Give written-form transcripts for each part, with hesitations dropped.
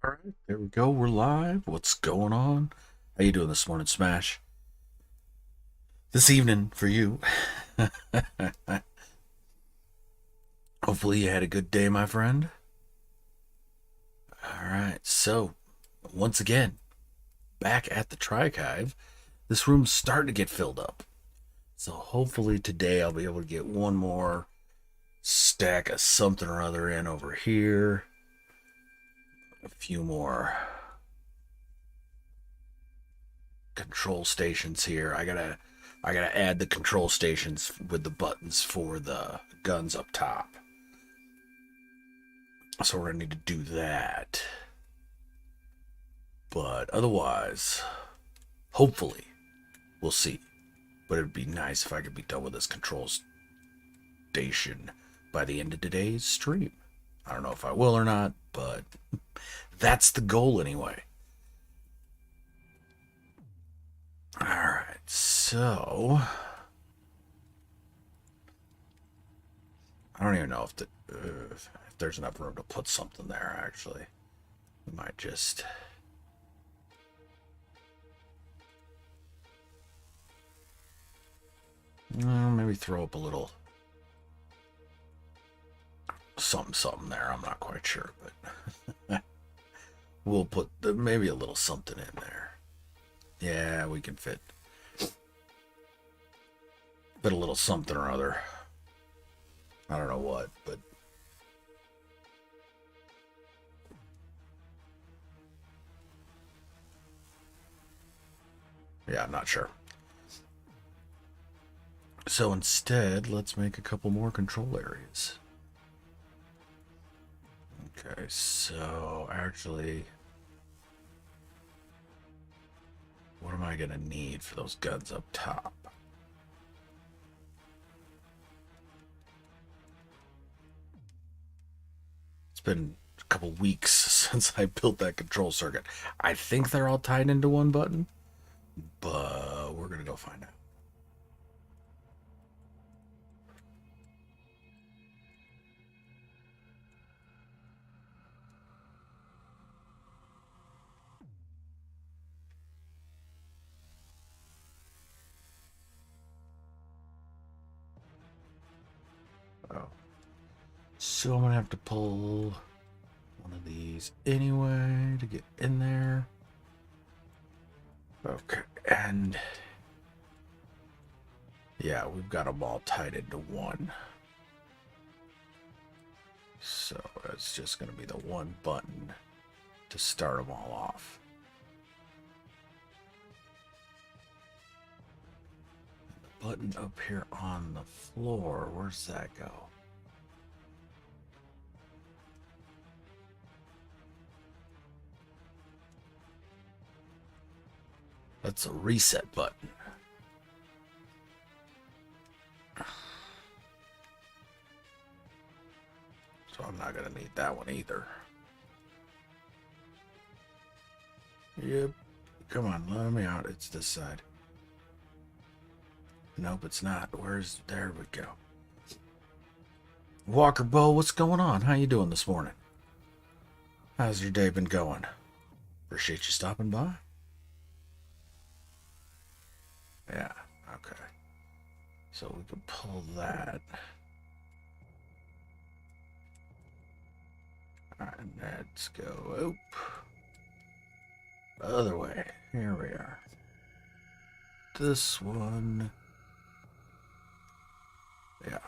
All right, there we go. We're live. What's going on? How you doing this morning, Smash? This evening for you. Hopefully you had a good day, my friend. All right, so once again, back at the Trichive. This room's starting to get filled up. So hopefully today I'll be able to get one more stack of something or other in over here. A few more control stations here. I gotta add the control stations with the buttons for the guns up top. So we're gonna need to do that. But otherwise, hopefully, we'll see. But it'd be nice if I could be done with this control station by the end of today's stream. I don't know if I will or not, but that's the goal anyway. Alright, so I don't even know if there's enough room to put something there, actually. We might just... maybe throw up a little something there. I'm not quite sure, but we'll put maybe a little something in there. Yeah, we can fit a little something or other. I don't know what, but yeah, I'm not sure. So instead, let's make a couple more control areas. Okay, so actually, what am I gonna need for those guns up top? It's been a couple weeks since I built that control circuit. I think they're all tied into one button, but we're gonna go find out. Oh. So I'm gonna have to pull one of these anyway to get in there. Okay, and yeah, we've got them all tied into one. So it's just gonna be the one button to start them all off. The button up here on the floor, where's that go? That's a reset button. So I'm not gonna need that one either. Yep. Come on, let me out. It's this side. Nope, it's not. There we go. Walker Bo, what's going on? How you doing this morning? How's your day been going? Appreciate you stopping by. Yeah, okay. So we can pull that. Alright, let's go. Oop. Other way. Here we are. This one. Yeah.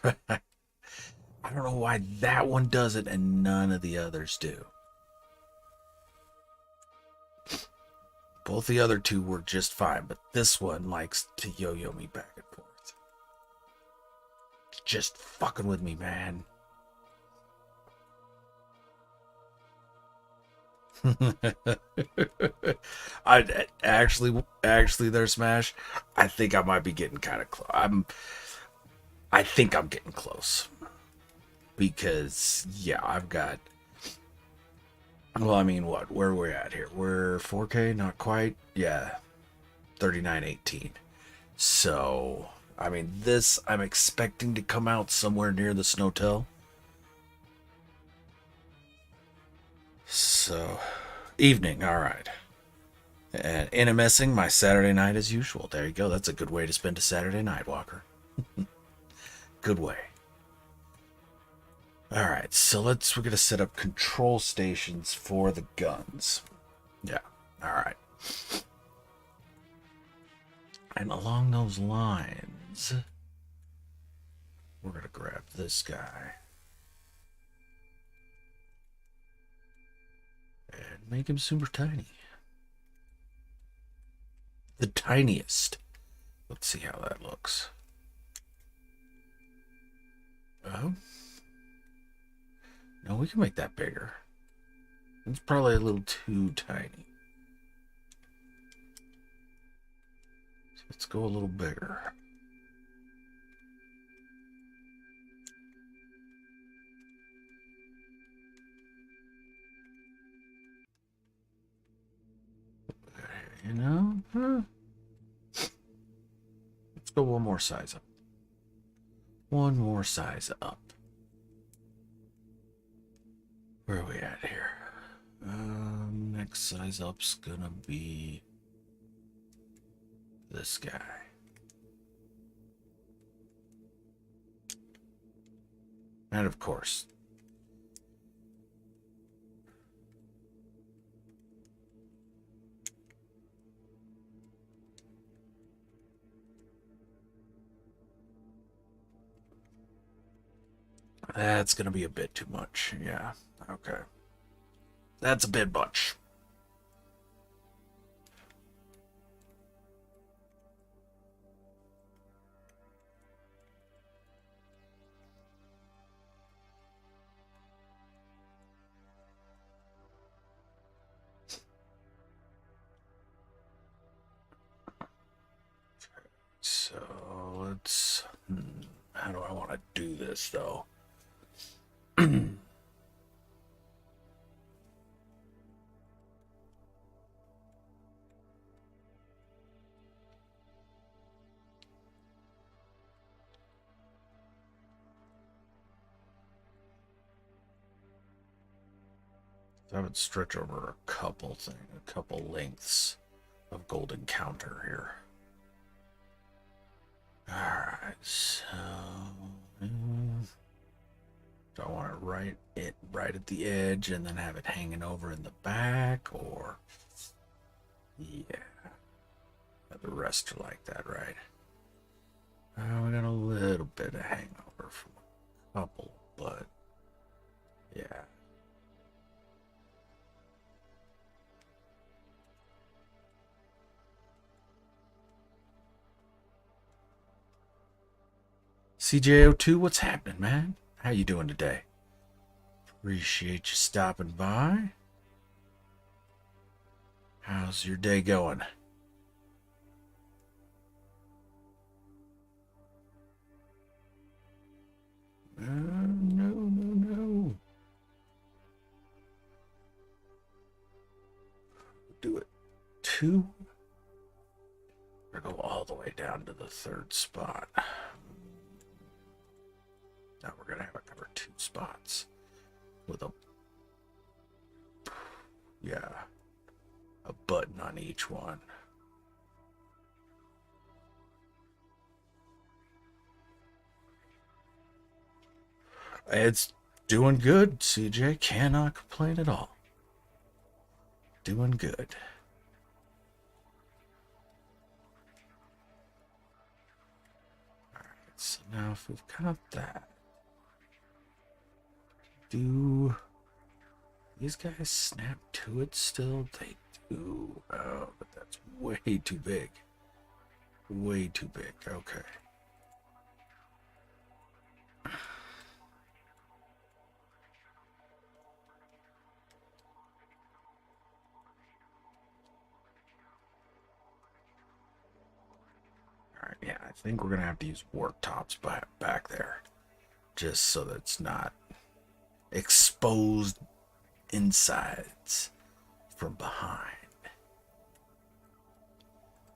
I don't know why that one does it and none of the others do. Both the other two work just fine, but this one likes to yo-yo me back and forth. Just fucking with me, man. I actually there, Smash. I think I might be getting kind of close. I think I'm getting close because yeah, I've got. Well, I mean, what? Where are we at here? We're 4K, not quite. Yeah, 3918. So, I mean, this I'm expecting to come out somewhere near the Snowtell. So, evening, all right. And intermissing my Saturday night as usual. There you go. That's a good way to spend a Saturday night, Walker. Good way. All right, so we're going to set up control stations for the guns. Yeah, all right. And along those lines, we're going to grab this guy and make him super tiny. The tiniest. Let's see how that looks. Oh. No, we can make that bigger. It's probably a little too tiny. So let's go a little bigger. You know? Let's go one more size up. One more size up. Where are we at here? Next size up's gonna be this guy. And of course, that's going to be a bit too much. Yeah, okay. That's a bit much. So let's... how do I want to do this, though? I would stretch over a couple lengths of golden counter here. Alright, so do I want to write it right at the edge and then have it hanging over in the back, or yeah, the rest are like that, right? We got a little bit of hangover from a couple, but yeah. CJO2, what's happening, man? How you doing today? Appreciate you stopping by. How's your day going? No. Do it. 2. Or go all the way down to the 3rd spot. Now we're gonna have it cover 2 spots with a button on each one. It's doing good, CJ. Cannot complain at all. Doing good. Alright, so now if we've got that, do these guys snap to it still? They do. Oh, but that's way too big. Way too big. Okay. Alright, yeah, I think we're going to have to use work tops back there. Just so that it's not exposed insides from behind.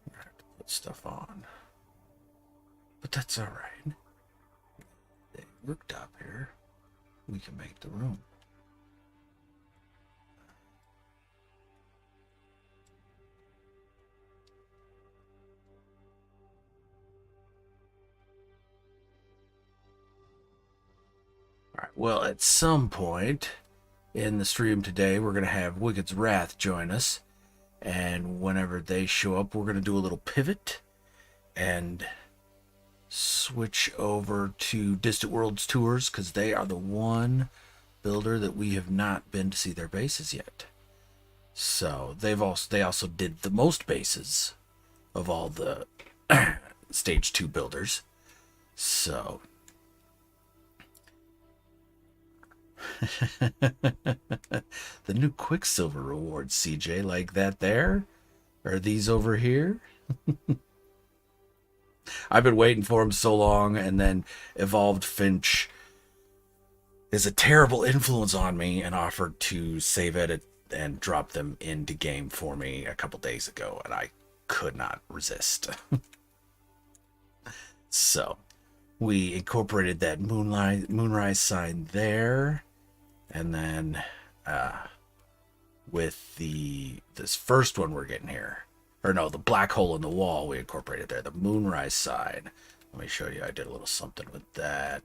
I'm gonna have to put stuff on, but that's all right. They worked up here. We can make the room. All right. Well, at some point in the stream today, we're going to have Wicked's Wrath join us. And whenever they show up, we're going to do a little pivot and switch over to Distant Worlds Tours, because they are the one builder that we have not been to see their bases yet. So they also did the most bases of all the Stage 2 builders. So the new Quicksilver rewards, CJ, like that there? Are these over here? I've been waiting for them so long, and then Evolved Finch is a terrible influence on me and offered to save edit and drop them into game for me a couple days ago, and I could not resist. So we incorporated that moonrise sign there. And then with this first one we're getting here, or no, the black hole in the wall we incorporated there, the moonrise sign. Let me show you. I did a little something with that.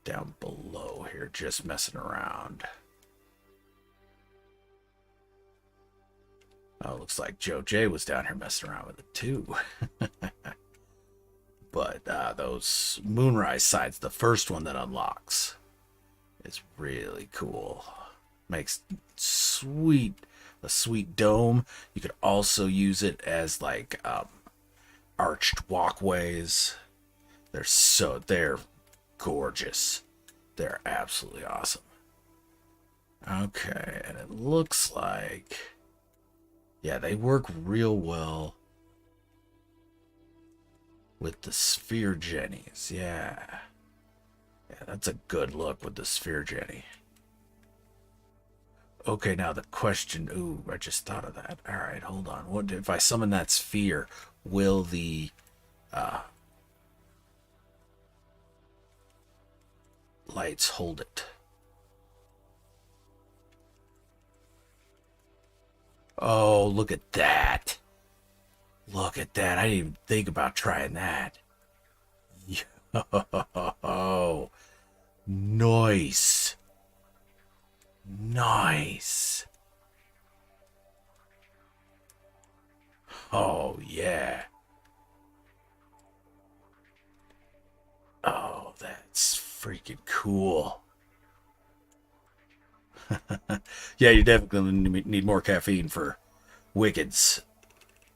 down below here, just messing around. Oh, looks like Joe J was down here messing around with it too. But those Moonrise sides, the first one that unlocks, is really cool. Makes a sweet dome. You could also use it as like arched walkways. They're gorgeous. They're absolutely awesome. Okay, and it looks like, yeah, they work real well with the Sphere Jennies. Yeah, that's a good look with the Sphere Jenny. Okay, now the question. Ooh, I just thought of that. All right, hold on. What if I summon that sphere? Will the lights hold it? Oh, look at that. Look at that. I didn't even think about trying that. Oh, nice. Nice. Oh, yeah. Oh, that's freaking cool. Yeah, you definitely need more caffeine for Wicked's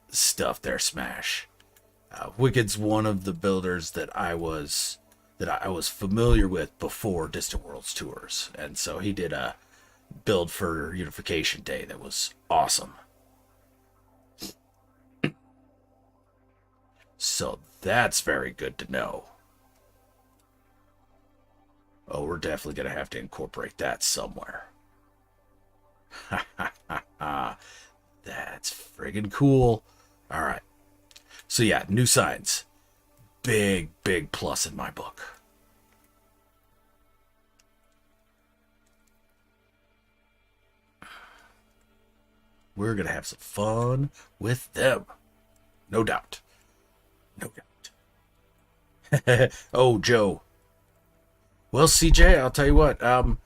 stuff there, Smash. Wicked's one of the builders that I was familiar with before Distant Worlds tours, and so he did a build for Unification Day that was awesome. So that's very good to know. Oh, we're definitely gonna have to incorporate that somewhere. That's friggin' cool. All right. So yeah, new signs. Big plus in my book. We're gonna have some fun with them. No doubt. No doubt. Oh, Joe. Well, CJ, I'll tell you what. I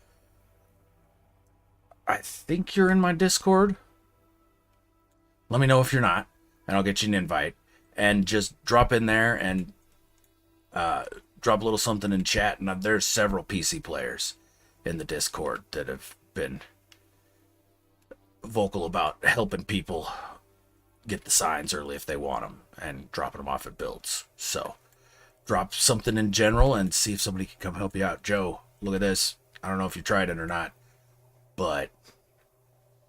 think you're in my Discord. Let me know if you're not, and I'll get you an invite. And just drop in there and drop a little something in chat. And there's several PC players in the Discord that have been vocal about helping people get the signs early if they want them and dropping them off at builds. So drop something in general and see if somebody can come help you out. Joe, look at this. I don't know if you tried it or not, but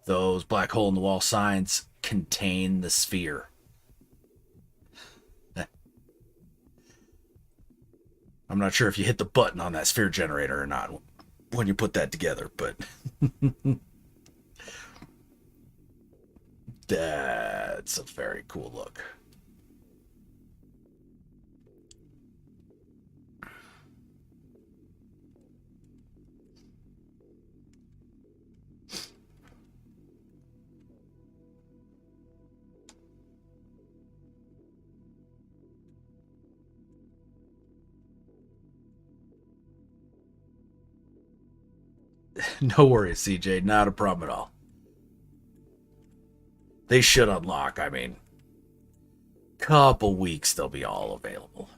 those black hole in the wall signs contain the sphere. I'm not sure if you hit the button on that sphere generator or not when you put that together, but that's a very cool look. No worries, CJ. Not a problem at all. They should unlock. I mean, couple weeks they'll be all available.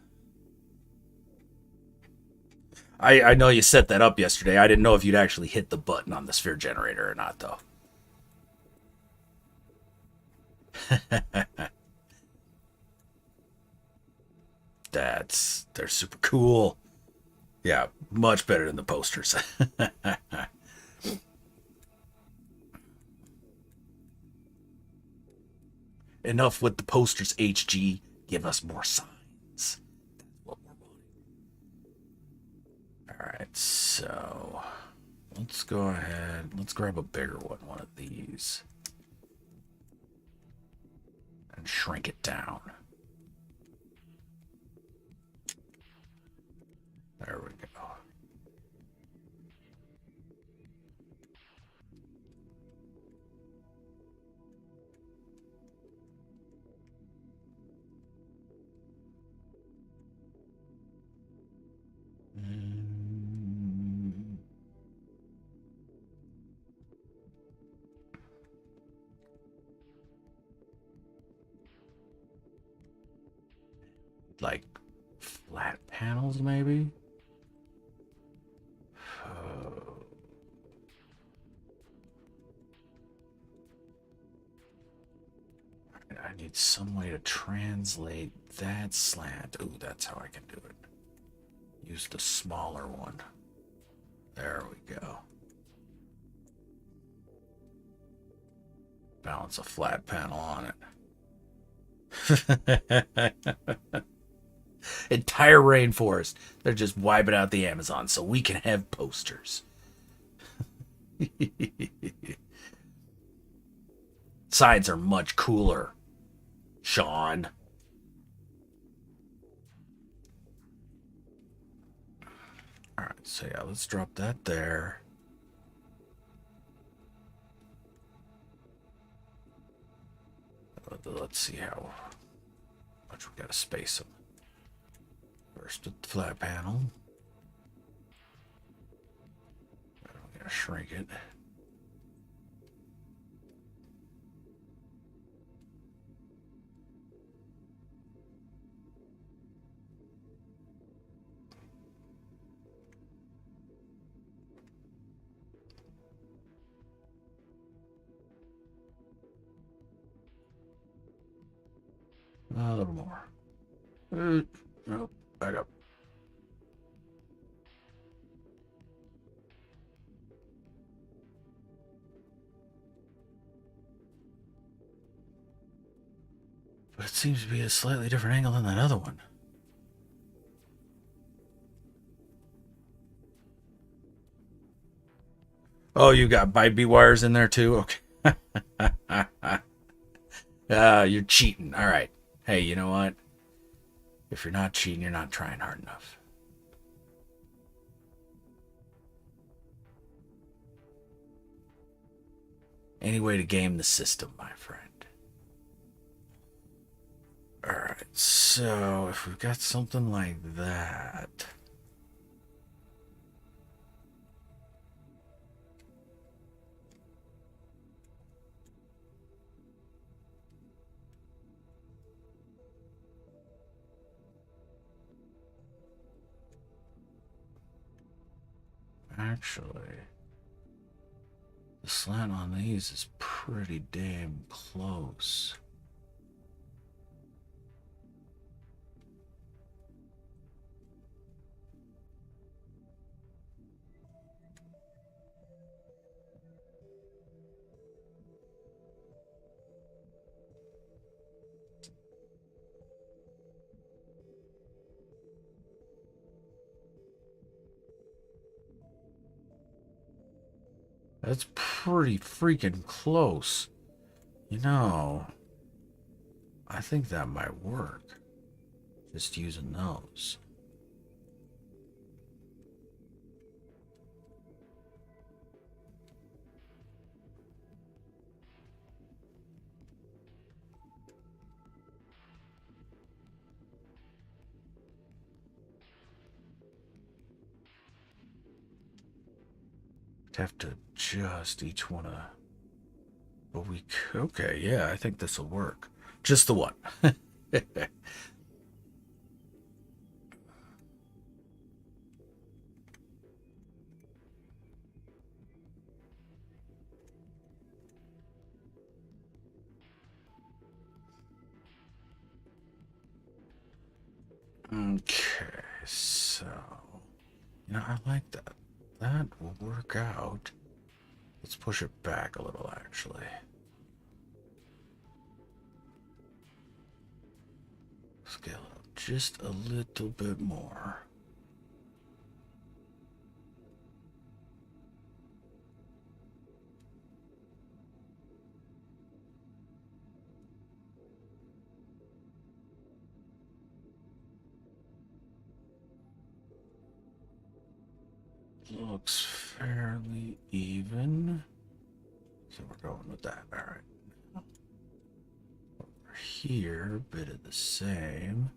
I know you set that up yesterday. I didn't know if you'd actually hit the button on the sphere generator or not, though. They're super cool. Yeah, much better than the posters. Enough with the posters, HG. Give us more signs. That's what we're wanting. All right, so let's go ahead. Let's grab a bigger one of these, and shrink it down. There we go. like flat panels, maybe. Oh. I need some way to translate that slant. Ooh, that's how I can do it. Use the smaller one. There we go. Balance a flat panel on it. Entire rainforest. They're just wiping out the Amazon so we can have posters. Sides are much cooler, Sean. All right, so yeah, let's drop that there. Let's see how much we got to space them. First with the flat panel. I'm gonna shrink it. A little more. Nope, back up. But it seems to be a slightly different angle than that other one. Oh, you got Bybee wires in there too? Okay. You're cheating. All right. Hey, you know what? If you're not cheating, you're not trying hard enough. Any way to game the system, my friend. Alright, so if we've got something like that. Actually, the slant on these is pretty damn close. That's pretty freaking close. You know, I think that might work. Just using those. Have to adjust each one of. But we. Okay, yeah, I think this will work. Just the one. Okay, so. You know, I like that. That will work out. Let's push it back a little, actually. Scale it up just a little bit more. Looks fairly even. So we're going with that. All right. Over here, a bit of the same.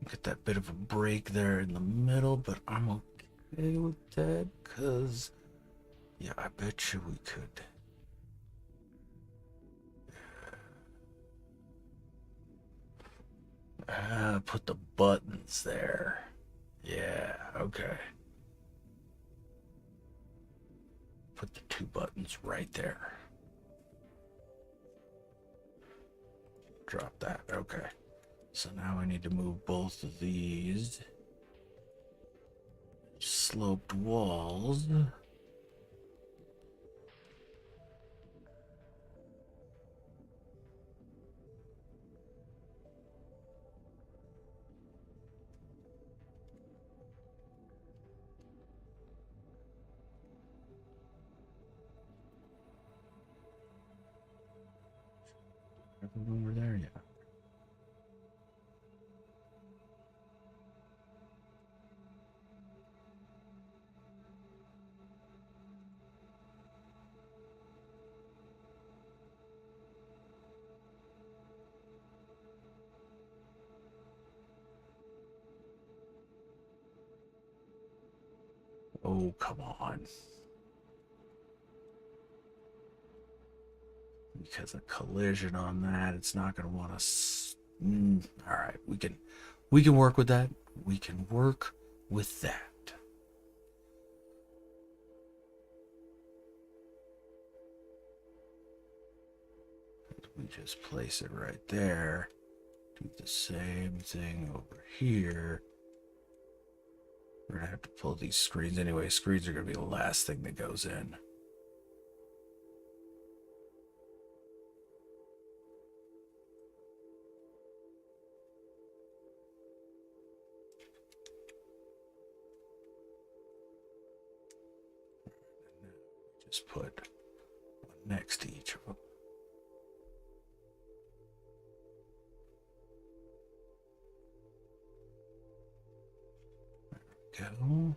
Get that bit of a break there in the middle, but I'm okay with that because Yeah, I bet you we could. Put the buttons there. Yeah, okay. Put the two buttons right there. Drop that. Okay. So now I need to move both of these sloped walls. Over there, yeah. Oh, come on. Because a collision on that, it's not going to want to. All right, we can work with that. We can work with that. We just place it right there. Do the same thing over here. We're gonna have to pull these screens anyway. Screens are gonna be the last thing that goes in. Just put one next to each of them. There we go.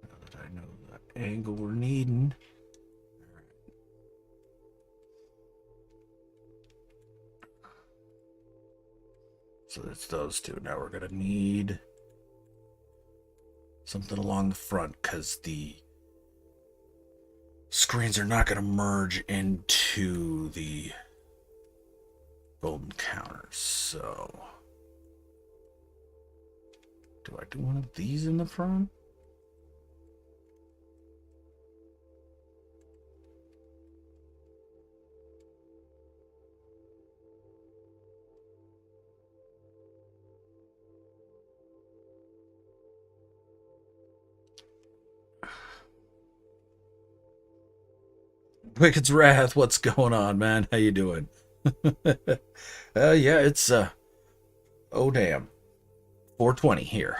Now that I know the angle we're needing. So that's those two. Now we're gonna need something along the front because the screens are not gonna merge into the golden counters. So do I do one of these in the front? Wicked's Wrath, what's going on, man? How you doing? Yeah, it's oh damn, 4:20 here.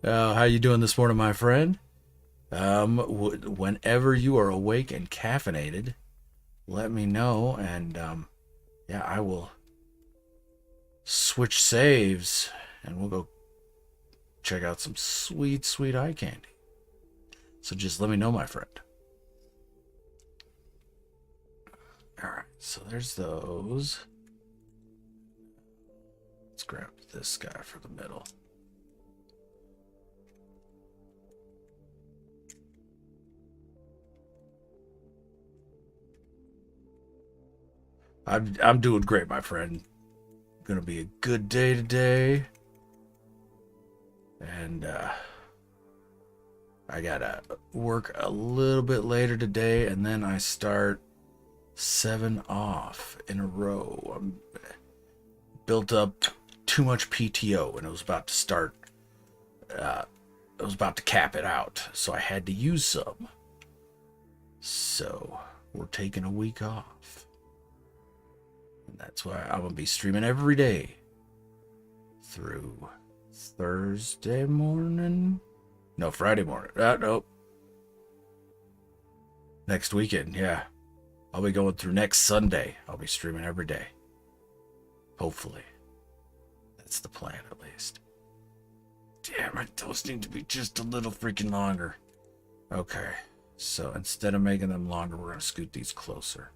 How you doing this morning, my friend? Whenever you are awake and caffeinated, let me know, and yeah, I will switch saves, and we'll go check out some sweet, sweet eye candy. So just let me know, my friend. All right, so there's those. Let's grab this guy for the middle. I'm doing great, my friend. Gonna be a good day today, and I gotta work a little bit later today, and then I start 7 off in a row. I'm built up too much PTO, and it was about to start. I was about to cap it out, so I had to use some. So we're taking a week off. And that's why I'm going to be streaming every day through Thursday morning. No, Friday morning. No. Next weekend, yeah. I'll be going through next Sunday. I'll be streaming every day. Hopefully. That's the plan, at least. Damn it, those need to be just a little freaking longer. Okay, so instead of making them longer, we're going to scoot these closer.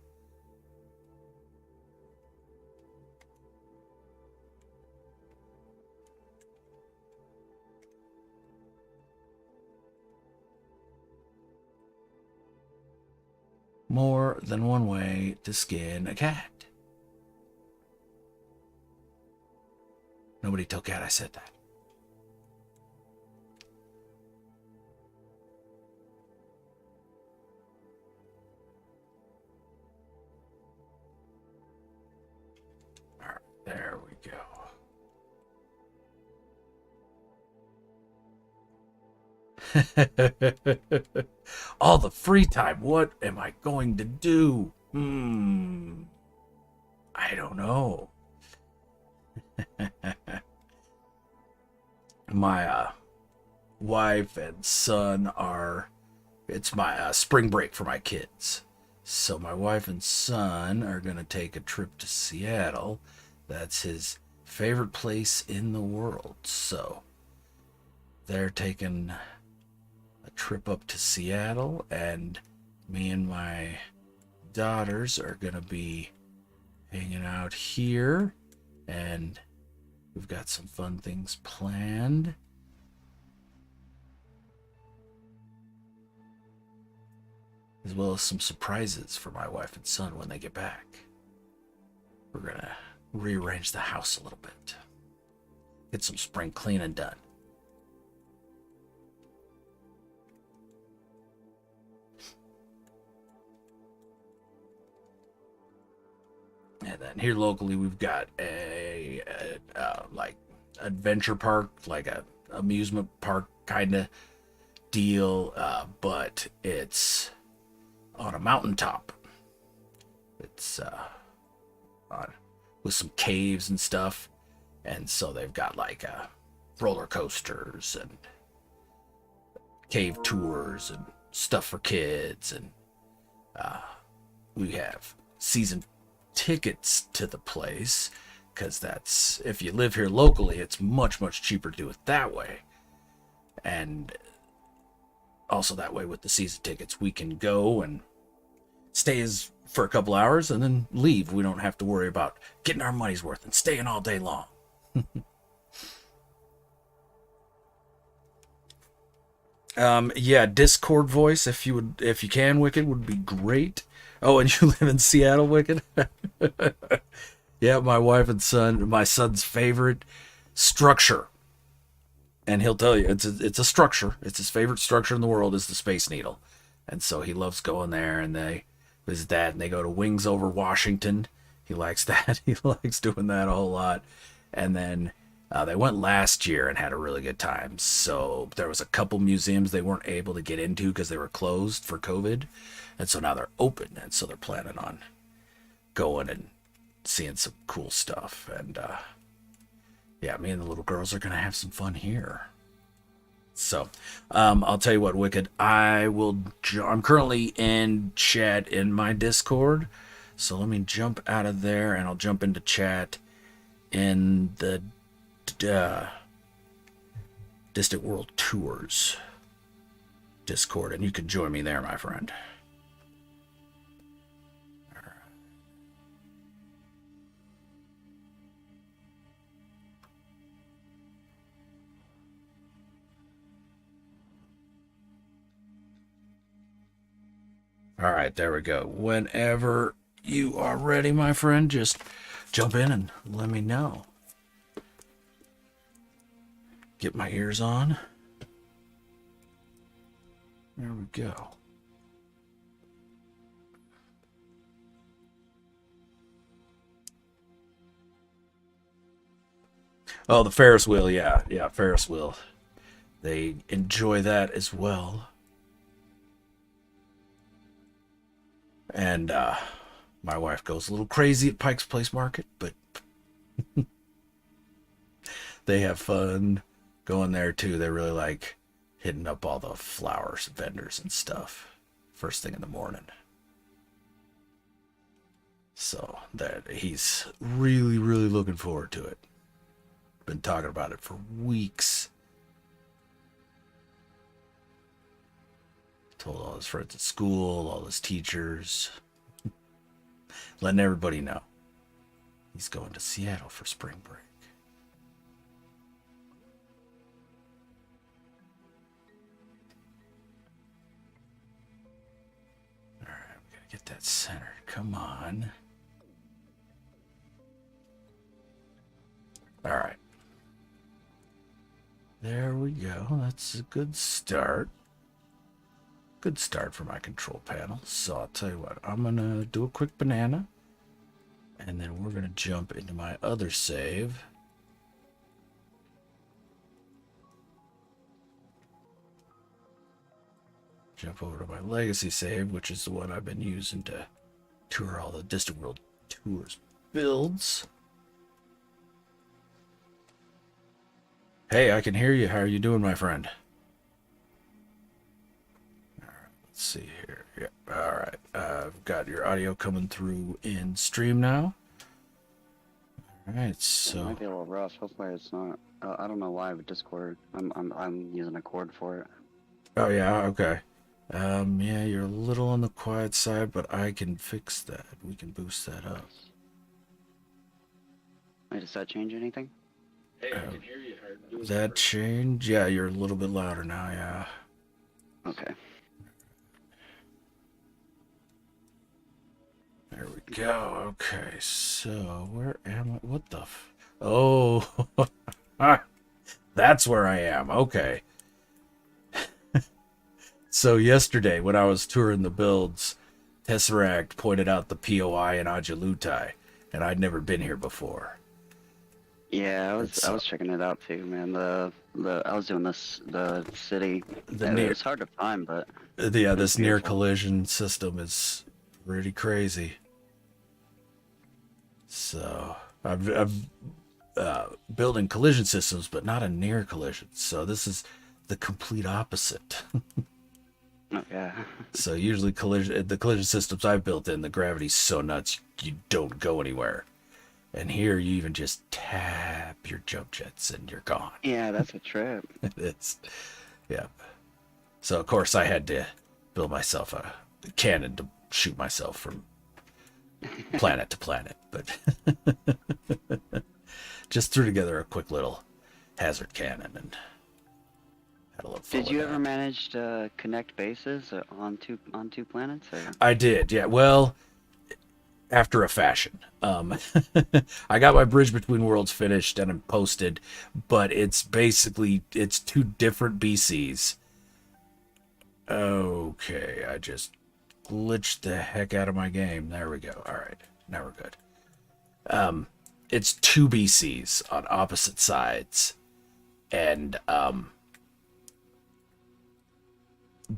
more than one way to skin a cat. Nobody tell Cat I said that. All right, there we go. All the free time. What am I going to do? I don't know. My wife and son are, it's my spring break for my kids. So my wife and son are going to take a trip to Seattle. That's his favorite place in the world. So they're taking a trip up to Seattle, and me and my daughters are going to be hanging out here, and we've got some fun things planned. As well as some surprises for my wife and son when they get back. We're going to rearrange the house a little bit. Get some spring cleaning done. And then here locally, we've got a like adventure park, like a amusement park kind of deal, but it's on a mountaintop. It's with some caves and stuff, and so they've got like roller coasters and cave tours and stuff for kids, and we have season tickets to the place, because that's, if you live here locally, it's much cheaper to do it that way. And also that way with the season tickets, we can go and stay for a couple hours and then leave. We don't have to worry about getting our money's worth and staying all day long. Yeah, Discord voice, if you can, Wicked, would be great. Oh, and you live in Seattle, Wicked? Yeah, my wife and son, my son's favorite structure. And he'll tell you, it's a structure. It's his favorite structure in the world is the Space Needle. And so he loves going there, and they visit that, and they go to Wings Over Washington. He likes that. He likes doing that a whole lot. And then they went last year and had a really good time. So there was a couple museums they weren't able to get into because they were closed for COVID. And so now they're open, and so they're planning on going and seeing some cool stuff. And yeah, me and the little girls are going to have some fun here. So I'll tell you what, Wicked, I'm currently in chat in my Discord. So let me jump out of there, and I'll jump into chat in the Distant World Tours Discord, and you can join me there, my friend. All right, there we go. Whenever you are ready, my friend, just jump in and let me know. Get my ears on. There we go. Oh, the Ferris wheel, yeah, Ferris wheel. They enjoy that as well. And my wife goes a little crazy at Pike's Place Market, but they have fun going there too. They really like hitting up all the flowers vendors and stuff first thing in the morning. So that he's really looking forward to it. Been talking about it for weeks. Told all his friends at school, all his teachers, letting everybody know he's going to Seattle for spring break. All right, we gotta Get that centered. Come on. All right. There we go. That's a good start. Good start for my control panel. So I'll tell you what. I'm going to do a quick banana. And then we're going to jump into my other save. Jump over to my legacy save, which is the one I've been using to tour all the Distant World Tours builds. Hey, I can hear you. How are you doing, my friend? All right, let's see here. Yep. All right. I've got your audio coming through in stream now. All right. So It might be a little rough. Hopefully it's not. I don't know why with Discord. I'm using a cord for it. Oh yeah. Okay. Yeah, you're a little on the quiet side, but I can fix that. We can boost that up. Wait, does that change anything? Hey, I can hear you. Does that change? Yeah, you're a little bit louder now, yeah. Okay. There we go. Okay, so where am I? What the Oh, that's where I am. Okay. So yesterday, when I was touring the builds, Tesseract pointed out the POI in Ajalutai, and I'd never been here before. Yeah, I was checking it out too, man. I was doing the city. It's hard to find, but yeah, this near collision system is pretty crazy. So I'm building collision systems, but not a near collision. So this is the complete opposite. Oh, yeah. So usually the collision systems I've built in, the gravity's so nuts you don't go anywhere. And here you even just tap your jump jets and you're gone. Yeah, that's a trip. It's, yeah. So of course I had to build myself a cannon to shoot myself from planet to planet, but just threw together a quick little hazard cannon and had a little fun. Did you ever manage to connect bases on two planets? Or? I did, yeah. Well, after a fashion. I got my Bridge Between Worlds finished and I'm posted, but it's two different BCs. Okay, I just glitched the heck out of my game. There we go. All right, now we're good. It's two BCs on opposite sides, and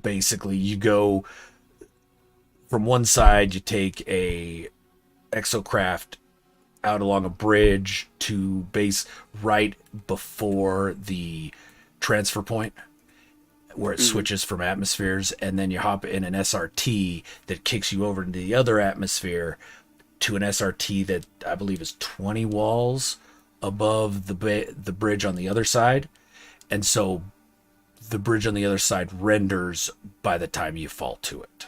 basically you go from one side, you take a exocraft out along a bridge to base right before the transfer point where it switches from atmospheres, and then you hop in an SRT that kicks you over into the other atmosphere to an SRT that I believe is 20 walls above the bridge on the other side. And so the bridge on the other side renders by the time you fall to it.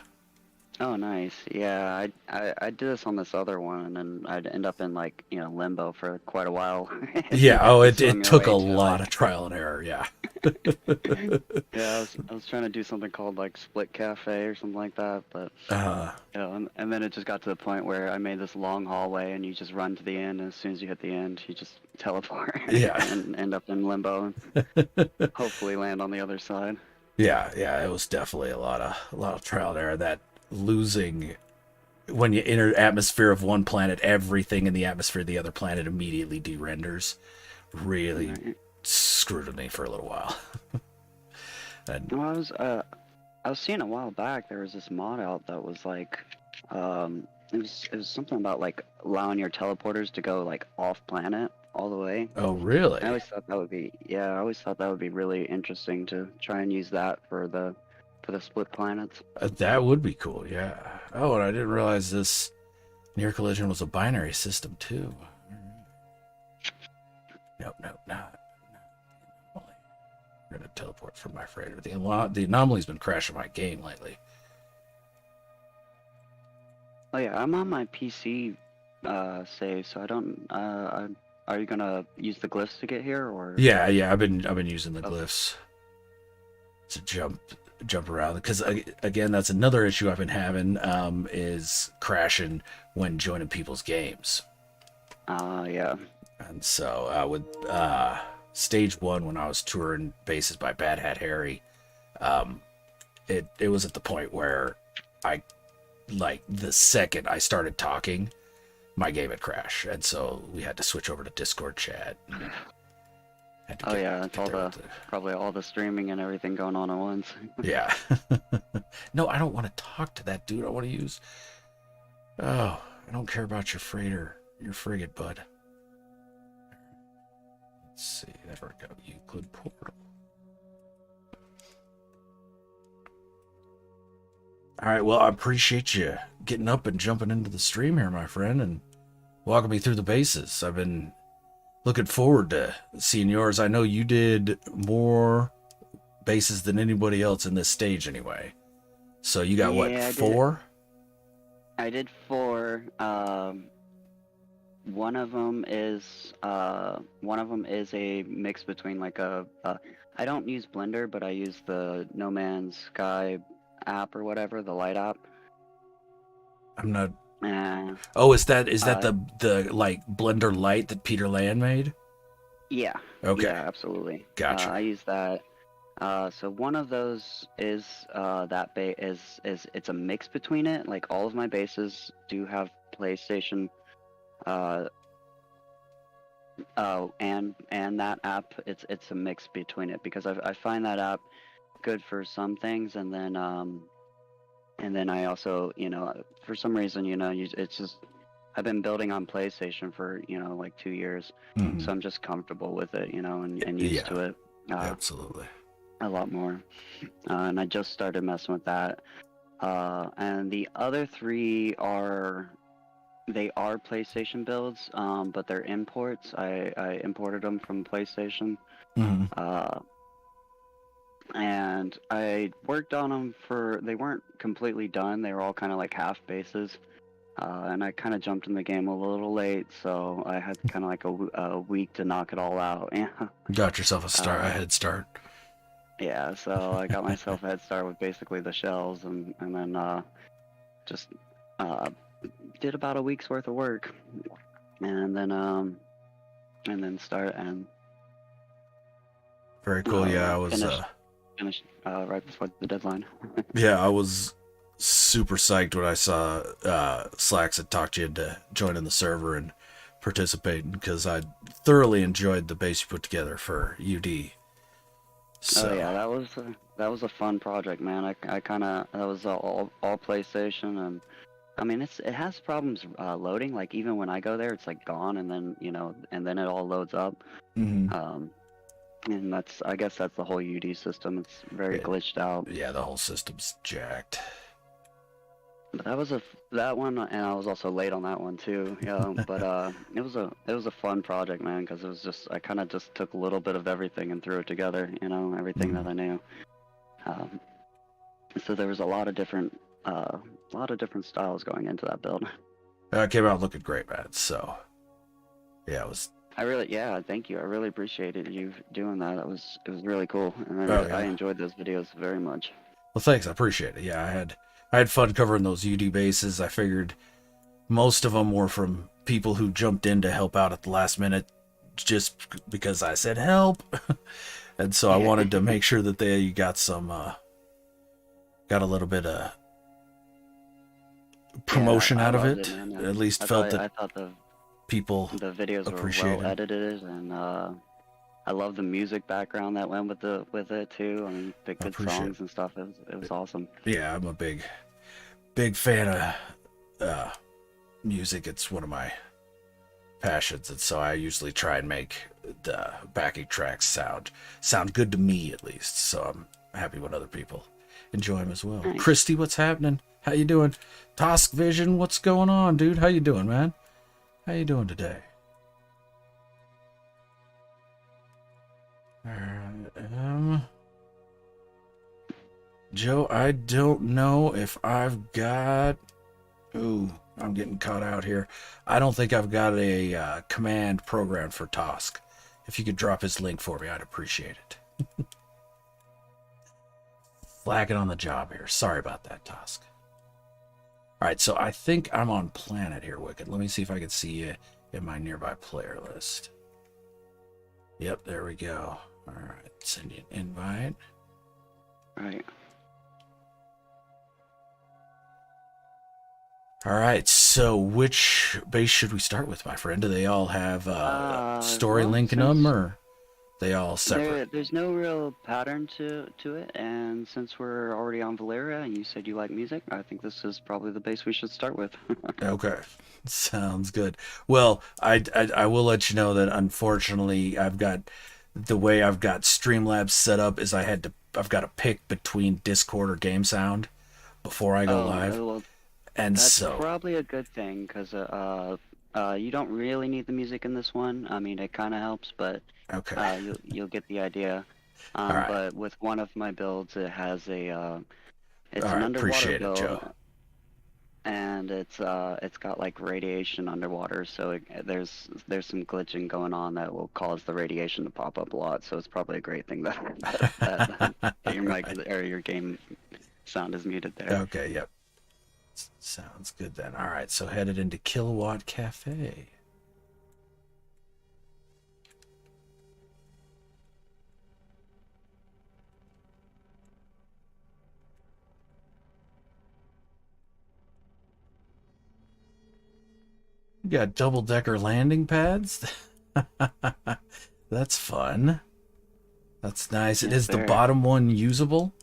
Oh, nice. Yeah, I did this on this other one, and I'd end up in limbo for quite a while. Yeah. Oh, it took a lot of trial and error. Yeah. Yeah, I was trying to do something called Split Cafe or something like that, but and then it just got to the point where I made this long hallway, and you just run to the end, and as soon as you hit the end, you just teleport. Yeah. And end up in limbo, and hopefully land on the other side. Yeah. It was definitely a lot of trial and error. That losing when you enter atmosphere of one planet, everything in the atmosphere of the other planet immediately de-renders. Really screwed with me for a little while. And, well, I was seeing a while back there was this mod out that was it was something about allowing your teleporters to go off planet all the way. Oh, really? I always thought that would be really interesting to try and use that for the split planets. That would be cool, yeah. Oh, and I didn't realize this near collision was a binary system too. Nope, not. I'm gonna teleport from my freighter. The anomaly's been crashing my game lately. Oh yeah, I'm on my PC save, so I don't. Are you gonna use the glyphs to get here, or? Yeah. I've been using the glyphs to jump. jump around because again, that's another issue I've been having is crashing when joining people's games. Yeah. And so with stage 1, when I was touring bases by Bad Hat Harry, it was at the point where I, like, the second I started talking, my game would crash, and so we had to switch over to Discord chat. It's probably all the streaming and everything going on at once. Yeah. No, I don't want to talk to that dude. I want to use. Oh, I don't care about your freighter, your frigate, bud. Let's see. There we go. Euclid Portal. All right. Well, I appreciate you getting up and jumping into the stream here, my friend, and walking me through the bases. I've been looking forward to seeing yours. I know you did more bases than anybody else in this stage anyway. So you got what, 4? I did 4. One of them is a mix between like I don't use Blender, but I use the No Man's Sky app or whatever, the light app. I'm not. Oh, is that the like Blender Lite that Peter Land made? Yeah. Okay. Yeah, absolutely. Gotcha. I use that. So one of those is it's a mix between it. Like all of my bases do have PlayStation, and that app. It's a mix between it because I find that app good for some things, and then I also, for some reason, it's just, I've been building on PlayStation for, like 2 years. Mm-hmm. So I'm just comfortable with it, and used to it. Absolutely. A lot more. And I just started messing with that. And the other 3 are PlayStation builds, but they're imports. I imported them from PlayStation. Mm-hmm. And I worked on them they weren't completely done. They were all kind of like half bases. And I kind of jumped in the game a little late, so I had kind of like a week to knock it all out. Yeah. Got yourself a head start. Yeah, so I got myself a head start with basically the shells, and then just did about a week's worth of work, and then start and. Very cool. Yeah, I was finished right before the deadline. Yeah, I was super psyched when I saw Slacks had talked you into joining the server and participating, because I thoroughly enjoyed the base you put together for UD. So. Oh yeah, that was a fun project, man. That was all PlayStation, and I mean it has problems loading. Like even when I go there, it's like gone, and then and then it all loads up. Mm-hmm. And I guess that's the whole UD system. It's very glitched out. Yeah, the whole system's jacked. But that one, and I was also late on that one too. Yeah, but it was a fun project, man, because it was just I kind of just took a little bit of everything and threw it together. Everything that I knew. So there was a lot of different styles going into that build. It came out looking great, man. So yeah, it was. Thank you. I really appreciated you doing that. It was really cool, and I enjoyed those videos very much. Well, thanks. I appreciate it. Yeah, I had fun covering those UD bases. I figured most of them were from people who jumped in to help out at the last minute, just because I said help, and so I wanted to make sure that they got a little bit of promotion out of it. At least I thought the videos were well edited, and I love the music background that went with it too. I mean, picked good songs and stuff. It was awesome. Yeah, I'm a big fan of music. It's one of my passions, and so I usually try and make the backing tracks sound good to me at least. So I'm happy when other people enjoy them as well. Nice. Christy, what's happening? How you doing? Tosk Vision, what's going on, dude? How you doing, man? How you doing today? Joe, I don't know if I've got. Ooh, I'm getting caught out here. I don't think I've got a command program for Tosk. If you could drop his link for me, I'd appreciate it. slacking on the job here. Sorry about that, Tusk. All right, so I think I'm on planet here, Wicked. Let me see if I can see you in my nearby player list. Yep, there we go. All right, send you an invite. Right. All right, so which base should we start with, my friend? Do they all have story Well, link in them, or they all separate? there's no real pattern to it, and since we're already on Valeria and you said you like music, I think this is probably the base we should start with. Okay, sounds good. Well, I will let you know that unfortunately I've got the way I've got Streamlabs set up is I've got to pick between Discord or Game Sound before I go live, Well, and that's so probably a good thing because you don't really need the music in this one. I mean, it kind of helps, but okay, you'll get the idea. all right, But with one of my builds, it has it's all an right, underwater appreciate it, build, Joe. and it's got like radiation underwater, so there's some glitching going on that will cause the radiation to pop up a lot. So it's probably a great thing that your mic Right. or your game sound is muted there. Okay, yep. Sounds good then. All right, so headed into Kilowatt Cafe. You got double-decker landing pads. That's fun. That's nice. It Yes, is the sir. bottom one usable?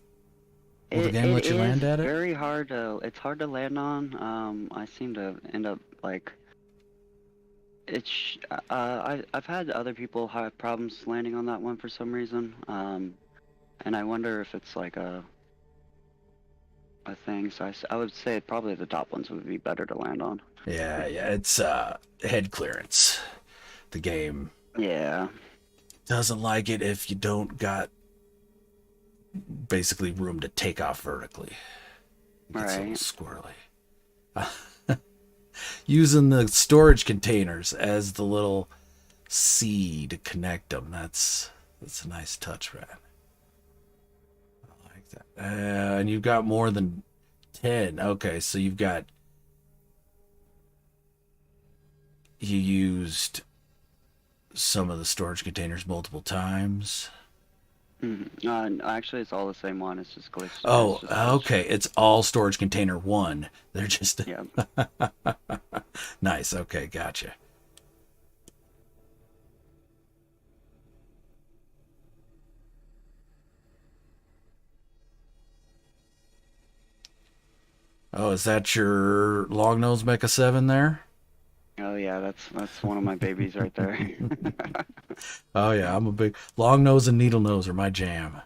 Will the game It let you is land at it? very hard to it's hard to land on. I seem to end up like I've had other people have problems landing on that one for some reason. And I wonder if it's like a thing. So I would say probably the top ones would be better to land on. Yeah, it's head clearance. The game Yeah. doesn't like it if you don't got basically room to take off vertically. It gets a little Right. squirrely. Using the storage containers as the little C to connect them. That's a nice touch, Rat. I like that. And you've got more than 10. Okay, so you used some of the storage containers multiple times. Actually, it's all the same one. It's just glitched. Oh, It's just glitched. okay. It's all storage container one. They're just Yeah. nice. Okay, gotcha. Oh, is that your long nose Mecha 7 there? Oh yeah, that's one of my babies right there. Oh yeah, I'm a big long nose and needle nose are my jam.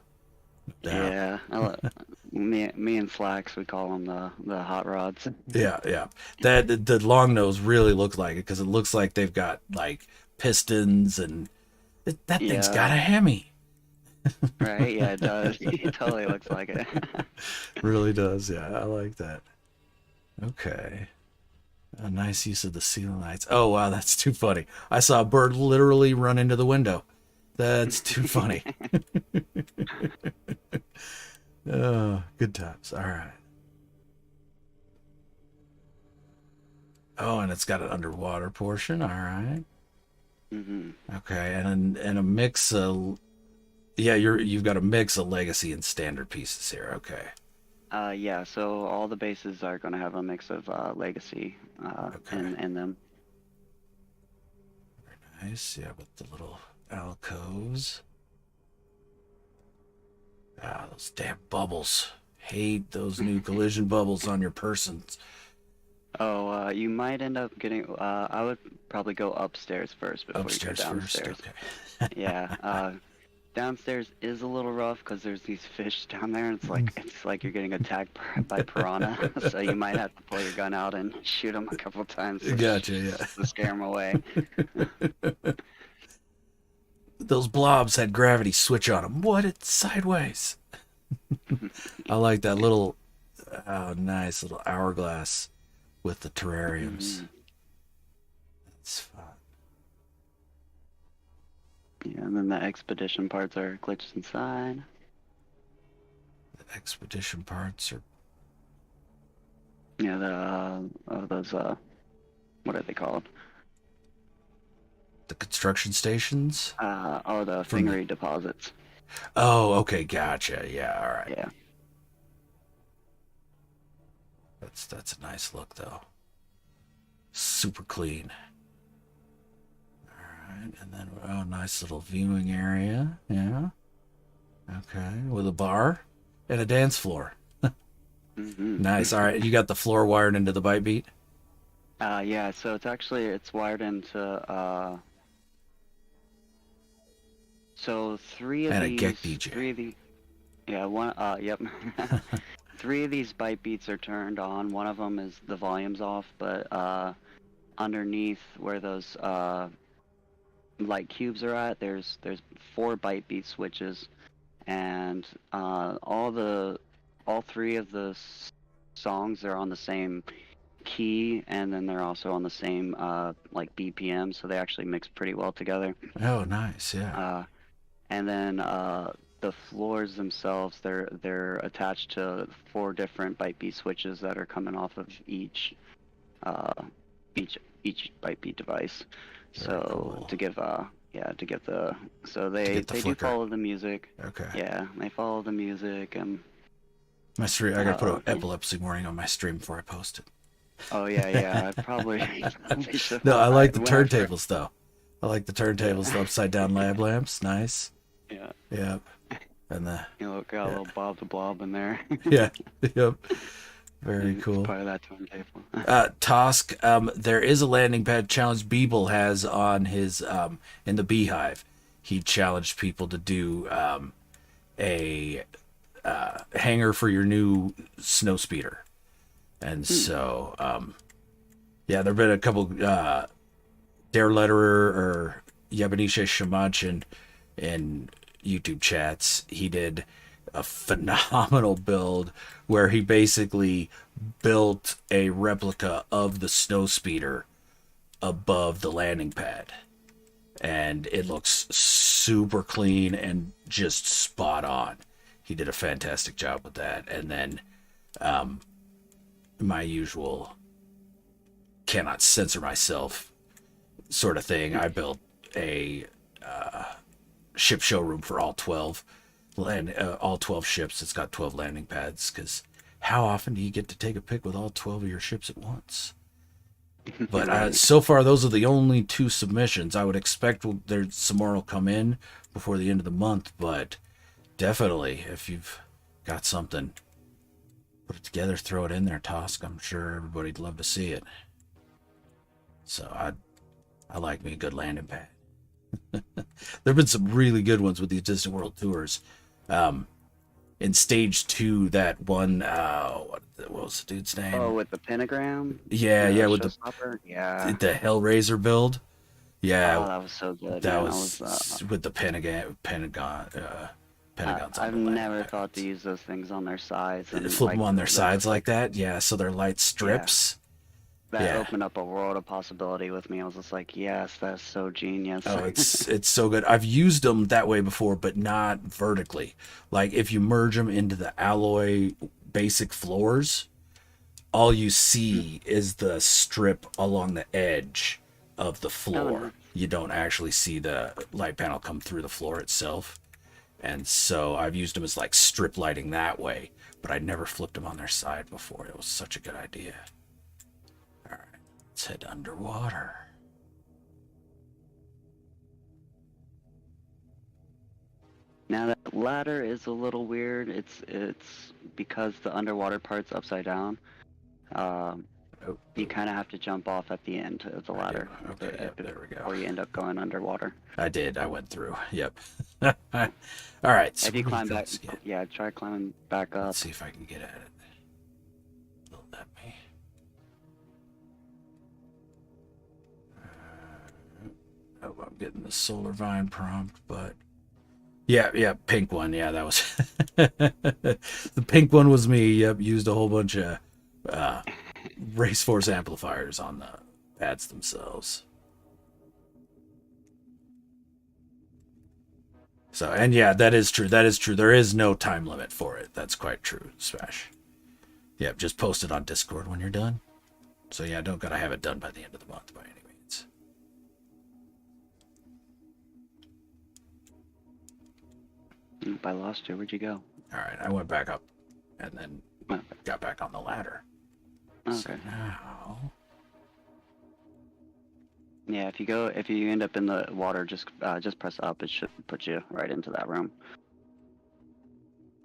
No doubt. Yeah, me and Flax, we call them the hot rods. Yeah. That the long nose really looks like it because it looks like they've got like pistons and that thing's got Yeah, a Hemi. right. Yeah, it does. It totally looks like it. Really does. Yeah, I like that. Okay. A nice use of the ceiling lights. Oh wow, that's too funny. I saw a bird literally run into the window. That's too funny. Oh, good times. All right. Oh, and it's got an underwater portion. All right. hmm Okay, and a mix of yeah, you've got a mix of legacy and standard pieces here. Okay. Yeah. So all the bases are going to have a mix of legacy Okay. in them. Nice. Yeah, with the little alcoves. Ah, those damn bubbles. Hate those new collision bubbles on your persons. Oh, you might end up getting. I would probably go upstairs first before you go Upstairs first. downstairs. Okay. Yeah. Downstairs is a little rough because there's these fish down there, and it's like you're getting attacked by piranha. So you might have to pull your gun out and shoot them a couple times Gotcha. Yeah. to scare them away. Those blobs had gravity switch on them. What? It's sideways. I like that little, oh, nice little hourglass with the terrariums. Mhm. That's fun. Yeah, and then the expedition parts are glitched inside. expedition parts or Yeah, those what are they called? the construction stations? The From the... fingery deposits. Oh, okay, gotcha. Yeah, all right. Yeah. That's a nice look though. Super clean. All right, and then nice little viewing area. Yeah. Okay, with a bar and a dance floor. Mm-hmm. Nice. All right, you got the floor wired into the bite beat. Yeah. So it's wired into so three of And a these, Gek DJ. three of the, yeah, one, yep. Three of these bite beats are turned on. One of them is the volume's off, but underneath where those light cubes are at, there's 4 bite beat switches, and all 3 of the songs are on the same key, and then they're also on the same like BPM, so they actually mix pretty well together. Oh, nice. Yeah. And then the floors themselves, they're attached to 4 different bite beat switches that are coming off of each bite beat device. Very cool. To give the so they do flicker. follow the music. Okay. Yeah, they follow the music and My stream. I gotta put an epilepsy warning on my stream before I post it. oh yeah, I probably should. No, I like the turntables though. I like the turntables, the upside down lab lamps. Nice. Yeah. Yep. And Got a little Bob the Blob in there. yeah. Yep. Very cool. Part of that turntable. Tosk, there is a landing pad challenge Beeble has on his in the Beehive. He challenged people to do a hanger for your new snow speeder. And so yeah, there've been a couple Dare Letterer or Yabanisha Shamachin in YouTube chats. He did a phenomenal build where he basically built a replica of the snow speeder above the landing pad, and it looks super clean and just spot on. He did a fantastic job with that. And then my usual cannot censor myself sort of thing, I built a ship showroom for all 12 ships. It's got 12 landing pads, because how often do you get to take a pic with all 12 of your ships at once? But so far, those are the only 2 submissions. I would expect there's some more will come in before the end of the month, but definitely, if you've got something, put it together, throw it in there, Tosk. I'm sure everybody'd love to see it. So I like me a good landing pad. There have been some really good ones with the Distant World Tours. In stage 2, that one, what was the dude's name? Oh, with the pentagram? Yeah, with the Hellraiser build. Yeah. Oh, that was so good. That was with the Pentagon. I've never thought to use those things on their sides. And flip them on their sides like that. Yeah, so they're light strips. That opened up a world of possibility with me. I was just like, yes, that's so genius. Oh, it's so good. I've used them that way before, but not vertically. Like if you merge them into the alloy basic floors, all you see is the strip along the edge of the floor. You don't actually see the light panel come through the floor itself. And so I've used them as like strip lighting that way, but I'd never flipped them on their side before. It was such a good idea. All right, let's head underwater. Now that ladder is a little weird. It's because the underwater part's upside down. You kind of have to jump off at the end of the ladder. Okay, yep, there we go. Or you end up going underwater. I did. I went through. Yep. All right. So if you climb back, try climbing back up. Let's see if I can get at it. Don't let me. I'm getting the Solar Vine prompt, but yeah, pink one. Yeah, that was the pink one was me. Yep, used a whole bunch of Race Force amplifiers on the pads themselves. So, and yeah, that is true. That is true. There is no time limit for it. That's quite true, Smash. Yeah, just post it on Discord when you're done. So yeah, don't gotta have it done by the end of the month by any means. I lost you. Where'd you go? All right, I went back up, and then Oh, got back on the ladder. okay. So now, Yeah, if you end up in the water, just press up. It should put you right into that room.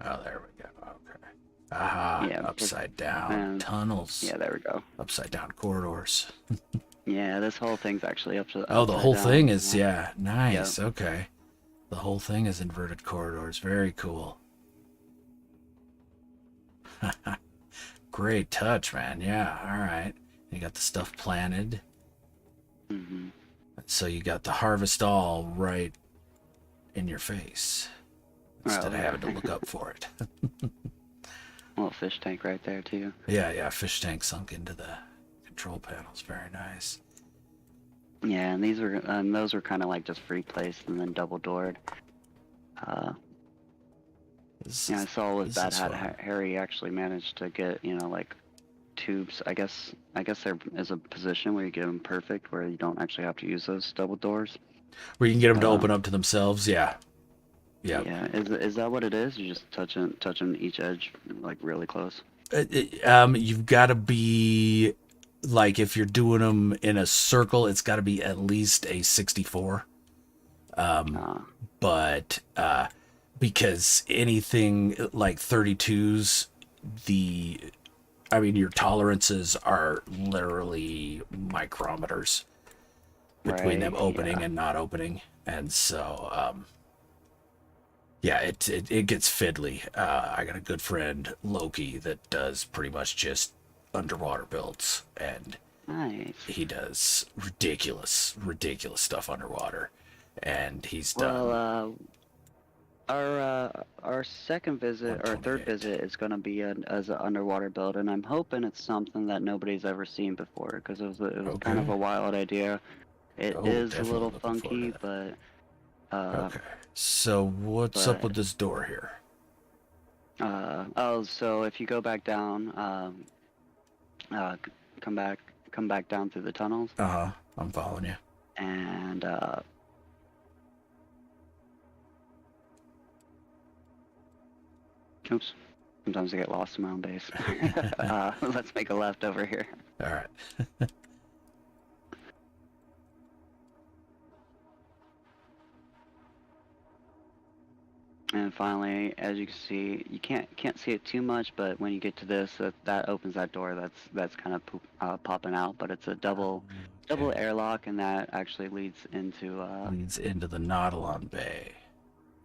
oh, there we go. Okay. Aha, Yeah, upside down and- tunnels. Yeah, there we go. Upside down corridors. Yeah, this whole thing's actually up to. Oh, the upside whole down. thing is, yeah, nice. Okay. The whole thing is inverted corridors. Very cool. Great touch, man. Yeah, all right. You got the stuff planted. Mm-hmm. So you got the harvest all right in your face instead of yeah. having to look up for it. Little fish tank right there too. Yeah, fish tank sunk into the control panels. Very nice. Yeah, and those were kind of like just free placed and then double doored. This Yeah, I is- saw with this that is hat fun. Harry actually managed to get like tubes. I guess there is a position where you get them perfect, where you don't actually have to use those double doors. Where you can get them to open up to themselves. Yeah. Yeah. Yeah, is that what it is? You just touching each edge like really close. You've got to be like, if you're doing them in a circle, it's got to be at least a 64. But because anything like 32s, your tolerances are literally micrometers between them Right, opening yeah. and not opening, and so yeah, it gets fiddly. I got a good friend, Loki, that does pretty much just underwater builds, and Nice. he does ridiculous stuff underwater, and he's done. Well, our second visit or third 128. visit is going to be as an underwater build, and I'm hoping it's something that nobody's ever seen before, because it was kind of Okay. a wild idea. It Oh, is a definitely little looking forward funky, to but Okay, so what's up but- with this door here? so if you go back down, come back down through the tunnels, I'm following you. and oops, sometimes I get lost in my own base. Let's make a left over here. All right. And finally, as you can see, you can't see it too much, but when you get to this, that opens that door. That's kind of popping out, but it's a double airlock, and that actually leads into Leads into the Nautilon Bay.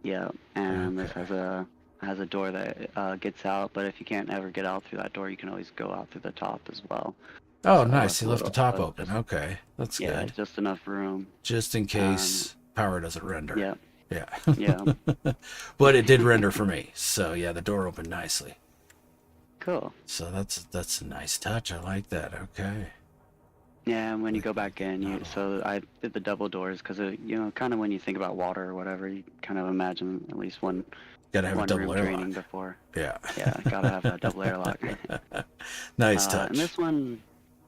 yeah. And this Okay. has a door that gets out, but if you can't ever get out through that door, you can always go out through the top as well. Oh, So nice. it's You a left the little- top open. just- Okay, that's Yeah, good. just enough room. Just in case power doesn't render. Yeah, Yeah. yeah. But it did render for me. So yeah, the door opened nicely. Cool. So that's a nice touch. I like that. Okay. Yeah, and when you go back in, so I did the double doors because kind of when you think about water or whatever, you kind of imagine at least one Gotta have a double room draining airlock. before. Yeah. Yeah, gotta have that double airlock. Nice touch. And this one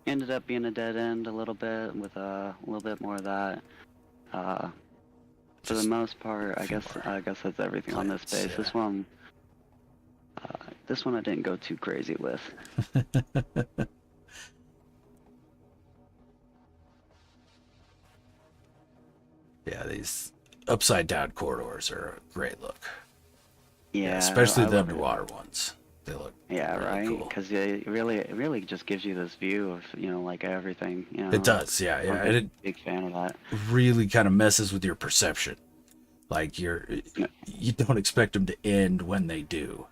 ended up being a dead end a little bit with a little bit more of that. For the Just most part, I few guess more that's everything on this plants, base. yeah. This one I didn't go too crazy with. Yeah, these upside down corridors are a great look. Yeah, Especially I the love it. underwater ones. They look Yeah, really right. cool. Because it really just gives you this view of like everything. It does, yeah, yeah. I'm And a it big fan of that. really kind of messes with your perception. Like you don't expect them to end when they do.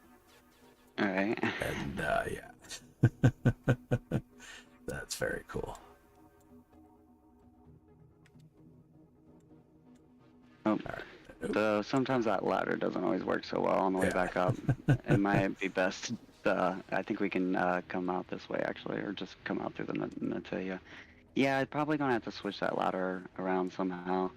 All right. And yeah. That's very cool. Oh, so sometimes that ladder doesn't always work so well on the way Yeah. back up. It might be best. I think we can come out this way actually, or just come out through the Natalia. Yeah, I'm probably gonna have to switch that ladder around somehow.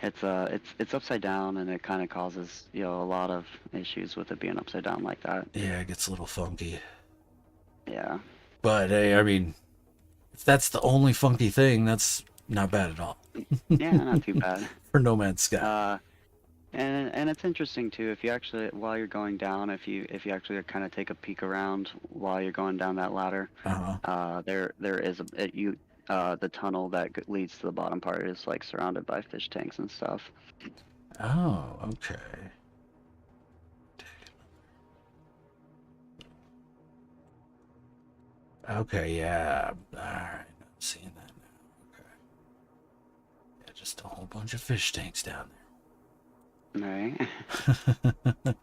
It's upside down, and it kind of causes a lot of issues with it being upside down like that. Yeah, it gets a little funky. Yeah. But hey, I mean, if that's the only funky thing, that's not bad at all. Yeah, not too bad. For No Man's Sky. And it's interesting too, if you actually, while you're going down, if you actually kind of take a peek around while you're going down that ladder, there is the tunnel that leads to the bottom part is like surrounded by fish tanks and stuff. Oh, okay. Okay, yeah. Alright, I'm seeing that now. Okay. Yeah, just a whole bunch of fish tanks down Right. there.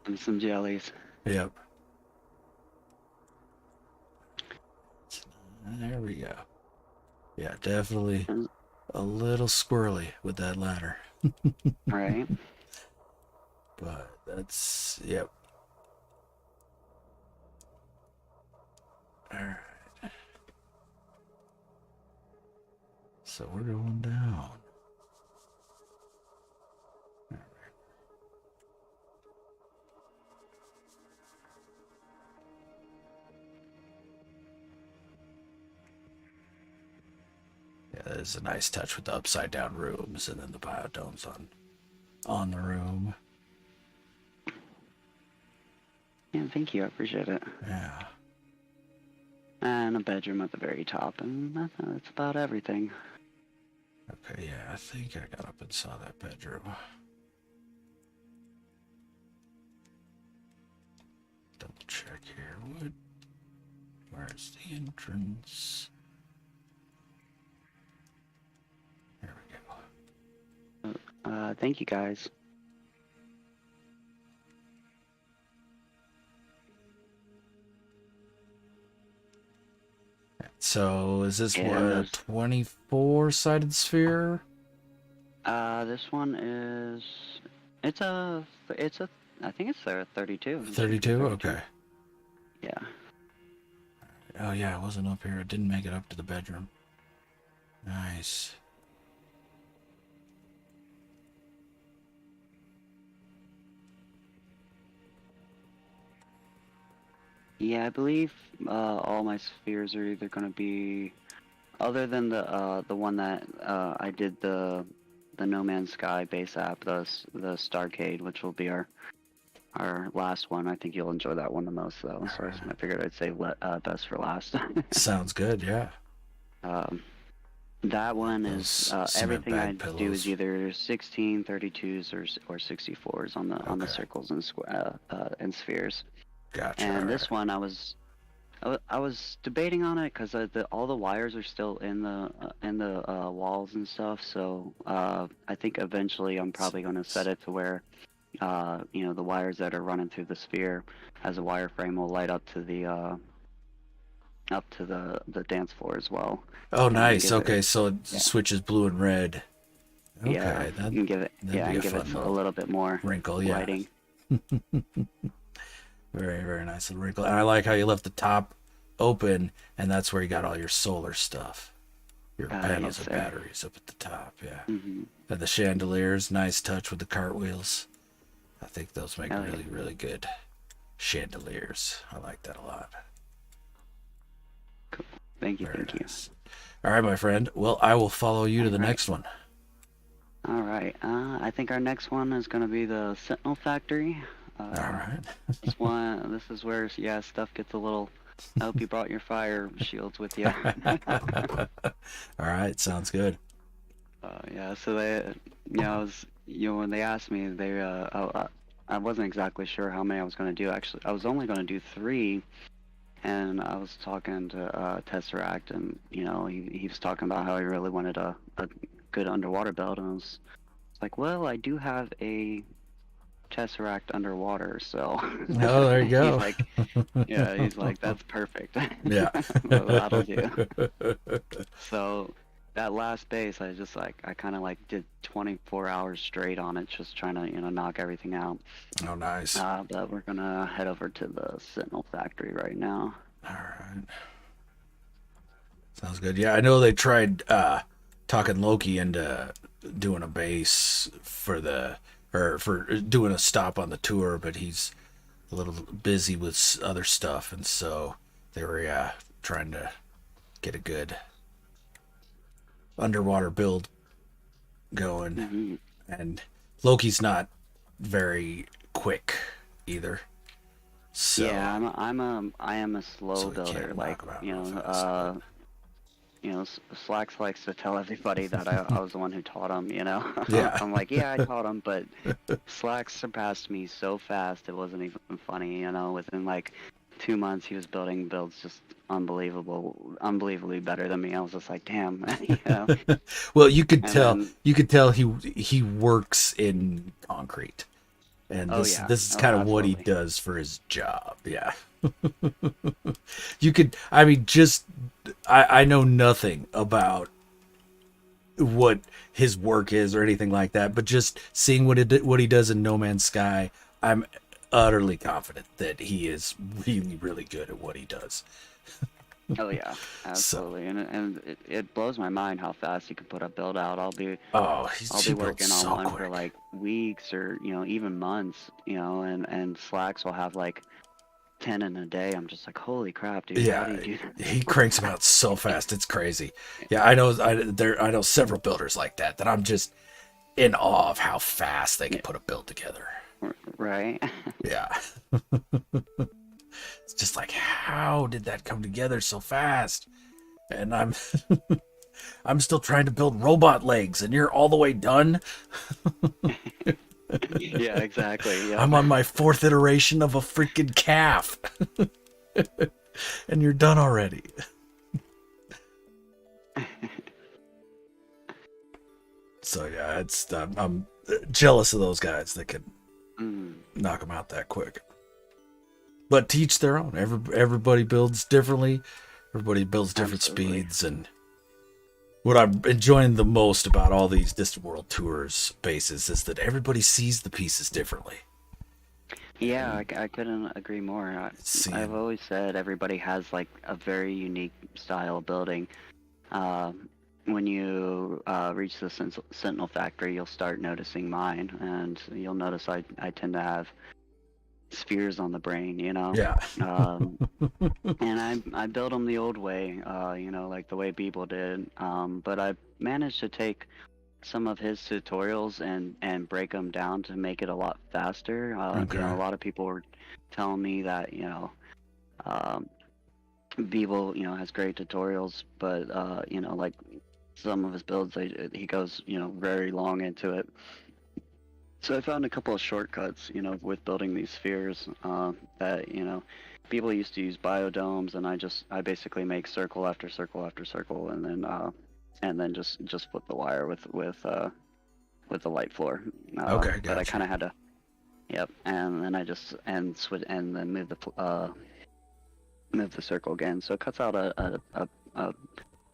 And some jellies. Yep. There we go. Yeah, definitely a little squirrely with that ladder. Right. But that's, yep. Alright. So we're going down. Yeah, there's a nice touch with the upside down rooms and then the biodomes on the room. Yeah, thank you. I appreciate it. Yeah. And a bedroom at the very top, and that's about everything. Okay, yeah, I think I got up and saw that bedroom. Double check here. Where's the entrance? There we go. Thank you guys. So is this Yeah, what, a 24-sided sphere? This one is, it's a, I think it's a 32. 32? Okay. Yeah. Oh yeah, it wasn't up here. It didn't make it up to the bedroom. Nice. Yeah, I believe all my spheres are either going to be, other than the one that I did the No Man's Sky base app, the Starcade, which will be our last one. I think you'll enjoy that one the most, though. So I figured I'd say best for last. Sounds good, yeah. That one is everything I pillows. do is either 16, 32s, or 64s on the circles and spheres. Gotcha. And this one I was debating on it because all the wires are still in the walls and stuff. So I think eventually I'm probably going to set it to where the wires that are running through the sphere as a wireframe will light up to the dance floor as well. Oh, nice. Okay, so it switches blue and red. Okay, yeah, you can give it a little bit more wrinkle, yeah. lighting. Very, very nice little wrinkle. And I like how you left the top open, and that's where you got all your solar stuff. Your panels and batteries up at the top, yeah. Mm-hmm. And the chandeliers, nice touch with the cartwheels. I think those make really, really good chandeliers. I like that a lot. Cool. Thank you, Very thank nice. All right, my friend. Well, I will follow you to the next one. All right. I think our next one is going to be the Sentinel Factory. All right. This is where stuff gets a little. I hope you brought your fire shields with you. All right, sounds good. So they, when they asked me, I wasn't exactly sure how many I was going to do. Actually, I was only going to do 3, and I was talking to Tesseract, and he was talking about how he really wanted a good underwater build, and I was like, well, I do have a Tesseract underwater, so oh, there you go. he's like that's perfect. Yeah. That'll do. So that last base, I kind of did 24 hours straight on it, just trying to knock everything out. Oh, nice. But we're gonna head over to the Sentinel Factory right now. All right. Sounds good. Yeah, I know they tried talking Loki into doing a base for for doing a stop on the tour, but he's a little busy with other stuff, and so they were trying to get a good underwater build going. Hmm. And Loki's not very quick either, so Yeah, I am a slow we builder. can't Like, knock him out real fast. Slacks likes to tell everybody that I was the one who taught him. Yeah, I'm like, yeah, I taught him, but Slacks surpassed me so fast it wasn't even funny. Within like 2 months, he was building builds just unbelievably better than me. I was just like, damn, well, And then, you could tell he works in concrete, and oh yeah, this is oh kind of what he absolutely. does for his job. Yeah. You could, I mean, just I know nothing about what his work is or anything like that, but just seeing what he does in No Man's Sky, I'm utterly confident that he is really really good at what he does. Oh yeah, So, absolutely. And it blows my mind how fast he can put a build out. oh, I'll he be builds working on so one for quick. like weeks or even months, and Slacks will have like 10 in a day. I'm just like, holy crap, dude, how do Yeah, you do that he so cranks them out fast? so fast. It's crazy. Yeah, I know several builders like that I'm just in awe of how fast they can Yeah, put a build together. right. Yeah. It's just like, how did that come together so fast? And I'm still trying to build robot legs and you're all the way done. Yeah, exactly. Yep. I'm on my fourth iteration of a freaking calf and you're done already. So yeah, I'm jealous of those guys that can Mm, knock them out that quick. But teach their own. Everybody builds differently. Everybody builds different absolutely. speeds, and what I'm enjoying the most about all these distant world tours bases is that everybody sees the pieces differently. Yeah, And I couldn't agree more. I've seeing, always said everybody has like a very unique style of building. When you reach the Sentinel factory, you'll start noticing mine, and you'll notice I tend to have spheres on the brain. yeah, Um, and I build them the old way, like the way Beeble did. But I managed to take some of his tutorials and break them down to make it a lot faster. A okay, lot of people were telling me that um, Beeble has great tutorials, but like some of his builds, he goes very long into it. So I found a couple of shortcuts, with building these spheres that people used to use biodomes, and I basically make circle after circle after circle, and then just flip the wire with the light floor. okay, But I gotcha. kind of had to, yep, and then I just and switch and then move the circle again. So it cuts out a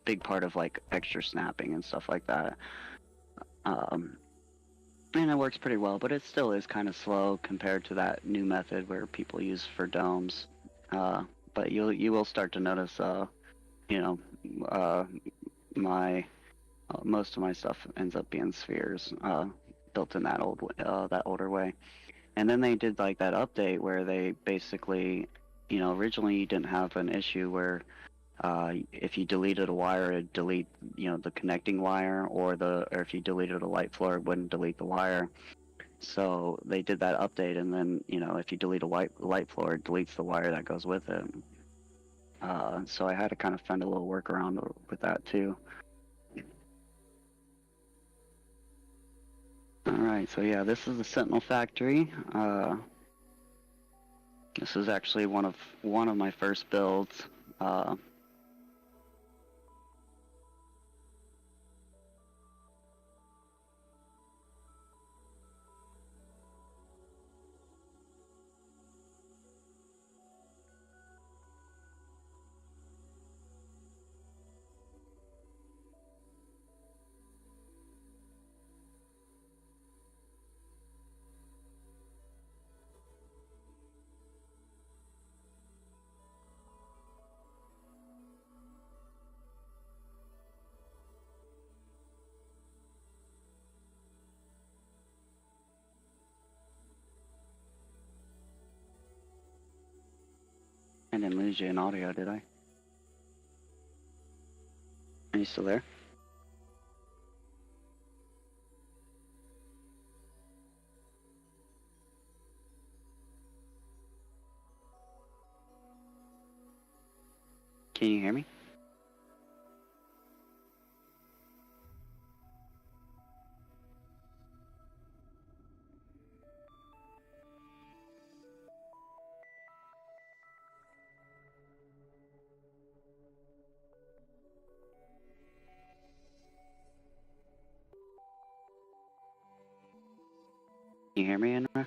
big part of like extra snapping and stuff like that. Um, and it works pretty well, but it still is kind of slow compared to that new method where people use for domes. But you will start to notice, you know, uh, my most of my stuff ends up being spheres, built in that older way. And then they did like that update where they basically, originally you didn't have an issue where if you deleted a wire, it'd delete, the connecting wire, or if you deleted a light floor, it wouldn't delete the wire. So they did that update, and then if you delete a light floor, it deletes the wire that goes with it. So I had to kind of find a little workaround with that too. All right, so yeah, this is the Sentinel factory. This is actually one of my first builds. Uh, I didn't lose you in audio, did I? Are you still there? Can you hear me? Can you hear me anywhere?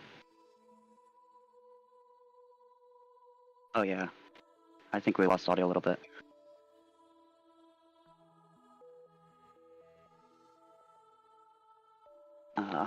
Oh yeah. I think we lost audio a little bit. Uh,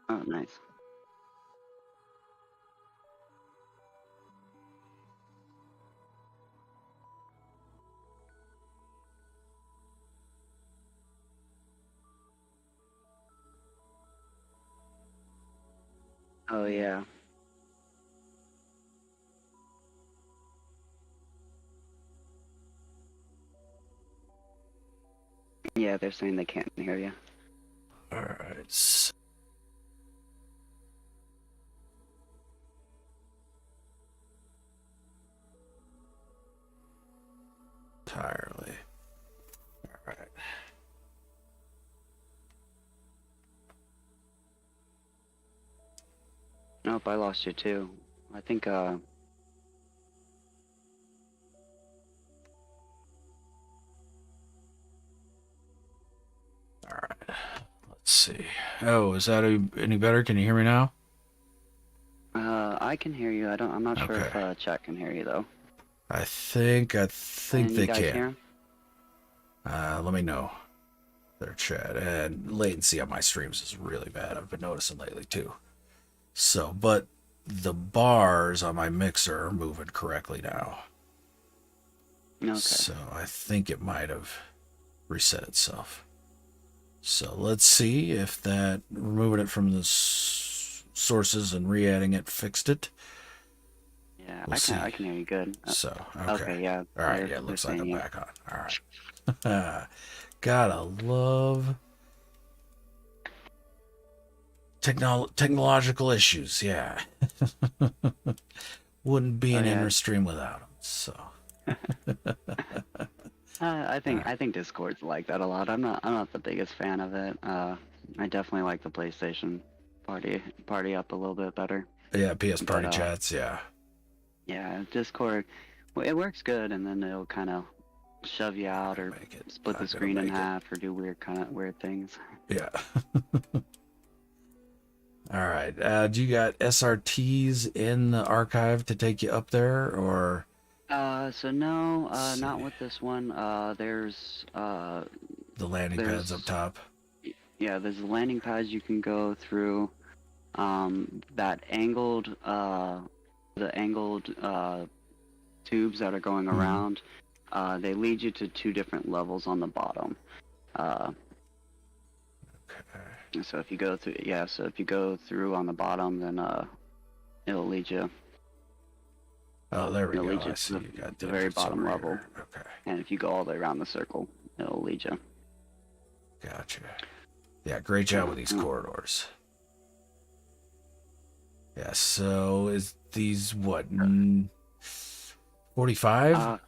oh, nice. Oh yeah. Yeah, they're saying they can't hear you. All right. Entirely. All right. Nope, I lost you too. I think All right. Let's see. Oh, is that any better? Can you hear me now? I can hear you. I'm not sure if Okay. chat can hear you though. I think Can they you guys can. hear him? Let me know their chat. And latency on my streams is really bad. I've been noticing lately too. So, but the bars on my mixer are moving correctly now. Okay. So I think it might have reset itself. So let's see if that removing it from the sources and re-adding it fixed it. Yeah, We'll see. I can hear you good. So Okay, yeah. All right, they're- yeah, it they're looks like saying I'm you. back on. All right. Gotta love technological issues. Yeah. Wouldn't be Oh, an yeah. inner stream without them. So. I think Discord's like that a lot. I'm not the biggest fan of it. I definitely like the PlayStation party up a little bit better. Yeah, PS Party But, chats. Yeah. Yeah, Discord, well, it works good, and then it'll kind of shove you out or Make it. split the I'm gonna screen in make it. half or do weird things. Yeah. All right. Do you got SRTs in the archive to take you up there, or? So no, Let's not see. with this one. There's The landing pads up top. yeah, there's landing pads you can go through. That angled the angled tubes that are going around. They lead you to 2 different levels on the bottom. Okay. So if you go through, yeah, so if you go through on the bottom, then it'll lead you. Oh, there we It'll go. lead you I to see. You got the very digits bottom over level. here. Okay. And if you go all the way around the circle, it'll lead you. Gotcha. Yeah, great job with these corridors. Yeah, so is these what? 45?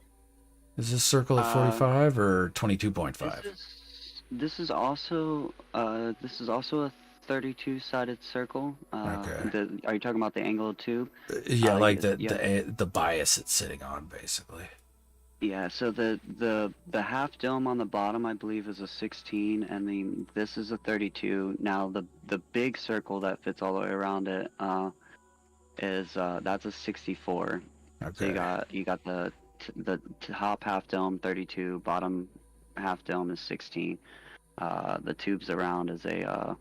Is this circle at 45 or 22.5? This is also a 32-sided circle. Okay. Are you talking about the angled tube? Yeah, like yeah. the bias it's sitting on, basically. Yeah, so the half dome on the bottom, I believe, is a 16, and this is a 32. Now the big circle that fits all the way around it is that's a 64. Okay. So you got the top half dome 32, bottom half dome is 16. The tubes around is a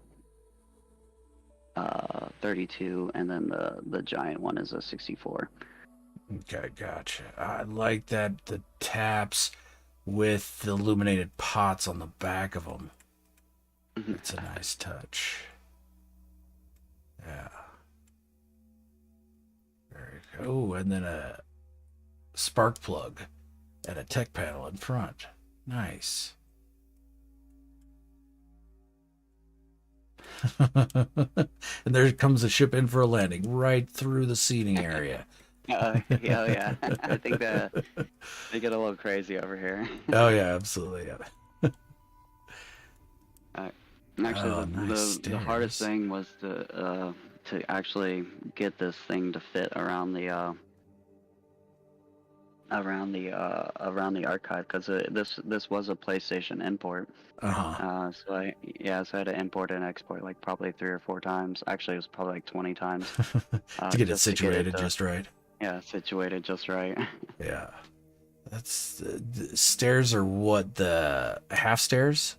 32, and then the giant one is a 64. Okay, gotcha. I like that the taps with the illuminated pots on the back of them. It's a nice touch. Yeah. Very cool. Oh, and then a spark plug and a tech panel in front. Nice. And there comes the ship in for a landing right through the seating area. Yeah, yeah. I think that they get a little crazy over here. Oh yeah, absolutely. Yeah. Uh, and actually, Oh, nice the hardest stairs. thing was to actually get this thing to fit around the archive, because this was a PlayStation import. Uh-huh. So I had to import and export like probably 3 or 4 times. Actually, it was probably like 20 times, To get it just to get it situated just right. situated just right. Yeah. That's the stairs are what, the half stairs?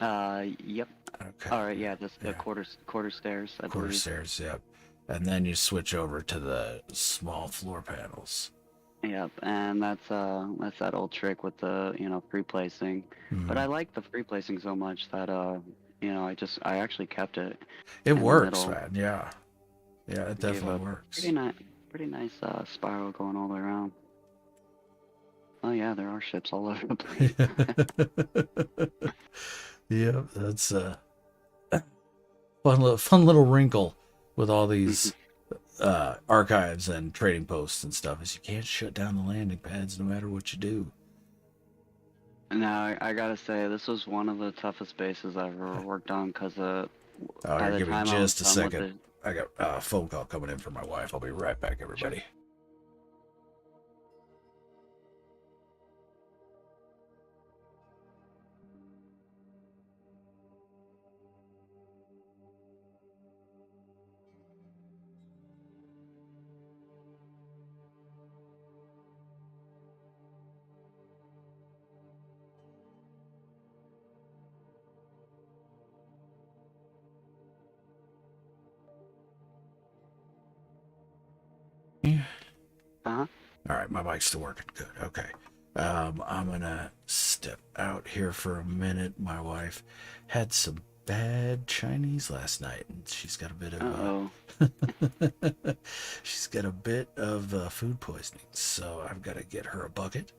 Yep. Okay. All right, yeah, just the Yeah. quarter stairs, I Quarter believe. stairs, yep. And then you switch over to the small floor panels. Yep, and that's that old trick with the free placing. But Hmm. I like the free placing so much that I actually kept it It in the works, middle. man. Yeah. Yeah, it Gave definitely a works. pretty nice spiral going all the way around. Oh yeah, there are ships all over the place. Yep, that's a fun little wrinkle with all these archives and trading posts and stuff is you can't shut down the landing pads no matter what you do. Now I gotta say this was one of the toughest bases I've ever worked on, because Oh, by here, the give me time I was just a done with second. it. I got a phone call coming in from my wife. I'll be right back, Sure. everybody. Yeah. Uh-huh. All right, my mic's still working. Good. Okay. I'm gonna step out here for a minute. My wife had some bad Chinese last night, and she's got a bit of Uh-oh. she's got a bit of food poisoning. So I've got to get her a bucket,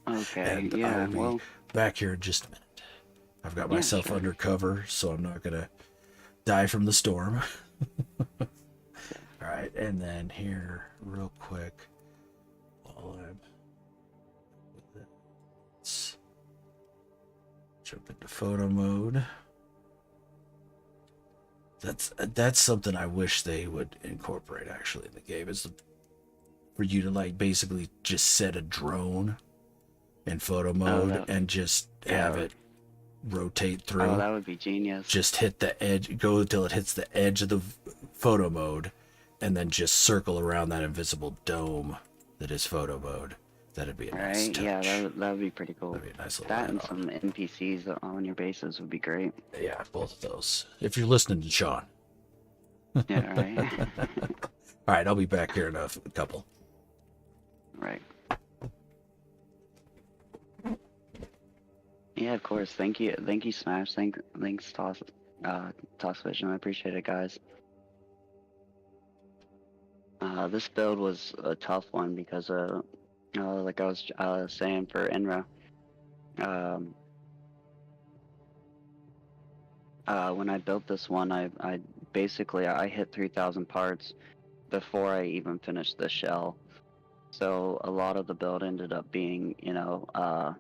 Okay. and I will Yeah. be Well. back here in just a minute. I've got Yeah. myself Sure. under cover, so I'm not gonna die from the storm. All right, and then here, real quick, while I'm let's jump into photo mode. That's something I wish they would incorporate actually in the game is for you to like basically just set a drone in photo Oh, mode that. and just have Yeah. it rotate Oh, through. that would be genius. Just hit the edge, go until it hits the edge of the photo mode, and then just circle around that invisible dome that is photo mode. That'd be a nice Right? Yeah, touch. that would be pretty cool. That'd be a nice little That and add-on. some NPCs on your bases would be great. Yeah, both of those. If you're listening to Sean. Yeah, right. All right, I'll be back here in a couple. Right. Yeah, of course. Thank you, Smash. Thanks, Toss Vision. I appreciate it, guys. This build was a tough one because, like I was saying for Enra, um, when I built this one, I basically I hit 3,000 parts before I even finished the shell. So a lot of the build ended up being, I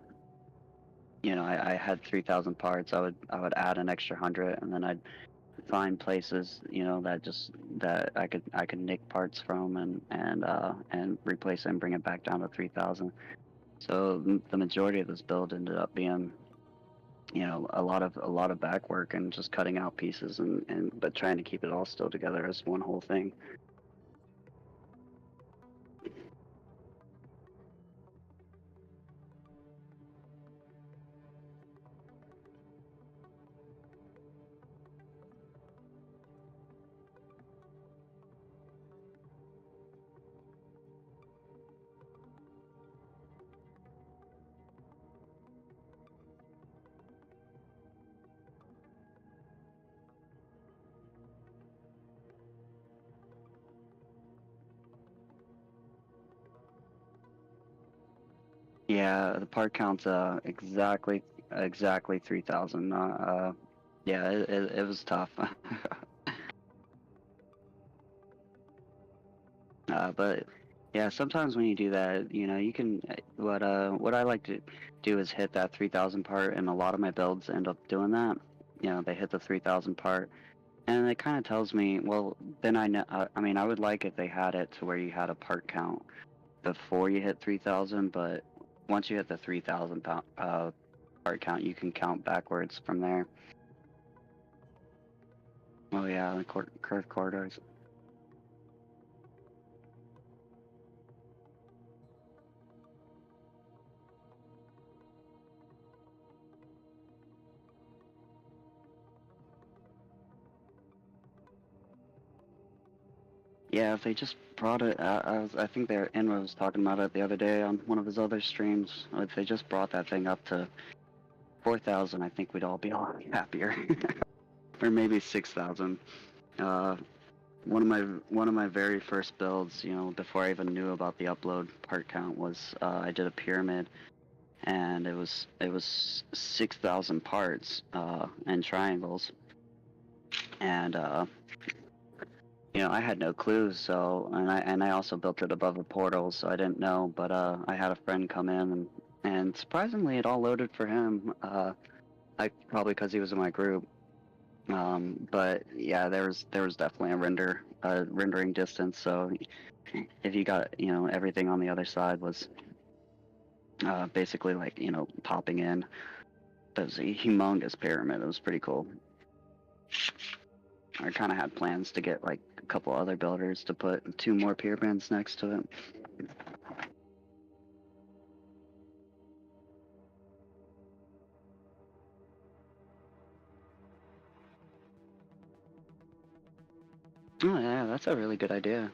had 3,000 parts. I would add an extra 100, and then I'd find places, that I could nick parts from and replace it and bring it back down to 3,000. So the majority of this build ended up being, a lot of back work and just cutting out pieces and but trying to keep it all still together as one whole thing. Yeah, the part count's exactly 3,000. Yeah, it was tough. But yeah, sometimes when you do that, you know, you can what I like to do is hit that 3,000 part, and a lot of my builds end up doing that. You know, they hit the 3,000 part, and it kind of tells me, well, then I know. I mean, I would like if they had it to where you had a part count before you hit 3,000, but once you hit the 3,000 part count, you can count backwards from there. Oh yeah, the curved corridors. Yeah, if they just brought it, I think Enra was talking about it the other day on one of his other streams. If they just brought that thing up to 4,000, I think we'd all be a lot happier, or maybe 6,000. Uh, one of my very first builds, you know, before I even knew about the upload part count, was I did a pyramid, and it was 6,000 parts and triangles, and you know, I had no clue, so and I also built it above a portal, so I didn't know. But I had a friend come in, and surprisingly, it all loaded for him. I probably because he was in my group. But yeah, there was definitely a rendering distance. So if you got, you know, everything on the other side was basically like, you know, popping in. It was a humongous pyramid. It was pretty cool. I kind of had plans to get like a couple other builders to put 2 more pyramids next to it. Oh yeah, that's a really good idea.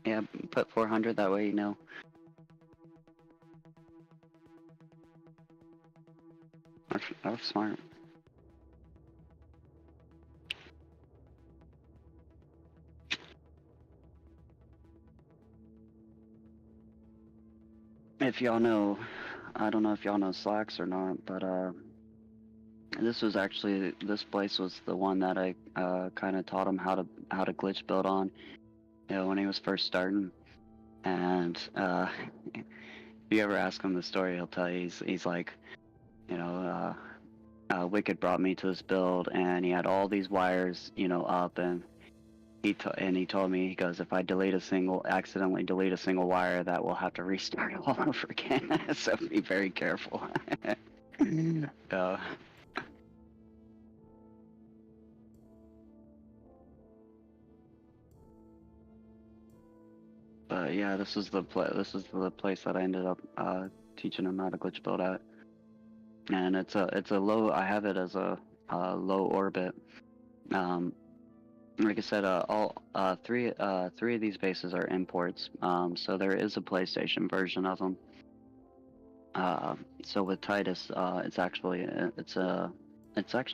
Yeah, put 400 that way, you know. That's smart. If y'all know, I don't know if y'all know Slacks or not, but this place was the one that I kind of taught him how to glitch build on, you know, when he was first starting. And if you ever ask him the story, he'll tell you he's like, you know, Wicked brought me to this build, and he had all these wires, you know, up, and he told me, he goes, if I accidentally delete a single wire, that will have to restart all over again. So be very careful. uh, but yeah, this is the place that I ended up teaching him how to glitch build at, and it's a low. I have it as a low orbit. Um, like I said, three of these bases are imports. So there is a PlayStation version of them. So with Titus, it's actually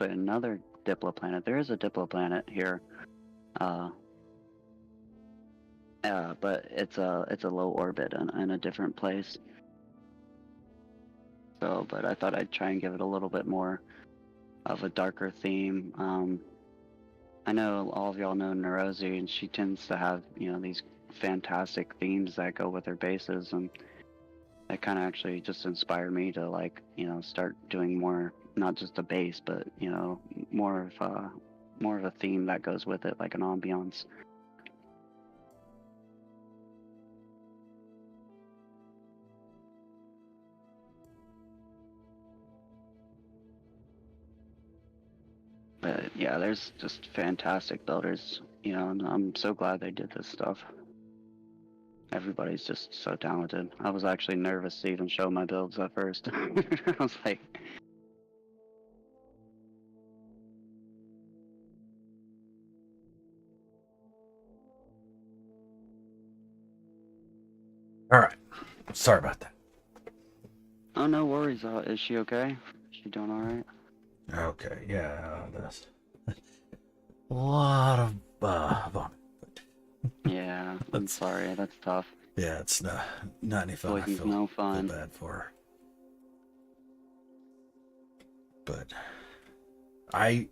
another Diplo planet. There is a Diplo planet here, uh, but it's a low orbit and a different place. So, but I thought I'd try and give it a little bit more of a darker theme. I know all of y'all know Neurosi, and she tends to have, you know, these fantastic themes that go with her bases, and that kind of actually just inspired me to, like, you know, start doing more, not just a base, but, you know, more of a theme that goes with it, like an ambiance. But yeah, there's just fantastic builders, you know, and I'm so glad they did this stuff. Everybody's just so talented. I was actually nervous to even show my builds at first. I was like, All right. Sorry about that. oh, no worries. Is she okay? Is she doing all right? Okay. Yeah. That's a lot of vomit. Yeah, I'm sorry. That's tough. Yeah, it's not any fun. I Poison's feel no feel fun. bad for her. But I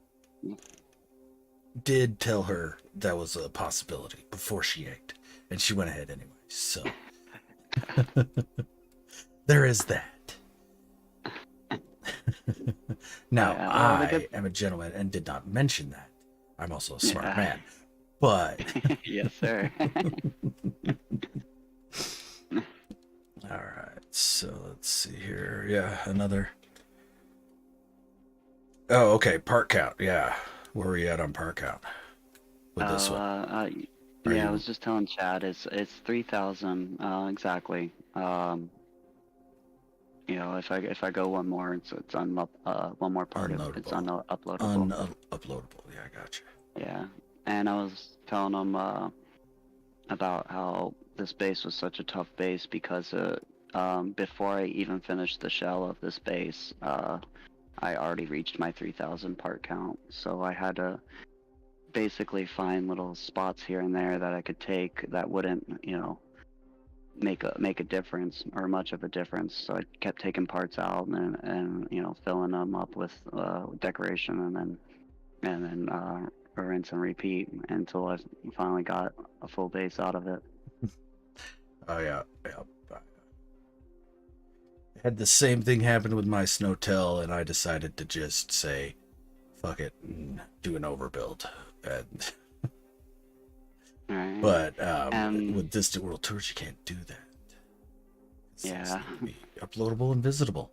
did tell her that was a possibility before she ate, and she went ahead anyway. So there is that. Now, Yeah, well, the good. I am a gentleman and did not mention that. I'm also a smart Yeah. man. But Yes, sir. all right, so let's see here. Yeah, another. Oh, okay. Part count. Yeah, where are we at on part count with this one? Are Yeah, I you was just telling Chad it's 3,000 exactly. You know, if I go one more, it's one more part of it's unloadable? unuploadable. Unuploadable. Yeah, I gotcha. Yeah, and I was telling him about how this base was such a tough base because before I even finished the shell of this base, I already reached my 3,000 part count, so I had to basically find little spots here and there that I could take that wouldn't, you know, make a difference or much of a difference. So I kept taking parts out and you know filling them up with decoration and then rinse and repeat until I finally got a full base out of it. Oh yeah, yeah. I had the same thing happen with my Snowtel, and I decided to just say, "Fuck it," and do an overbuild. And All right. but And with Distant World Tours, you can't do that. Things yeah, need to be uploadable and visitable.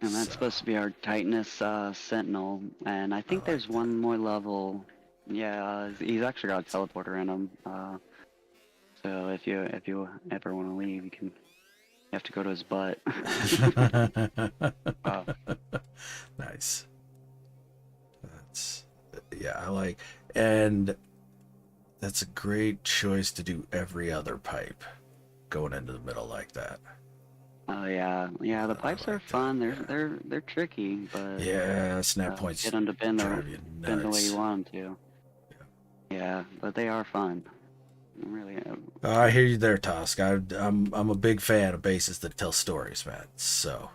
and that's So supposed to be our Titanus Sentinel, and I I think like there's that. one more level. Yeah, he's actually got a teleporter in him. So if you ever want to leave, you have to go to his butt. uh, Nice. That's yeah, I like, and that's a great choice to do every other pipe going into the middle like that. oh yeah, yeah. The I pipes are like that. fun. Yeah. They're tricky, but Yeah, snap get points them to drive you bend the way you nuts. want them to. Yeah, but they are fun. Really. I hear you there, Tosk. I'm a big fan of bases that tell stories, man. So,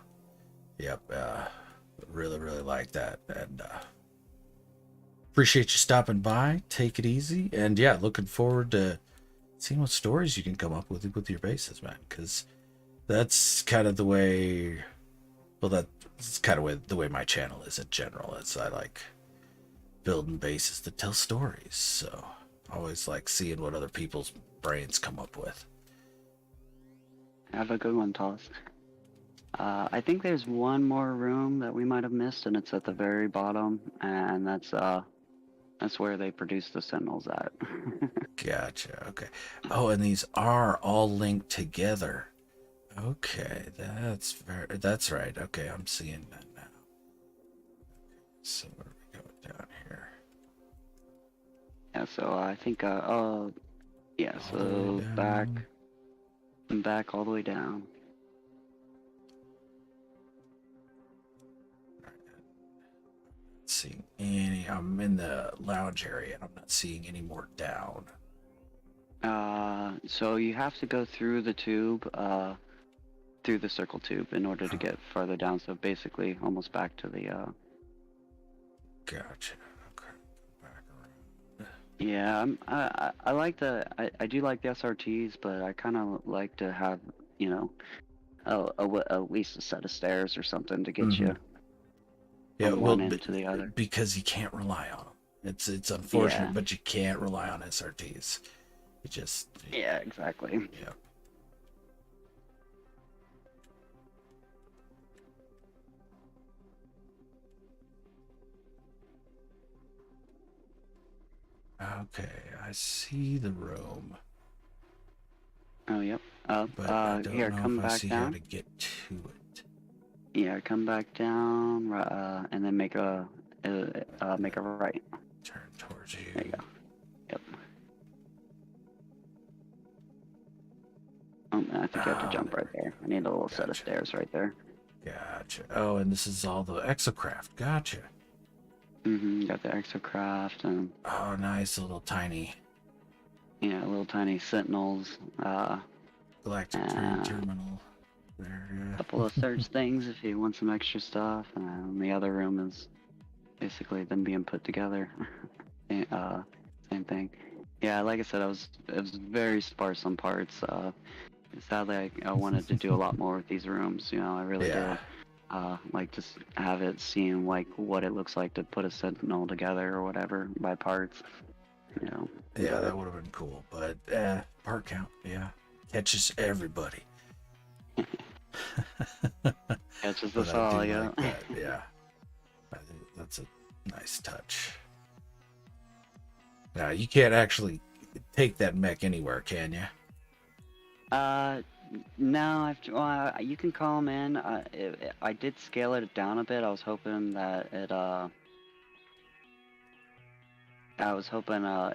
yep, really like that, and appreciate you stopping by. Take it easy, and yeah, looking forward to seeing what stories you can come up with your bases, man. Because that's kind of the way. Well, that's kind of the way my channel is in general. Is I like building bases that tell stories. So, I always like seeing what other people's brains come up with. Have a good one, Toss. I think there's one more room that we might have missed, and it's at the very bottom, and that's where they produce the Sentinels at. Gotcha. Okay. Oh, and these are all linked together. Okay, that's right. Okay, I'm seeing that now. So where are we going down here? Yeah, so I think yeah, All the way so down. back all the way down. Not seeing any. I'm in the lounge area and I'm not seeing any more down. So you have to go through the tube, through the circle tube in order to Oh, get farther down. So basically, almost back to the. gotcha. Okay. Back around. Yeah, I like I do like the SRTs, but I kind of like to have you know at least a set of stairs or something to get Mm-hmm. you Yeah, from well, one end to the other. because you can't rely on them. It's Yeah, unfortunate, but you can't rely on SRTs. You just yeah, exactly. yeah. Okay, I see the room, Oh, yep. Up. but I don't Here, know if come I back see how down. to get to it. Yeah, come back down, and then make a right. Turn towards There you you. go. Yep. I think you have to Ah, jump there right we there. go. I need a little set of Gotcha. stairs right there. Gotcha. Oh, and this is all the exocraft. Gotcha. Got the exocraft and Oh, nice little tiny. yeah, little tiny sentinels. Galactic Trade Terminal. There, A couple of search things if you want some extra stuff, and the other room is basically them being put together. Same thing. Yeah, like I said, it was very sparse on parts. Sadly, I wanted to do a lot more with these rooms. You know, I really Yeah. did. Like just have it seem like what it looks like to put a Sentinel together or whatever by parts. You know. Yeah, that would have been cool. But part count, yeah, catches everybody. Catches But us I all, do yeah. like that. Yeah, I think that's a nice touch. Now you can't actually take that mech anywhere, can you? No, you can call them in. I did scale it down a bit. I was hoping that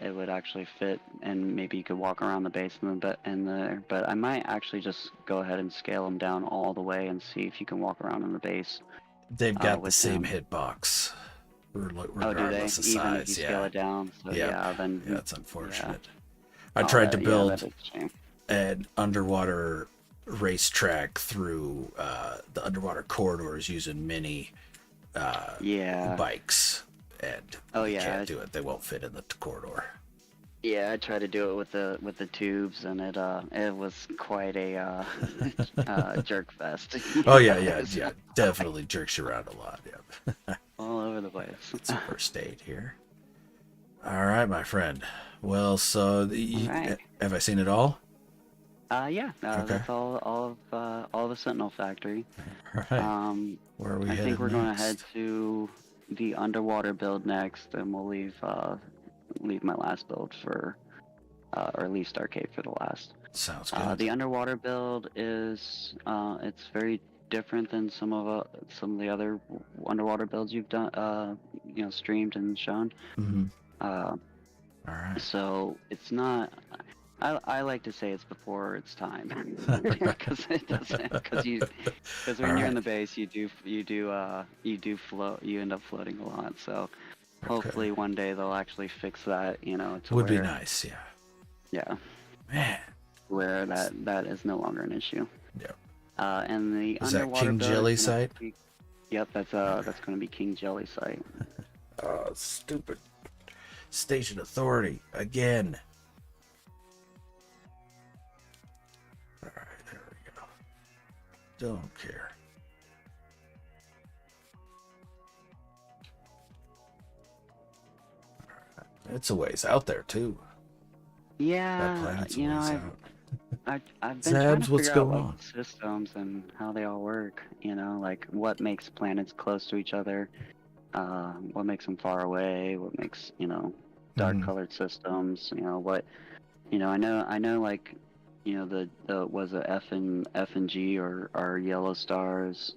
it would actually fit, and maybe you could walk around the base in there. But I might actually just go ahead and scale them down all the way and see if you can walk around in the base. They've got the with same him. hitbox, Oh, do they? regardless of Even size. if you Yeah, scale it down? So yeah, then yeah, it's unfortunate. yeah. I tried to Yeah, build that is a shame. an underwater racetrack through the underwater corridors using mini Yeah. bikes, and Oh, you yeah. can't do it. They won't fit in the corridor. Yeah, I tried to do it with the tubes, and it was quite a jerk fest. Oh yeah, definitely jerks you around a lot. Yeah, All over the place. it's a first aid here. All right, my friend. Well, so Alright. have I seen it all? Yeah, Okay. that's all of the Sentinel factory. All right. Where are we I headed think we're going to head next? to the underwater build next, and we'll leave my last build for, or leave Starcade for the last. Sounds good. The underwater build is it's very different than some of the other underwater builds you've done, streamed and shown. Mm-hmm. Uh, All right. so it's not. I like to say it's before its time, because it doesn't. Because when you're in the base, you float. You end up floating a lot. So hopefully one day they'll actually fix that. You know, to Would be where, nice. Yeah. yeah, Man. where that is no longer an issue. Yeah. And the Is that underwater King build Jelly is gonna site? Yep, that's going to be King Jelly site. Oh, stupid station authority again. All right, there we go. Don't care. It's a ways out there too. That Yeah, planet's a you know, ways I've out. been trying Zabs, to what's figure out going like on? systems and how they all work. You know, like what makes planets close to each other, what makes them far away, what makes dark Mhm. colored systems. I know like the was it F and G or yellow stars,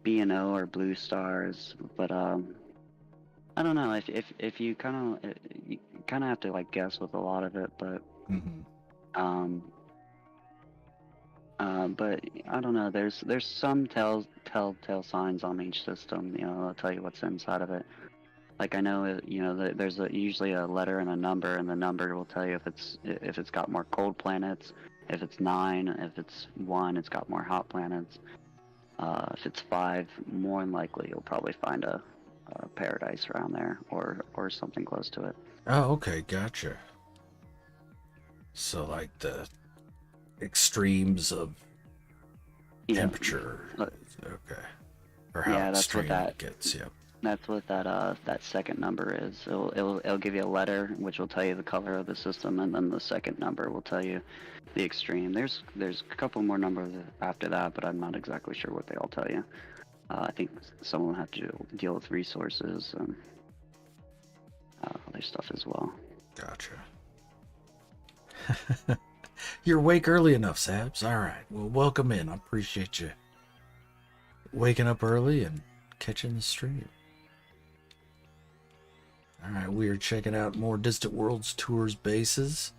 B and O are blue stars, but I don't know if you kind of have to like guess with a lot of it, but Mhm. um but I don't know. There's some telltale signs on each system. You know, they'll tell you what's inside of it. Like I know, there's usually a letter and a number, and the number will tell you if it's got more cold planets. If it's 9, if it's 1, it's got more hot planets. If it's 5, more than likely you'll probably find a paradise around there, or something close to it. Oh, okay, gotcha. So like the extremes of Yeah. temperature. Look. Okay. Or how Yeah, that's what extreme that. it gets. Yep. That's what that second number is. It'll give you a letter, which will tell you the color of the system, and then the second number will tell you the extreme. There's a couple more numbers after that, but I'm not exactly sure what they all tell you. I think some of them have to deal with resources and other stuff as well. Gotcha. You're awake early enough, Sabs. All right. Well, welcome in. I appreciate you waking up early and catching the stream. All right, we are checking out more Distant Worlds Tours bases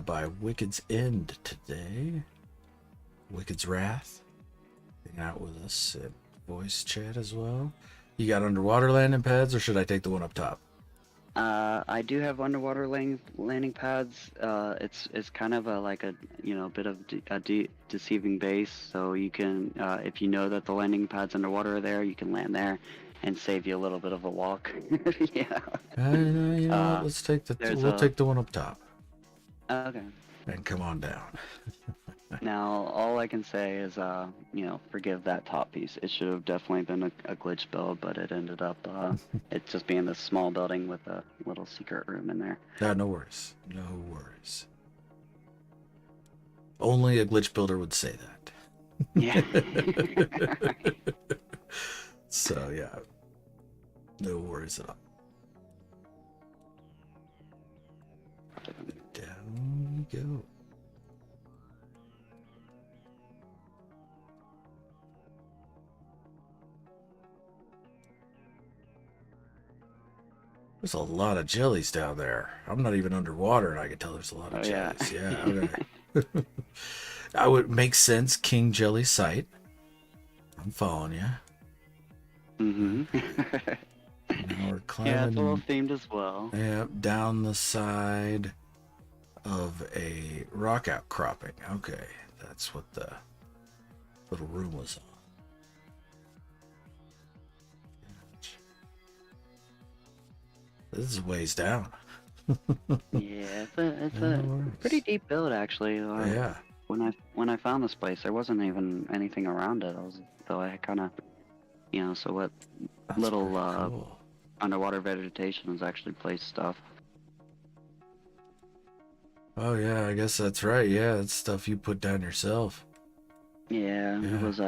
by Wicked's End today. Wicked's Wrath. Hanging out with us at voice chat as well. You got underwater landing pads, or should I take the one up top? I do have underwater landing pads. It's kind of like a bit of deceiving base. So you can if you know that the landing pads underwater are there, you can land there, and save you a little bit of a walk. Yeah. You know what? Uh, there's We'll a take the one up top okay. and come on down. Now all I can say is forgive that top piece. It should have definitely been a glitch build, but it ended up it just being this small building with a little secret room in there. No worries. No worries. Only a glitch builder would say that. Yeah. So yeah, no worries at all. Down we go. There's a lot of jellies down there. I'm not even underwater, and I can tell there's a lot of jellies. Yeah, okay. I would make sense. King Jelly site. I'm following you. Mm-hmm. Now we're climbing. Yeah, it's a little themed as well. Yep, down the side of a rock outcropping. Okay, that's what the little room was on. This is ways down. Yeah, it's a pretty deep build actually. Yeah. When I found this place, there wasn't even anything around it. I kind of, so what That's little cool. underwater vegetation was actually placed stuff. Oh yeah, I guess that's right. Yeah, it's stuff you put down yourself. Yeah, Yeah. it was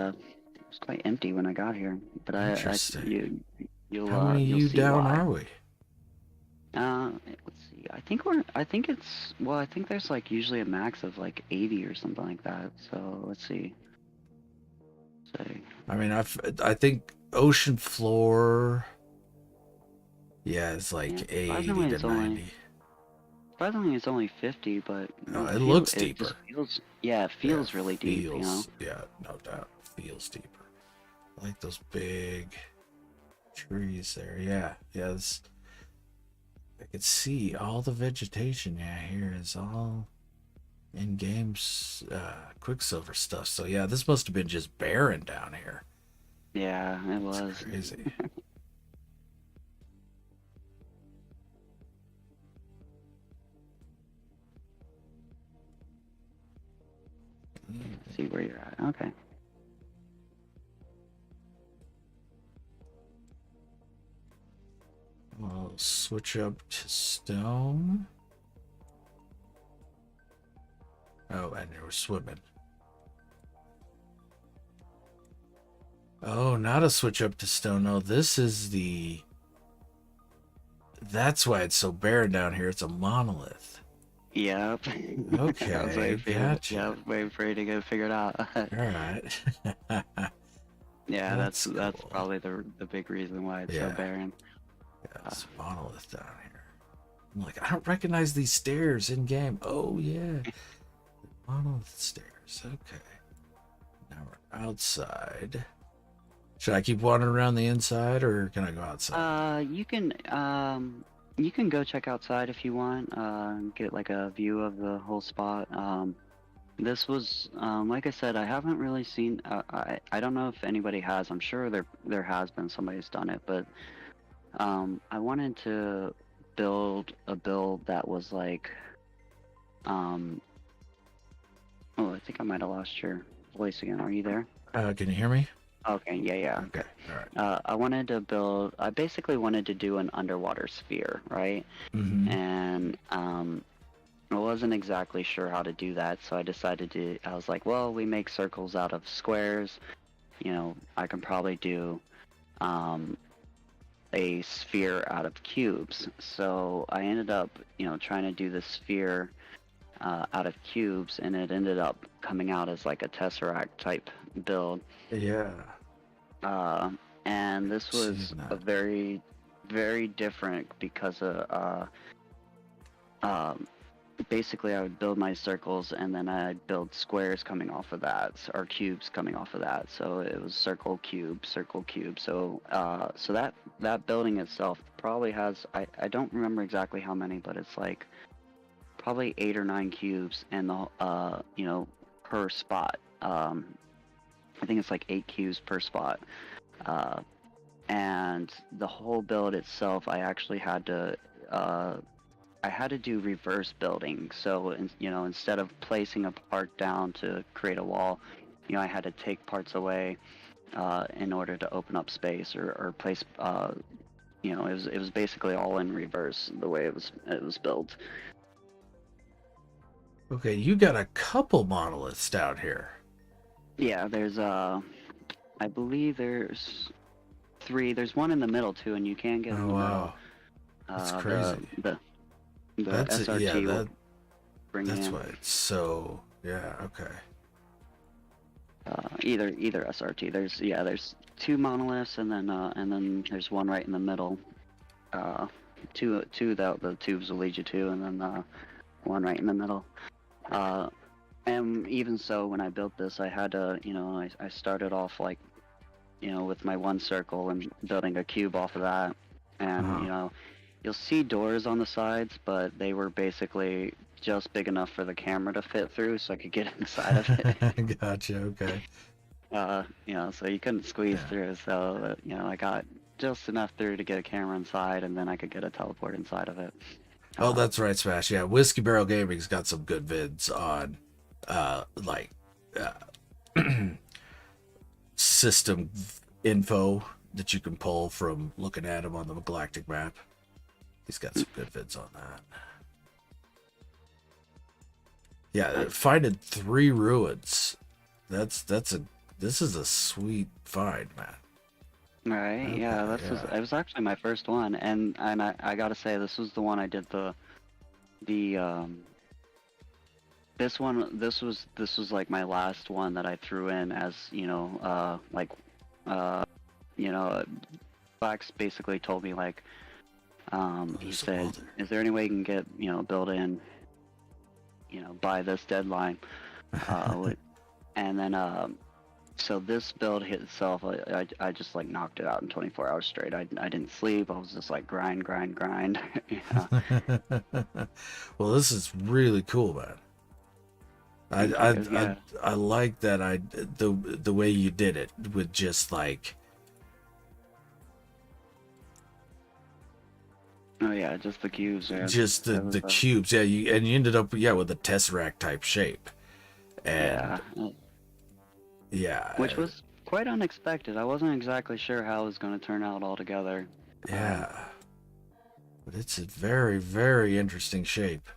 quite empty when I got here, but Interesting. you'll How many you'll you see down why. are we? Let's see. I think I think there's like usually a max of like 80 or something like that. So let's see. I mean, I think ocean floor. Yeah, it's like 80 to 90. Surprisingly, it's only 50, but No, it looks it deeper. just feels, yeah, it feels really deep, Yeah, no doubt. Feels deeper. I like those big trees there. Yeah, yes. I could see all the vegetation. Yeah, here is all in games Quicksilver stuff. So yeah, this must have been just barren down here. Yeah, it It's was. crazy. See where you're at. Okay. We'll switch up to stone. Oh, and they were swimming. Oh, not a switch up to stone. No, this is the... That's why it's so barren down here. It's a monolith. Yep. Okay, I was waiting for gotcha. Yeah, waiting for you to go figure it out. All right. Yeah, that's cool. probably the big reason why it's so barren. Yeah, it's a monolith down here. I'm like, I don't recognize these stairs in game. Oh yeah, monolith stairs. Okay. Now we're outside. Should I keep wandering around the inside, or can I go outside? You can go check outside if you want. Get like a view of the whole spot. This was, like I said, I haven't really seen. I don't know if anybody has. I'm sure there has been somebody's done it, but I wanted to build a build that was like, oh, I think I might have lost your voice again. Are you there? Can you hear me? Okay, yeah. Okay, all right. I basically wanted to do an underwater sphere, right? Mm-hmm. And I wasn't exactly sure how to do that, so I was like, well, we make circles out of squares. I can probably do a sphere out of cubes. So I ended up, trying to do the sphere out of cubes, and it ended up coming out as like a tesseract type build. Yeah. And this was a very, very different because of basically I would build my circles and then I'd build squares coming off of that, or cubes coming off of that. So it was circle, cube, circle, cube. So so that building itself probably has, I don't remember exactly how many, but it's like probably 8 or 9 cubes and the you know, per spot. I think it's like 8 cubes per spot. And the whole build itself, I had to do reverse building. So, you know, instead of placing a part down to create a wall, you know, I had to take parts away in order to open up space or place. You know, it was basically all in reverse the way it was built. Okay, you got a couple monoliths down here. Yeah, there's I believe there's 3. There's one in the middle too, and you can get in the middle. That's crazy. The That's SRT yeah, will bring that's in. why it's so yeah, okay. Either SRT. There's 2 monoliths and then there's one right in the middle. Two that the tubes will lead you to, and then one right in the middle. And even so, when I built this, I had to, you know, I started off like, you know, with my one circle and building a cube off of that, and you know, you'll see doors on the sides, but they were basically just big enough for the camera to fit through, so I could get inside of it. Gotcha, okay. You know, so you couldn't squeeze through. So you know, I got just enough through to get a camera inside, and then I could get a teleport inside of it. Oh, that's right, Smash. Yeah, Whiskey Barrel Gaming's got some good vids on, like, system info that you can pull from looking at him on the galactic map. He's got some good vids on that. Yeah, finding 3 ruins. This is a sweet find, man. Right. Okay, Yeah. It was actually my first one, and I gotta say this was the one I did this was like my last one that I threw in, as you know, you know, Blax basically told me like, he said, is there any way you can get, you know, build in, you know, by this deadline? And then so this build hit itself. I just like knocked it out in 24 hours straight. I didn't sleep. I was just like grind. Yeah. Well, this is really cool, man. I like that the way you did it with just like. Oh yeah, just the cubes. Yeah. Just the cubes, yeah. You ended up with a tesseract type shape, and yeah, which was quite unexpected. I wasn't exactly sure how it was going to turn out altogether. Yeah, but it's a very, very interesting shape.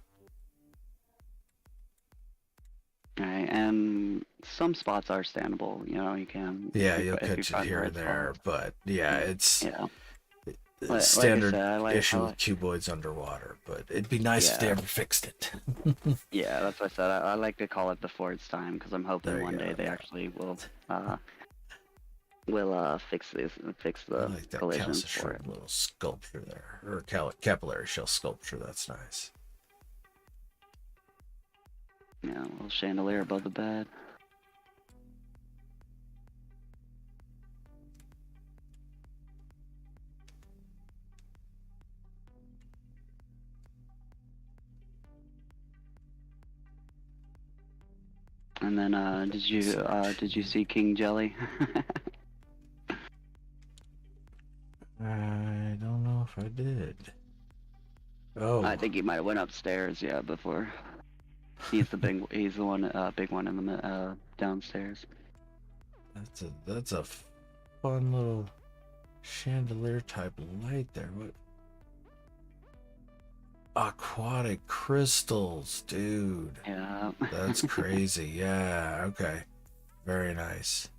Right, and some spots are standable. You know, you can. Yeah, you'll catch it here and there, but yeah, it's like standard I said, issue with cuboids underwater. But it'd be nice if they ever fixed it. Yeah, that's what I said. I like to call it before it's time, because I'm hoping one day they actually will fix the I like that collisions for it. little sculpture there, or capillary shell sculpture. That's nice. Yeah, a little chandelier above the bed. And then did you see King Jelly? I don't know if I did. Oh, I think he might have went upstairs, yeah, before. He's the big one in the downstairs. That's a fun little chandelier type light there. What? Aquatic crystals, dude. Yeah. That's crazy. Yeah, okay. Very nice.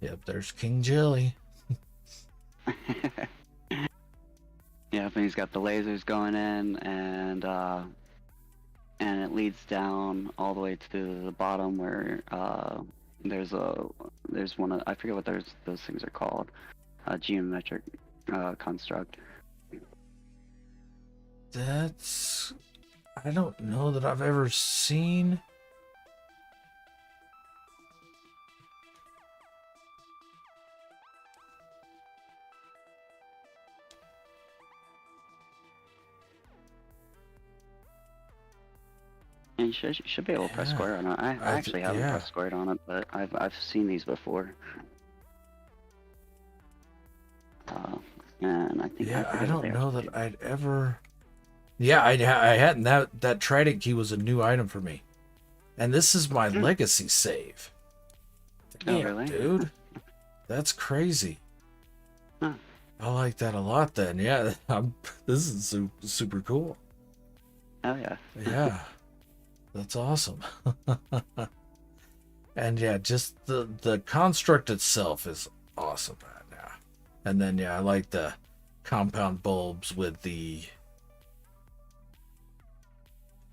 Yep, there's King Jelly. Yeah, and he's got the lasers going in, and it leads down all the way to the bottom where there's one of, I forget what those things are called, a geometric construct. That's, I don't know that I've ever seen. And you should be able to press Yeah. square on it. I actually haven't Yeah. pressed square on it, but I've seen these before. And I think Yeah, I forget what they don't know actually that do. I'd ever. Yeah, I hadn't. That trident key was a new item for me, and this is my legacy save. Oh, Damn, really? dude, that's crazy. Huh. I like that a lot. Then, yeah, this is super cool. Oh yeah. Yeah, that's awesome. And yeah, just the construct itself is awesome. Yeah, and then yeah, I like the compound bulbs with the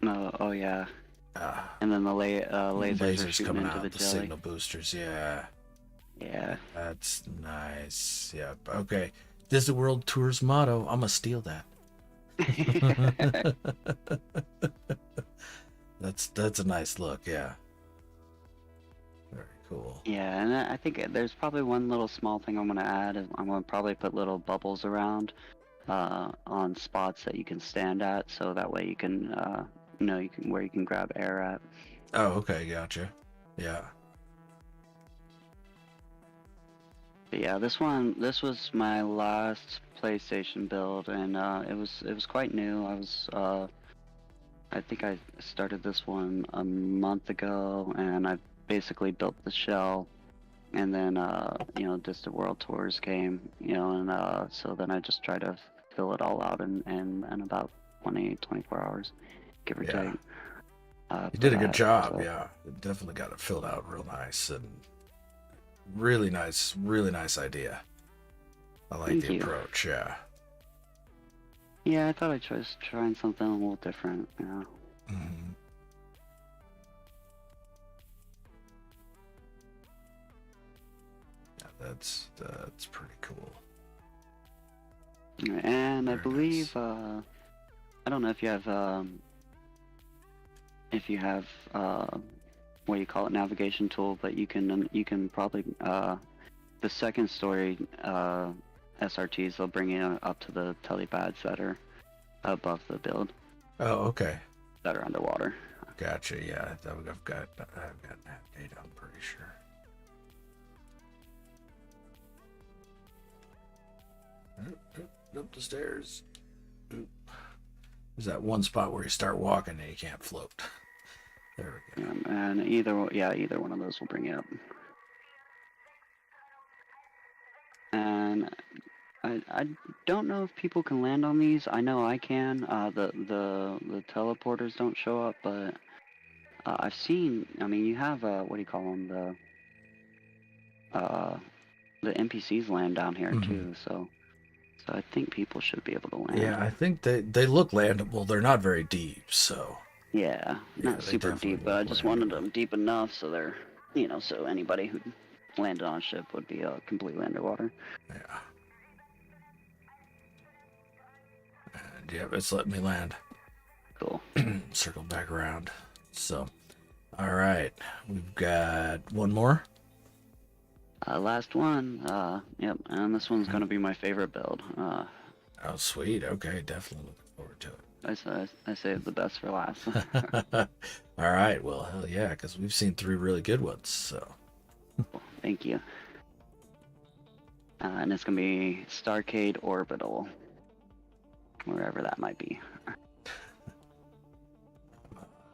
No. Oh yeah. uh, And then the lasers are shooting coming into out, the the jelly. signal boosters. Yeah, Yeah. that's nice. Yeah, okay. Disney World Tour's motto. I'm gonna steal that. That's a nice look. Yeah, very cool. Yeah, and I think there's probably one little small thing I'm gonna add. I'm gonna probably put little bubbles around on spots that you can stand at, so that way you can, you can where you can grab air at. Oh, okay, gotcha. Yeah. But yeah, this was my last PlayStation build, and it was quite new. I think I started this one a month ago, and I basically built the shell, and then Distant World Tours came, and so then I just tried to fill it all out in about 24 hours, give or Yeah. take. You For did a good that, job. so Yeah, it definitely got it filled out real nice and really nice idea. I like thank the you. approach. Yeah. Yeah, I thought I'd trying something a little different. Mhm. Yeah, that's pretty cool. And I Very believe nice. I don't know if you have what do you call it, navigation tool, but you can probably the second story SRTs, they'll bring you up to the telepads that are above the build, Oh, okay. that are underwater. Gotcha. Yeah, I've got that data. I'm pretty sure. Up the stairs. There's that one spot where you start walking and you can't float. There we go. And either one of those will bring you up. And I don't know if people can land on these. I know I can. The teleporters don't show up, but I've seen. I mean, you have what do you call them? The NPCs land down here Mhm. too. So I think people should be able to land. Yeah, I think they look landable. They're not very deep, so Yeah, yeah, not they super definitely deep, but I look just wanted landable. them deep enough so they're, so anybody who landed on a ship would be completely underwater. Yeah. And yeah, it's letting me land. Cool. Circle back around. So, all right, we've got one more. Last one. Yep, and this one's gonna be my favorite build. Oh, sweet. Okay, definitely looking forward to it. I saved the best for last. All right. Well, hell yeah, because we've seen 3 really good ones. So, Thank you. And it's gonna be Starcade Orbital, wherever that might be.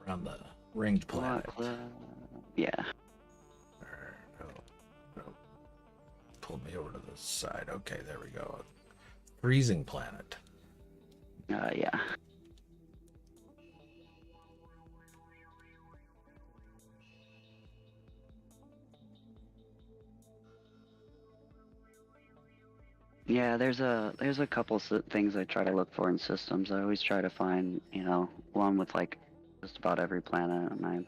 around the ringed planet. Yeah. No, no. Pulled me over to the side. Okay, there we go. Freezing planet. Yeah. Yeah, there's a couple things I try to look for in systems. I always try to find, one with like just about every planet, and I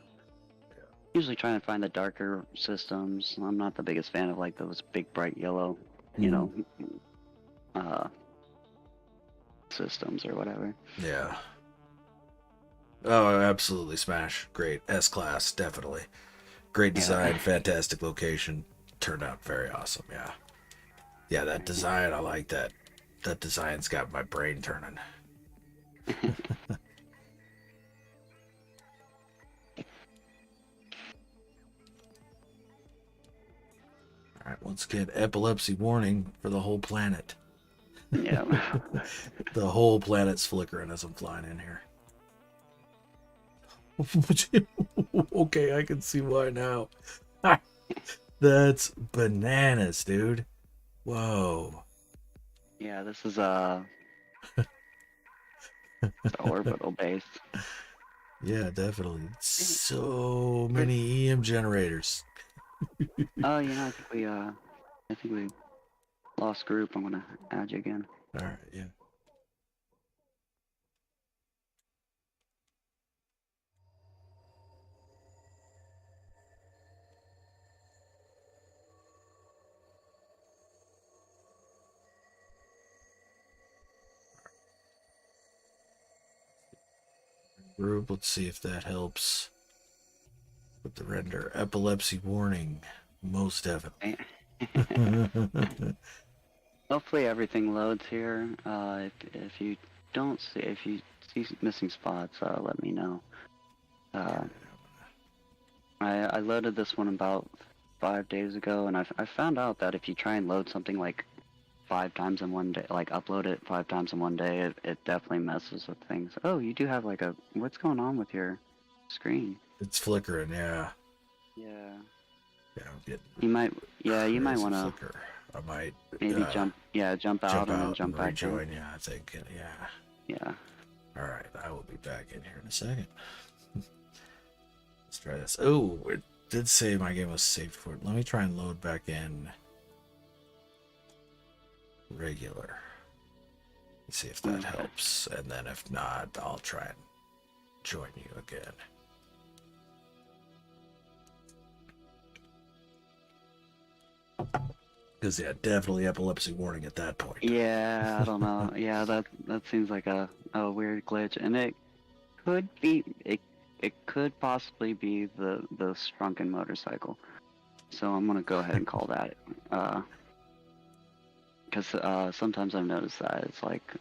usually try and find the darker systems. I'm not the biggest fan of like those big bright yellow, you Mhm. know, uh, systems or whatever. Yeah. Oh, absolutely. Smash. Great. S class, definitely. Great Yeah. design, fantastic location. Turned out very awesome. Yeah. Yeah, that design, I like that. That design's got my brain turning. All right, once again, epilepsy warning for the whole planet. Yeah. The whole planet's flickering as I'm flying in here. Okay, I can see why now. That's bananas, dude. Whoa. Yeah, this is the orbital base. Yeah, definitely. So many EM generators. Oh, I think we lost group. I'm gonna add you again. All right, yeah. Group, let's see if that helps with the render. Epilepsy warning. Most definitely. Hopefully everything loads here. If you don't see if you see missing spots, let me know. Uh, I loaded this one about 5 days ago, and I found out that if you try and load something like 5 times in one day, like upload it 5 times in one day, it definitely messes with things. Oh, you do have like what's going on with your screen? It's flickering, yeah. Yeah. Yeah, I'm getting You might crazy want to flicker. I might maybe jump out jump and then out and jump back in. rejoin. Yeah, I think. Yeah. Yeah. All right, I will be back in here in a second. Let's try this. Oh, it did say my game was saved for it. Let me try and load back in regular. Let's see if that Okay. helps. And then if not, I'll try and join you again. Because, yeah, definitely epilepsy warning at that point. Yeah, I don't know. Yeah, that seems like a weird glitch, and it could possibly be the shrunken motorcycle. So I'm gonna go ahead and call that. Because sometimes I've noticed that it's like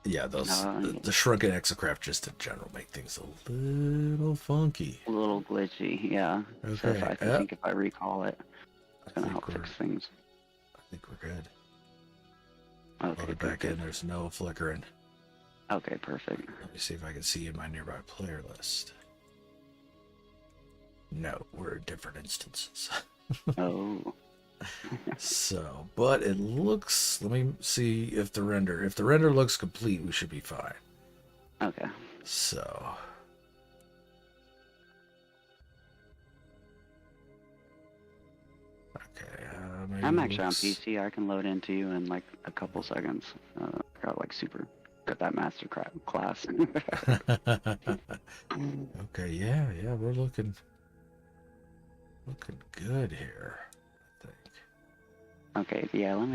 Yeah, those uh, the shrunken exocraft just in general make things a little funky. a little glitchy. Yeah. So if Okay, I think if I recall it, I it's gonna think help we're fix things. good. Okay, Loaded good, back in. good. There's no flickering. Okay, perfect. Let me see if I can see in my nearby player list. No, we're in different instances. Oh. So, but it looks. Let me see if the render. If the render looks complete, we should be fine. Okay. So. Okay, maybe I'm actually on looks. PC. I can load into you in like a couple seconds. Got that class. Okay, yeah, we're looking good here, I think. Okay, yeah, let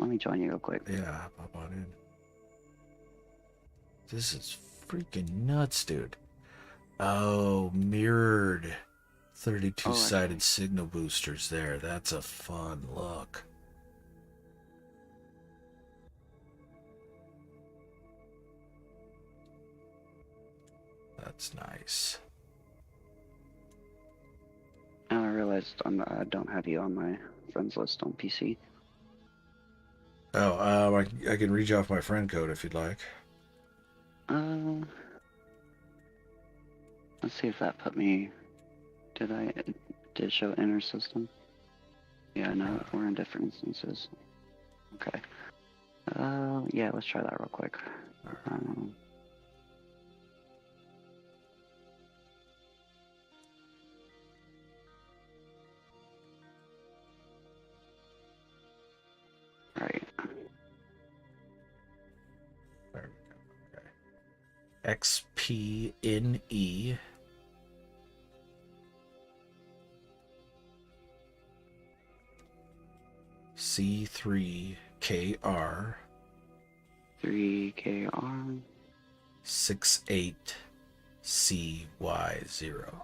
me join you real quick. Yeah, pop on in. This is freaking nuts, dude. Oh, mirrored 32 Oh, sided signal boosters there. That's a fun look. That's nice. I realized I don't have you on my friends list on PC. Oh, I can read you off my friend code if you'd like. Uh, let's see if that put me. Did it show inner system? Yeah, no, we're in different instances. Okay. Yeah, let's try that real quick. Right. XPNE C3KR 3KR 68CY0.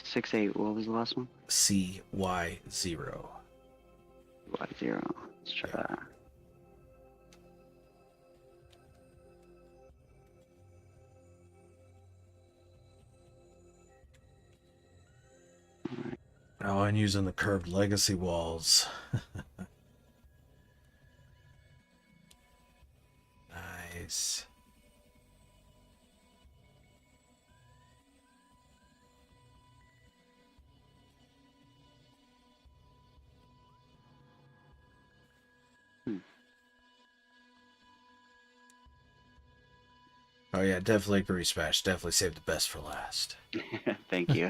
68. What was the last one? CY0. Y0. Let's try that. Oh, and using the curved legacy walls. Nice. Oh yeah, definitely agree, Smash. Definitely save the best for last. Thank you.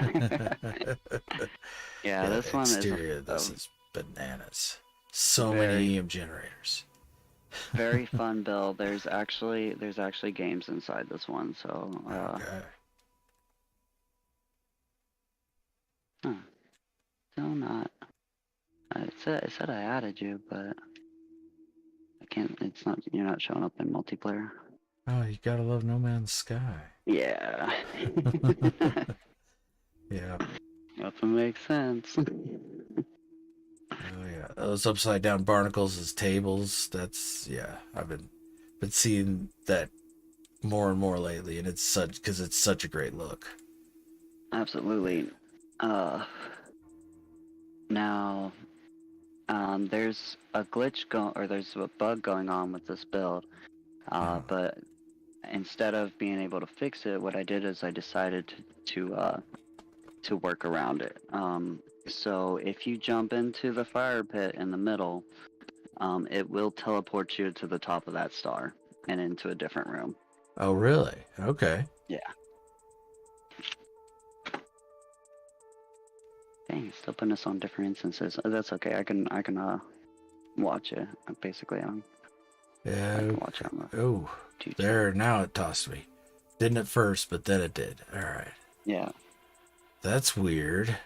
Yeah, The this one exterior is of this is bananas. So very, many EM generators. very fun build. There's actually games inside this one, so Okay. still not. It said I added you, but I can't. It's not. You're not showing up in multiplayer. Oh, you gotta love No Man's Sky. Yeah. Yeah. That makes sense. Oh yeah. Those upside down barnacles as tables. That's yeah. I've been seeing that more and more lately, and it's such a great look. Absolutely. Now, there's a there's a bug going on with this build. But instead of being able to fix it, what I did is I decided to work around it. So if you jump into the fire pit in the middle, it will teleport you to the top of that star and into a different room. Oh really? Okay. Yeah. Dang, it's still putting us on different instances. That's okay. I can watch it. Basically, I Yeah. can watch it on the Oh, YouTube. there. Now it tossed me. Didn't at first, but then it did. All right. Yeah. That's weird.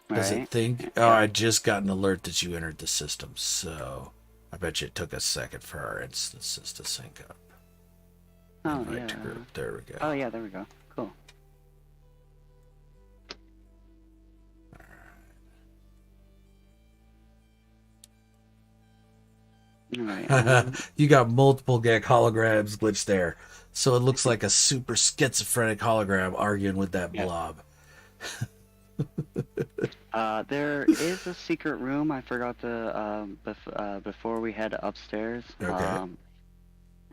Does Right? it think? Oh, I just got an alert that you entered the system, so I bet you it took a second for our instances to sync up. Oh, Invite yeah. to group. There we go. Oh, yeah, there we go. Cool. Alright. You got multiple gag holograms glitched there, so it looks like a super schizophrenic hologram arguing with that blob. There is a secret room. I forgot to before we head upstairs. Okay.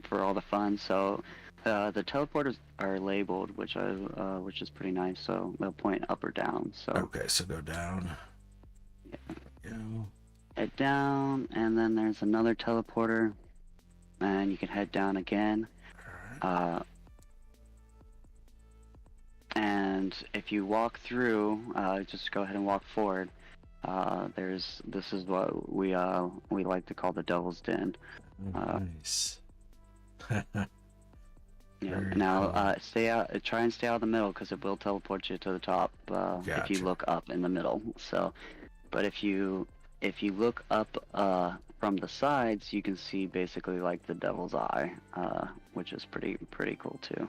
For all the fun. So, the teleporters are labeled, which is pretty nice. So they'll point up or down. So Okay, so go down. Go. head down, and then there's another teleporter, and you can head down again. And if you walk through, just go ahead and walk forward. This is what we like to call the Devil's Den. Nice. Yeah. Very Now, cool. stay out. Try and stay out of the middle because it will teleport you to the top if you Gotcha. look up in the middle. So, but if you look up from the sides, you can see basically like the Devil's Eye, which is pretty cool too.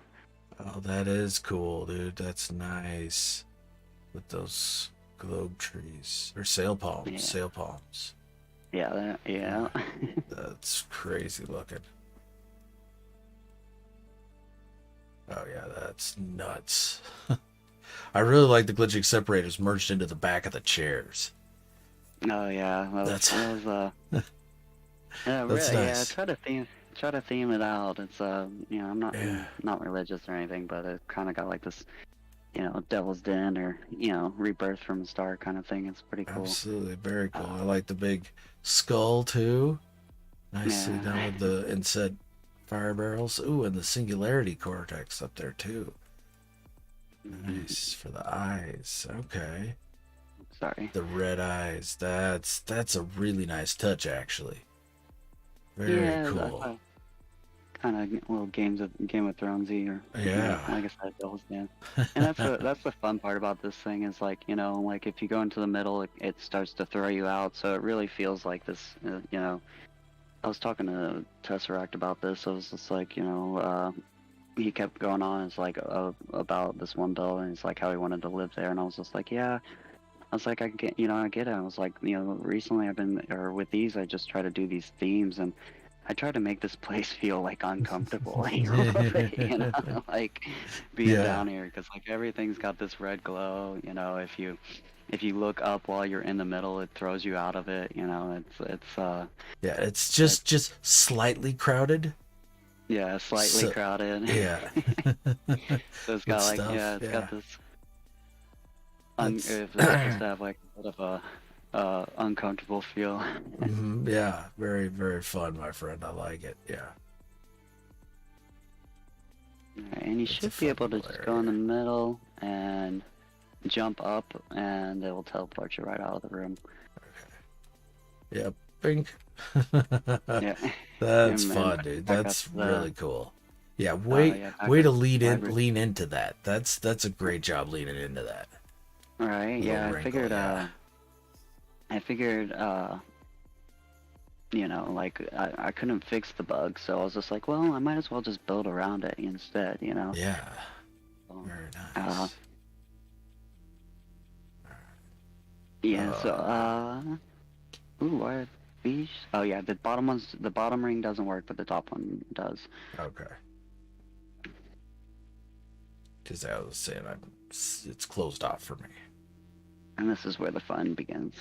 Oh, that is cool, dude. That's nice. With those globe trees or sail palms. Yeah. Sail palms. Yeah. Yeah. That's crazy looking. Oh yeah, that's nuts. I really like the glitching separators merged into the back of the chairs. Oh yeah. That's yeah. that's nice. Try to theme it out. It's I'm Yeah. not religious or anything, but it kind of got like this, Devil's Den or Rebirth from a Star kind of thing. It's pretty cool. Absolutely, very cool. I like the big skull too. Nicely done with the inset fire barrels. Ooh, and the singularity cortex up there too. Nice for the eyes. Okay. Sorry. The red eyes. That's a really nice touch, actually. Very cool. Kind of little Game of Thronesy, or Yeah. like I said, Devil's Dance. And that's the fun part about this thing is like, like if you go into the middle, it starts to throw you out. So it really feels like this. I was talking to Tesseract about this. I was just like, he kept going on. It's like about this one build, and it's like how he wanted to live there. And I was just like, yeah. I was like, I get, I get it. I was like, recently with these, I just try to do these themes, and I try to make this place feel like uncomfortable, like being down here, because like everything's got this red glow. If you look up while you're in the middle, it throws you out of it. It's just slightly crowded. Yeah, slightly crowded. Yeah. So it's got like stuff. It's got this. It's supposed to have like a bit of a uncomfortable feel. Yeah, very, very fun, my friend. I like it. Yeah. Alright, and you should be able to just go in the middle and jump up, and it will teleport you right out of the room. Okay. Yep. Bing. Yeah. That's fun, dude. That's really cool. Yeah. Way to lean into that. That's a great job leaning into that. Right. Yeah. I figured. Like I couldn't fix the bug, so I was just like, well, I might as well just build around it instead, Yeah. Very nice. Why these? Oh yeah, the bottom ring doesn't work, but the top one does. Okay. Because I was saying it's closed off for me. And this is where the fun begins.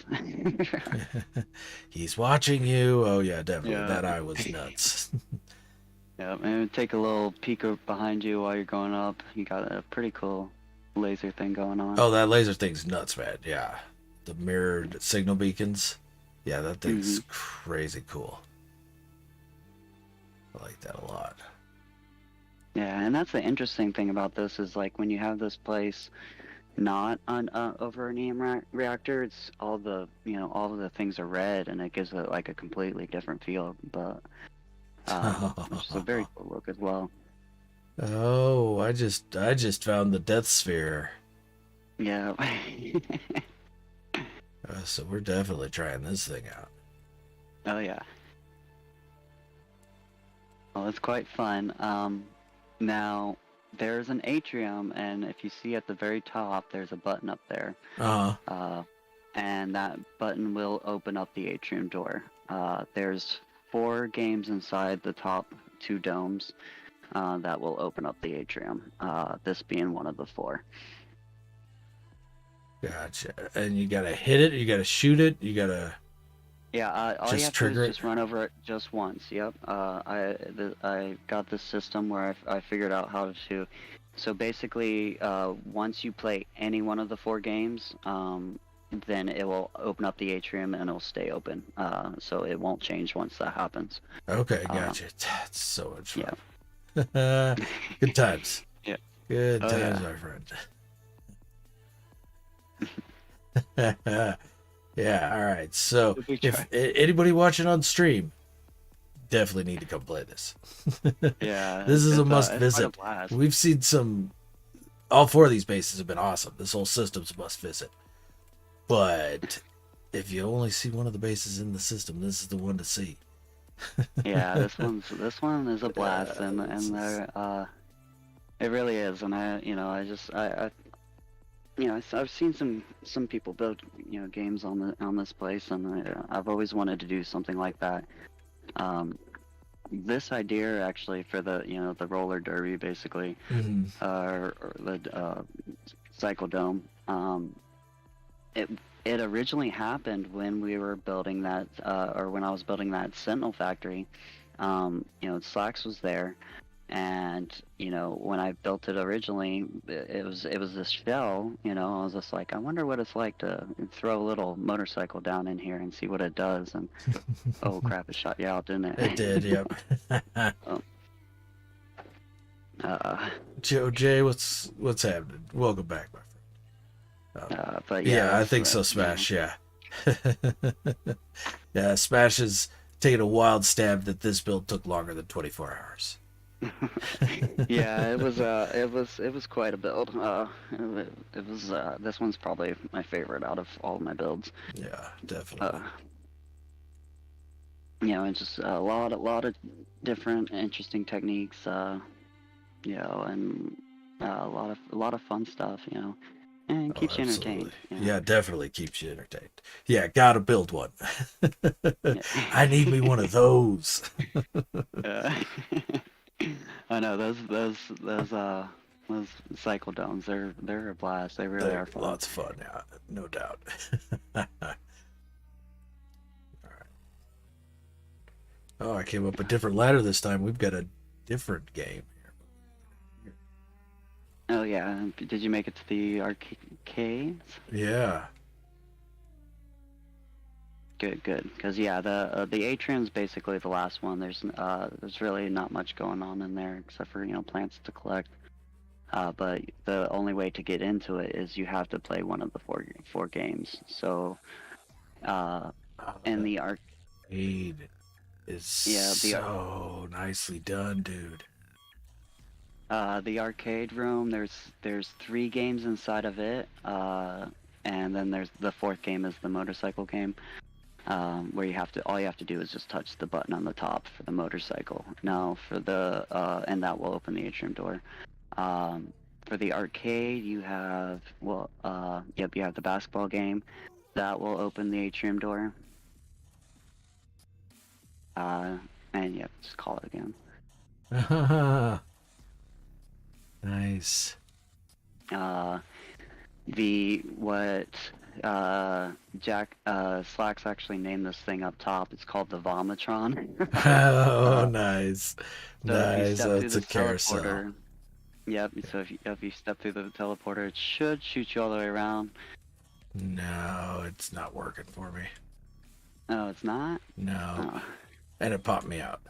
He's watching you. Oh yeah, definitely. Yeah. That eye was nuts. Yeah, and take a little peek behind you while you're going up. You got a pretty cool laser thing going on. Oh, that laser thing's nuts, man. Yeah. The mirrored signal beacons. Yeah, that thing's crazy cool. I like that a lot. Yeah, and that's the interesting thing about this is like when you have this place not on over an EM reactor, it's all the all of the things are red, and it gives it like a completely different feel, but which is a very cool look as well. Oh, I just found the Death Sphere. Yeah. So we're definitely trying this thing out. Oh yeah. Well, it's quite fun. Now there's an atrium, and if you see at the very top, there's a button up there. And that button will open up the atrium door. There's 4 games inside the top 2 domes that will open up the atrium. This being one of the 4. Gotcha. And you gotta hit it, you gotta shoot it, you gotta... Yeah, all you have to do is just run over it just once. Yep. I got this system where I figured out how to. So basically, once you play any one of the 4 games, then it will open up the atrium and it'll stay open. So it won't change once that happens. Okay, gotcha. That's so much fun. Yeah. Good times. Yeah. Good times, my friend. Yeah, all right. So if anybody watching on stream, definitely need to come play this. Yeah. This is a must visit. We've seen all 4 of these bases have been awesome. This whole system's a must visit. But if you only see one of the bases in the system, this is the one to see. Yeah, this one is a blast, and they're it really is, and I've seen some people build games on this place, and I've always wanted to do something like that. This idea actually for the roller derby basically, or the cycle dome. It originally happened when we were building that, or when I was building that Sentinel factory. Slacks was there. And when I built it originally, it was this shell. I was just like, I wonder what it's like to throw a little motorcycle down in here and see what it does. And oh crap, it shot you out, didn't it? It did, yep. Joe J, what's happening? Welcome back, my friend. But yeah, I think so. Smash, yeah. Yeah, Smash is taking a wild stab that this build took longer than 24 hours. Yeah, it was quite a build. It was this one's probably my favorite out of all of my builds. Yeah, definitely. And just a lot of different interesting techniques. And a lot of fun stuff. And keeps you entertained. Yeah, definitely keeps you entertained. Yeah, gotta build one. I need me one of those. I know those cycle domes. They're a blast. They really are fun. Lots of fun. Yeah, no doubt. Oh, I came up a different ladder this time. We've got a different game here. Oh yeah, did you make it to the arcades? Yeah. Good. Because yeah, the atrium's basically the last one. There's really not much going on in there except for plants to collect. But the only way to get into it is you have to play one of the four games. So, and the arcade is so nicely done, dude. The arcade room, there's 3 games inside of it, and then there's the 4th game is the motorcycle game, where all you have to do is just touch the button on the top for the motorcycle. Now for the and that will open the atrium door. For the arcade, you have you have the basketball game that will open the atrium door. And just call it again. Nice. Jack Slacks actually named this thing up top. It's called the Vomitron. Oh, nice. So nice. That's a carousel. Yep. So if you step through the teleporter, it should shoot you all the way around. No, it's not working for me. Oh, it's not? No. Oh. And it popped me out.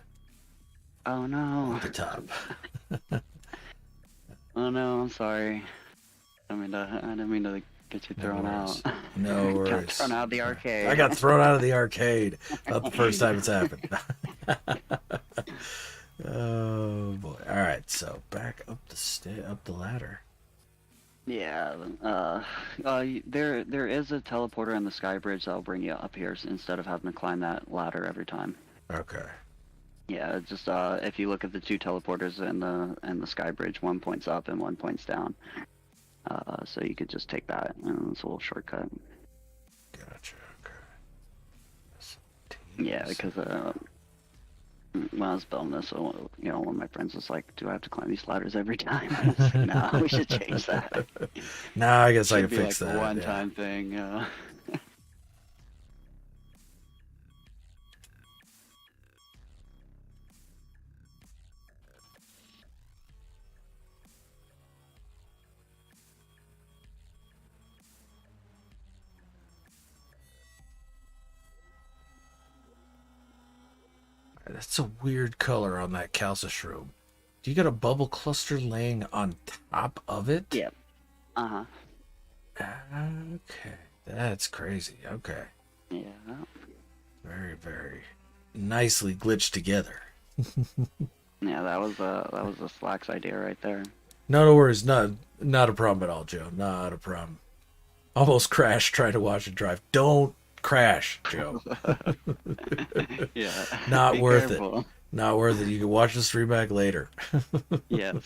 Oh no. At the top. Oh no, I'm sorry. I didn't mean to get you thrown out. No worries. Got thrown out of the arcade. I got thrown out of the arcade. Not the first time it's happened. Oh boy. All right, so back up the ladder. Yeah. There is a teleporter in the sky bridge that'll bring you up here instead of having to climb that ladder every time. Okay. Yeah, it's just if you look at the 2 teleporters in the sky bridge, one points up and one points down. So you could just take that, and it's a little shortcut. Gotcha. Okay. Yeah, because when I was building this, one of my friends was like, "Do I have to climb these ladders every time?" I was like, "No, we should change that." Nah, I guess I can be fix like that. A one-time thing. That's a weird color on that Calca shroom. Do you got a bubble cluster laying on top of it? Yep. Uh-huh. Okay. That's crazy. Okay. Yeah. Very, very nicely glitched together. Yeah, that was a Slacks idea right there. No worries. Not a problem at all, Joe. Not a problem. Almost crashed trying to watch it drive. Don't crash, Joe. Yeah. Not worth careful. it. Not worth it. You can watch the stream back later. Yes.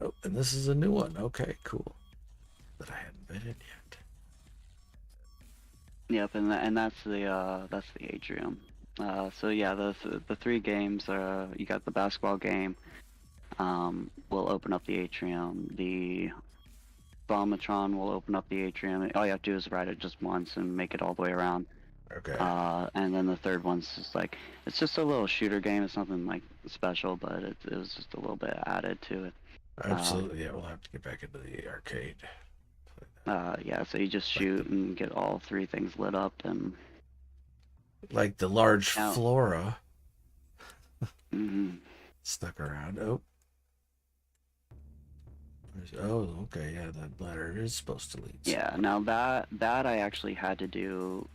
Oh, and this is a new one. Okay, cool. That I hadn't been in yet. Yep, and that's the atrium. So yeah, the 3 games. You got the basketball game. Will open up the atrium. The Vomitron will open up the atrium. All you have to do is ride it just once and make it all the way around. Okay. And then the third one's just like, it's just a little shooter game. It's nothing like special, but it was just a little bit added to it. Absolutely. Yeah, we'll have to get back into the arcade. Yeah, so you just shoot and get all 3 things lit up, and like the large flora mm-hmm. stuck around. Oh, Oh, okay, yeah, that ladder is supposed to lead Yeah, somewhere. now that I actually had to do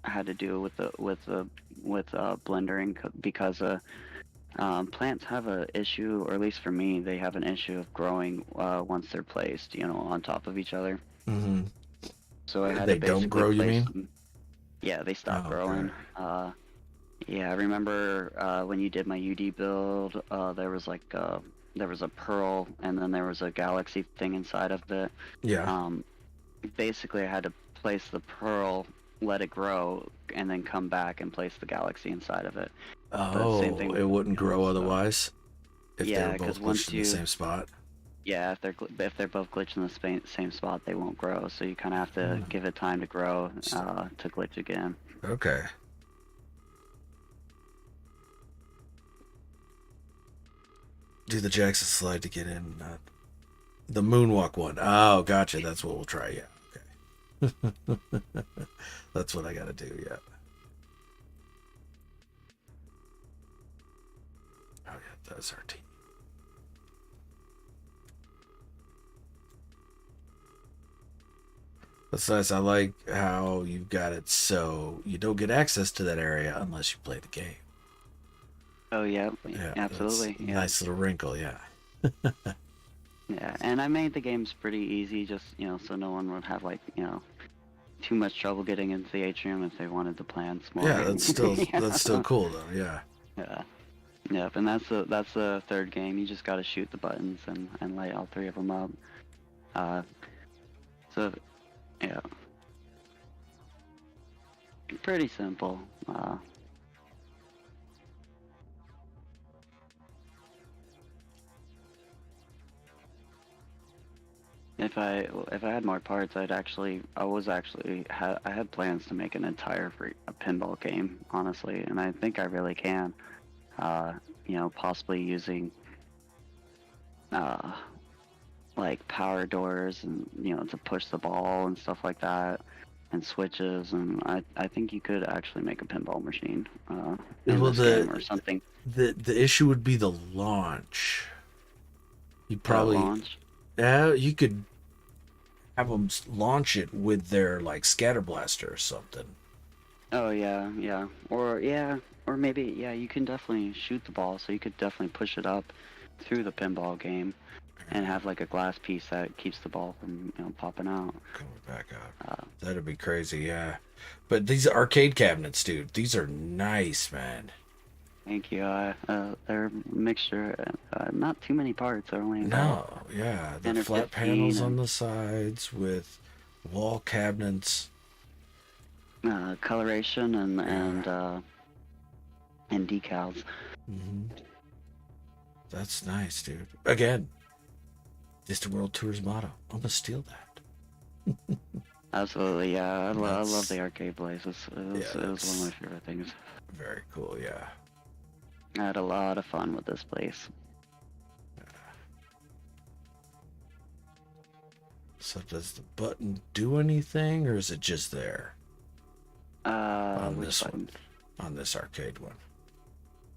had to do with blendering because plants have a issue, or at least for me, they have an issue of growing once they're placed, on top of each other. Mm-hmm. So I had to They don't basically grow, you place mean? them. Yeah, they stop Oh, okay. growing. Yeah, I remember when you did my UD build, there was a pearl, and then there was a galaxy thing inside of it. Yeah. Um, Basically, I had to place the pearl, let it grow, and then come back and place the galaxy inside of it. The same Oh, thing it with wouldn't grow so otherwise if they were yeah, because both glitched once in the you same spot. yeah, if they're both glitched in the same spot, they won't grow. So you kind of have to Hmm. give it time to grow to glitch again. Okay. Do the Jackson slide to get in. The moonwalk one. Oh, gotcha. That's what we'll try. Yeah. Okay. That's what I gotta do. Yeah. Oh yeah, that's our team. That's nice. I like how you've got it so you don't get access to that area unless you play the game. Oh yeah, Yeah, that's absolutely, a yeah, nice little wrinkle. Yeah. yeah. And I made the games pretty easy, just so no one would have too much trouble getting into the atrium if they wanted to plan Yeah, more. that's still cool though. Yeah. Yeah. Yep, and that's the third game. You just got to shoot the buttons and light all three of them up. Uh, so yeah, pretty simple. If I had more parts, I had plans to make an entire a pinball game, honestly, and I think I really can. Uh, possibly using uh like power doors and to push the ball and stuff like that, and switches, and I think you could actually make a pinball machine in Well, this game or something. the issue would be the launch. You probably Launch. you could have them launch it with their like scatter blaster or something. Oh yeah, yeah, or maybe yeah, you can definitely shoot the ball, so you could definitely push it up through the pinball game and have like a glass piece that keeps the ball from popping out. Coming back out. Uh, That'd be crazy, yeah. But these arcade cabinets, dude, these are nice, man. Thank you. They're a mixture. Not too many parts. They're only about No, yeah, the 10 or flat 15, panels on and the sides with wall cabinets. coloration Yeah. and decals. Hmm. That's nice, dude. Again, Distant World Tour's motto. I'm gonna steal that. Absolutely, yeah. I love That's the arcade places. yeah, It was one of that's my favorite things. very cool. Yeah. I had a lot of fun with this place. So does the button do anything, or is it just there on Which this one, buttons? on this arcade one?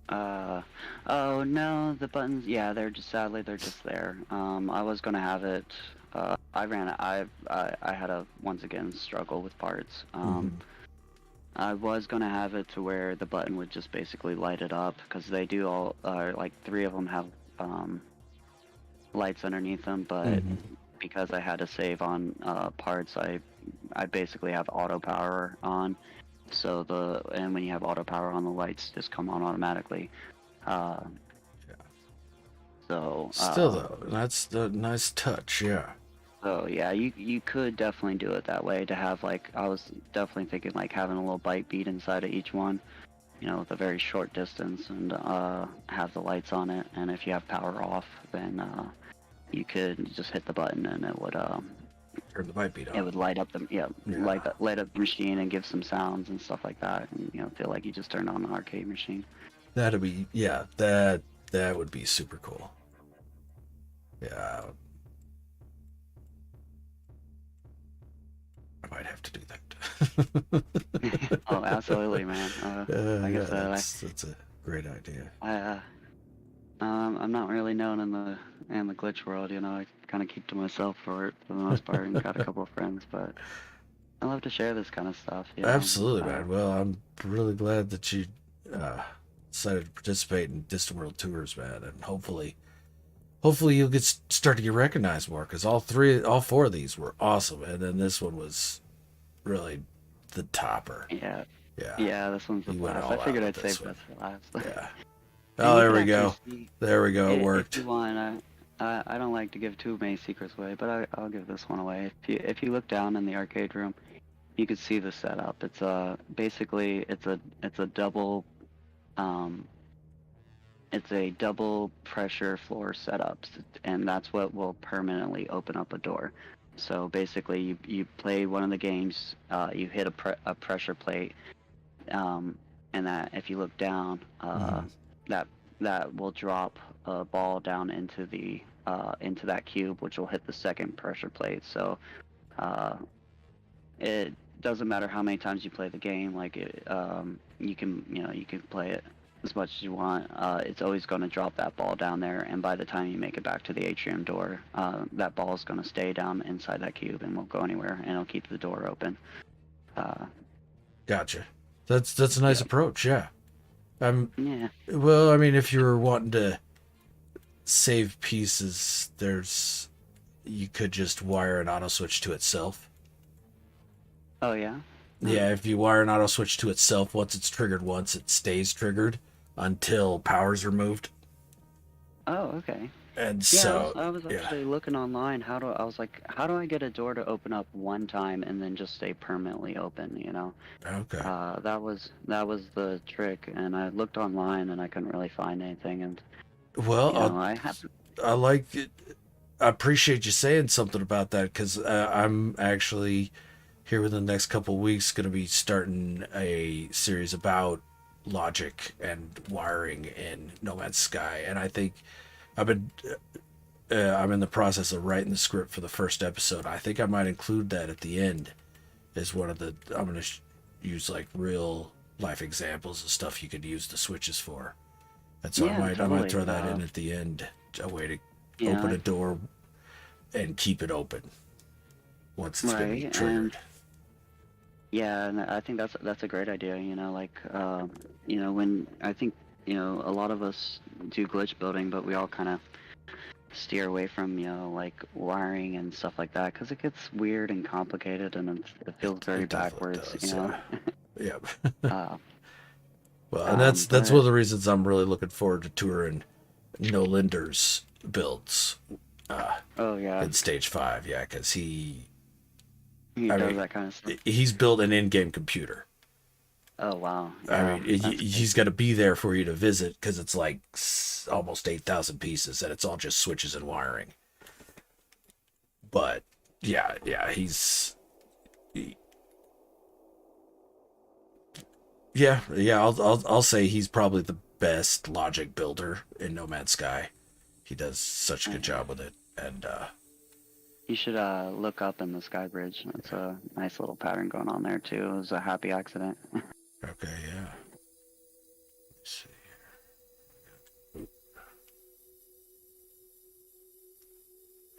Oh no, the buttons. Yeah, sadly they're just there. I was gonna have it. I ran it. I had a once again struggle with parts. Hmm. I was gonna have it to where the button would just basically light it up because they do all. Like three of them have lights underneath them, but Hmm. because I had to save on parts, I basically have auto power on. So and when you have auto power on, the lights just come on automatically. Uh, Yeah. so Still though, that's the nice touch. Yeah. so yeah, you could definitely do it that way to have like I was definitely thinking like having a little bite bead inside of each one, with a very short distance, and have the lights on it. And if you have power off, then you could just hit the button and Turn the bite beat it on. would light up the Yeah. light up the machine and give some sounds and stuff like that, and feel like you just turned on an arcade machine. That'd be that would be super cool. Yeah. I might have to do that. Oh, absolutely, man. Like I Yeah, said, that's a great idea. I I'm not really known in the glitch world. I kind of keep to myself for the most part, and got a couple of friends. But I love to share this kind of stuff. Absolutely, man. Well, I'm really glad that you uh, decided to participate in Distant World Tours, man, and hopefully you'll start to get recognized more because all four of these were awesome, and then this one was really the topper. Yeah, Yeah, yeah. This one's a you went blast. all I figured out I'd with this save one. this for last. Yeah. And Oh, you there can we actually go. see There we go. It if worked. you want. I don't like to give too many secrets away, but I'll give this one away. If you look down in the arcade room, you can see the setup. It's basically it's a double um it's a double pressure floor setup, and that's what will permanently open up a door. So basically, you play one of the games, you hit a pressure plate, and that if you look down, that that will drop a ball down into that cube, which will hit the second pressure plate. So uh, it doesn't matter how many times you play the game. You can play it as much as you want. It's always going to drop that ball down there, and by the time you make it back to the atrium door, that ball is going to stay down inside that cube and won't go anywhere, and it'll keep the door open. Gotcha. That's a nice Yeah. approach. Yeah. Yeah. Well, I mean, if you were wanting to save pieces, you could just wire an auto switch to itself. Oh yeah. Yeah, if you wire an auto switch to itself, once it's triggered once, it stays triggered until power's removed. Oh, okay. And Yeah, so, I was yeah. actually looking online. I was like, how do I get a door to open up one time and then just stay permanently open? Okay. That was the trick, and I looked online and I couldn't really find anything. And Well, I have. I like it. I appreciate you saying something about that because I'm actually here within the next couple of weeks going to be starting a series about logic and wiring in No Man's Sky, and I think I've been I'm in the process of writing the script for the first episode. I think I might include that at the end as one of the I'm going to use like real life examples of stuff you could use the switches for. And so Yeah, I might totally. throw that in at the end, a way to You open know, a door and keep it open once it's been right, and triggered. yeah, and I think that's a great idea. When I think a lot of us do glitch building, but we all kind of steer away from like wiring and stuff like that because it gets weird and complicated and it feels very It definitely backwards. does. Yeah. Uh, Well, and that's one but of the reasons I'm really looking forward to touring No Linder's builds oh yeah, in Stage 5. Yeah, because he I does mean, that kind of stuff. he's built an in-game computer. Oh wow, I yeah, mean, that's he's got to be there for you to visit because it's like almost 8,000 pieces, and it's all just switches and wiring. But yeah, I'll say he's probably the best logic builder in No Man's Sky. He does such a good job with it, and you should look up in the Sky Bridge. It's a nice little pattern going on there too. It was a happy accident. okay, yeah. Let's see.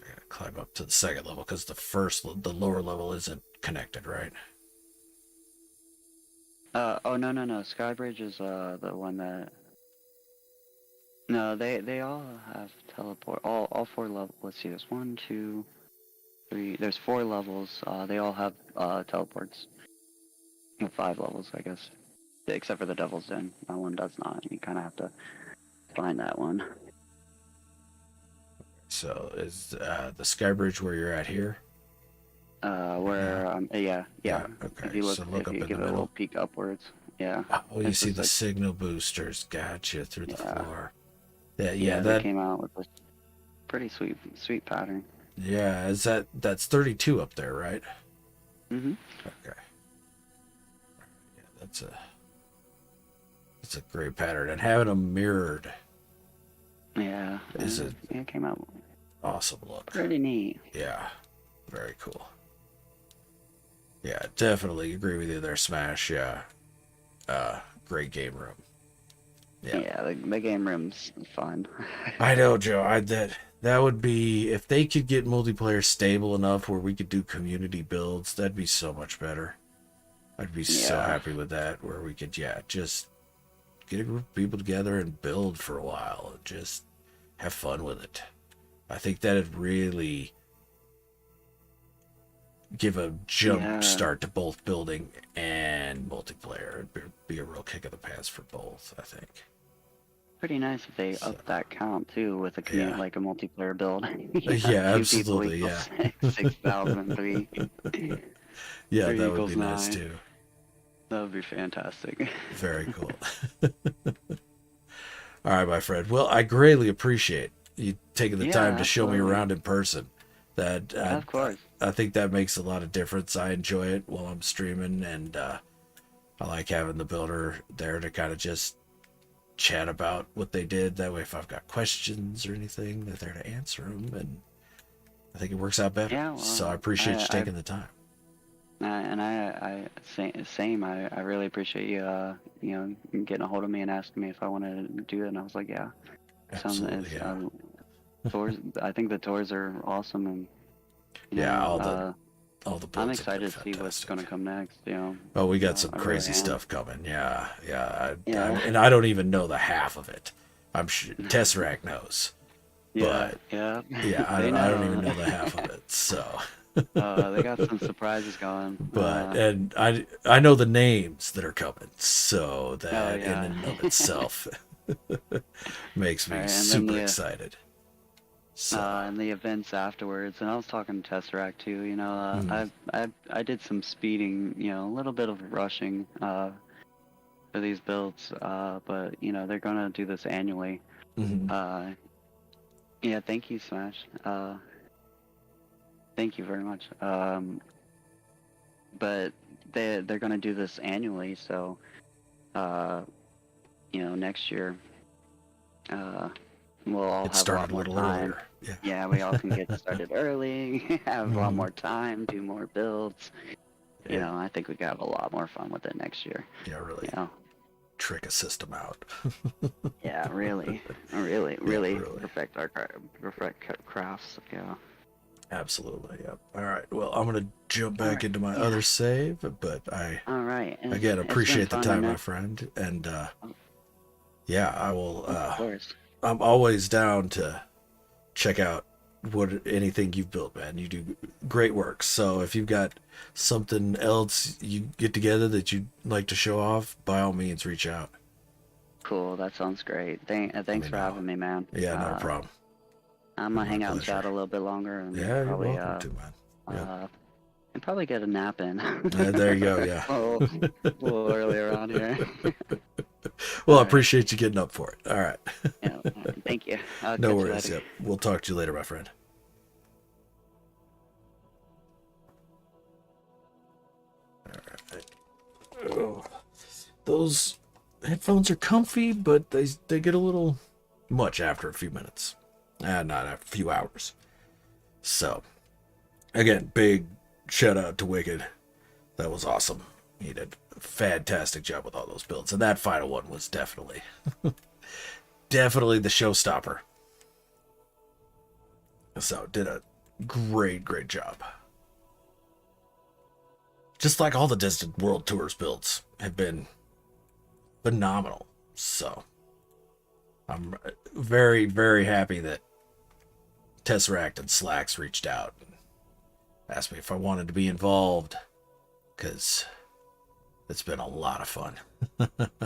I gotta climb up to the second level because the lower level isn't connected, right? Oh no. Skybridge is the one that. No, they all have teleport. All four levels. Let's see. There's one, two, three. There's four levels. They all have teleports. Five levels, I guess. Except for the Devil's Den. That one does not. You kind of have to find that one. So is the Skybridge where you're at here? Yeah. Okay. If you look, So look if up you in give the it a little middle. peek upwards, yeah. Oh, you It's see just the like, signal boosters. Gotcha through the yeah, floor. Yeah, yeah. They that. came out with this pretty sweet pattern. Yeah, that's 32 up there, right? Mm-hmm. Okay. Yeah, that's a great pattern, and having them mirrored Yeah. is an It came out awesome look. pretty neat. Yeah, very cool. Yeah, definitely agree with you there, Smash. Yeah, great game room. Yeah. The game room's fun. I know, Joe. That would be, if they could get multiplayer stable enough where we could do community builds, that'd be so much better. I'd be so Yeah. happy with that, where we could, just get a group of people together and build for a while and just have fun with it. I think that'd really give a jump Yeah. start to both building and multiplayer. It'd be a real kick in the pants for both, I think. Pretty nice if they So, up that count too with a yeah. like a multiplayer build. Yeah, Two people absolutely. equals Yeah. 6,000. Yeah, Three that would equals be nice 9. too. That would be fantastic. Very cool. All right, my friend. Well, I greatly appreciate you taking the Yeah, time to show me absolutely. around in person. That Yeah, of course. I think that makes a lot of difference. I enjoy it while I'm streaming, and I like having the builder there to kind of just chat about what they did. That way, if I've got questions or anything, they're there to answer them, and I think it works out better. Yeah, So I well, appreciate you taking the time. same. I really appreciate you, getting a hold of me and asking me if I wanted to do it, and I was like, yeah. Absolutely, yeah. Tours. I think the tours are awesome, and Yeah, all the builds I'm have been excited to see what's fantastic. going to come next. Oh, we got some I really crazy am. stuff coming. Yeah, Yeah. and I don't even know the half of it. I'm sure Tesseract knows, Yeah, but yeah. yeah, I They don't even know. know the half of it. So, They got some surprises going. but and I know the names that are coming, so Oh that in yeah. and of itself makes me Alright, and then super excited. So, and the events afterwards, and I was talking to Tesseract too. mm, I did some speeding, a little bit of rushing for these builds, but they're gonna do this annually. mhm. Yeah, thank you, Smash. Thank you very much. But they're gonna do this annually, so uh, next year we'll all It have a lot started a more little time. earlier. Yeah, Yeah, we all can get started early, have a lot mhm. more time, do more builds. Yeah, I think we could have a lot more fun with it next year. yeah, really You know, trick a system out. yeah, really, Yeah, really really. perfect crafts. Yeah. Absolutely. Yep. All right. Well, I'm gonna jump All back right. into my Yeah. other save, but I All right. And again it's been appreciate the fun to time, know. my friend, and yeah, I will. Of course. I'm always down to check out what anything you've built, man. You do great work. So if you've got something else you get together that you'd like to show off, by all means, reach out. Cool. That sounds great. Let Thanks me for know. having me, man. Yeah, no problem. I'm Be gonna my hang out and chat pleasure. a little bit longer and Yeah, you're probably welcome to, man. Yeah. and probably get a nap in. There you go. Yeah. a little early around here. Well, I All right. appreciate you getting up for it. All right. Yeah. All right. Thank you. I'll No catch you worries. later. Yep. We'll talk to you later, my friend. Oh, those headphones are comfy, but they get a little much after a few minutes. Not a few hours. So, again, big shout out to Wicked. That was awesome. He did a fantastic job with all those builds. And that final one was definitely the showstopper. So, did a great job. Just like all the Distant World Tours builds have been phenomenal. So, I'm very happy that Tesseract and Slacks reached out and asked me if I wanted to be involved, because it's been a lot of fun. I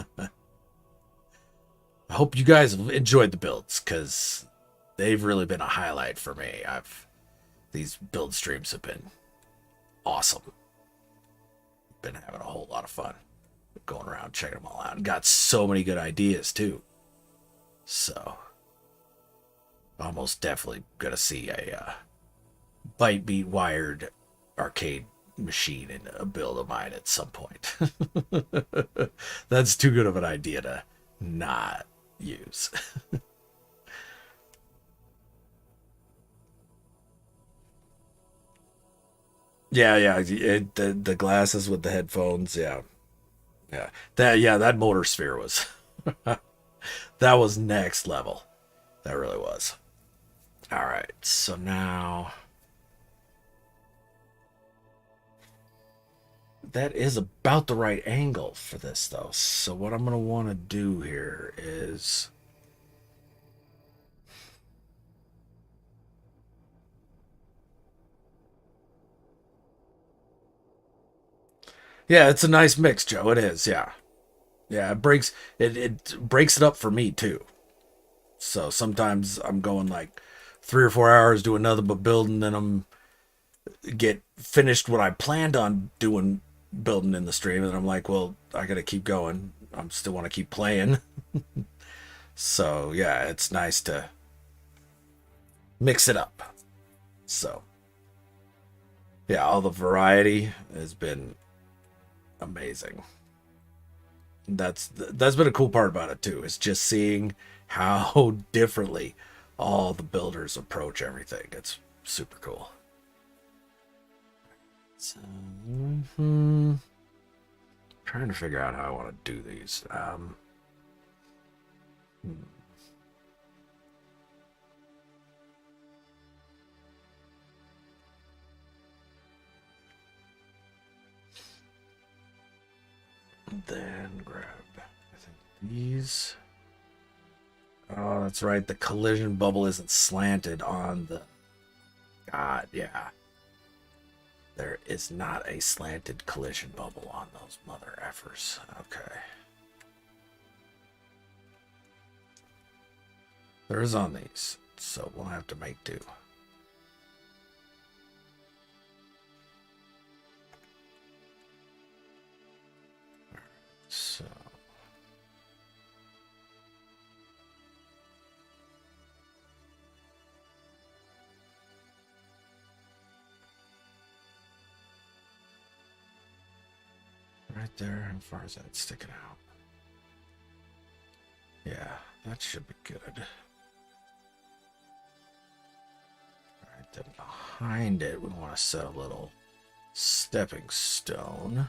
hope you guys have enjoyed the builds, because they've really been a highlight for me. These build streams have been awesome. Been having a whole lot of fun going around checking them all out, and got so many good ideas too. So almost definitely gonna see a Byte Beat wired arcade machine in a build of mine at some point. That's too good of an idea to not use. Yeah, the glasses with the headphones, yeah. That Motor Sphere was That was next level. That really was. All right, so now that is about the right angle for this, though. So what I'm going to want to do here is... Yeah, it's a nice mix, Joe. It is, yeah. Yeah, it breaks it up for me too. So sometimes I'm going like 3 or 4 hours, do another but building, then I'm get finished what I planned on doing building in the stream, and I'm like, well, I gotta keep going. I still want to keep playing. So yeah, it's nice to mix it up. So yeah, all the variety has been amazing. That's been a cool part about it too. Is just seeing how differently all the builders approach everything. It's super cool. So, trying to figure out how I want to do these. Then grab, I think, these. Oh, that's right. The collision bubble isn't slanted on the... God, yeah. There is not a slanted collision bubble on those mother effers. Okay. There is on these, so we'll have to make do. So... right there. How far is that sticking out? Yeah, that should be good. Alright, then behind it, we want to set a little stepping stone.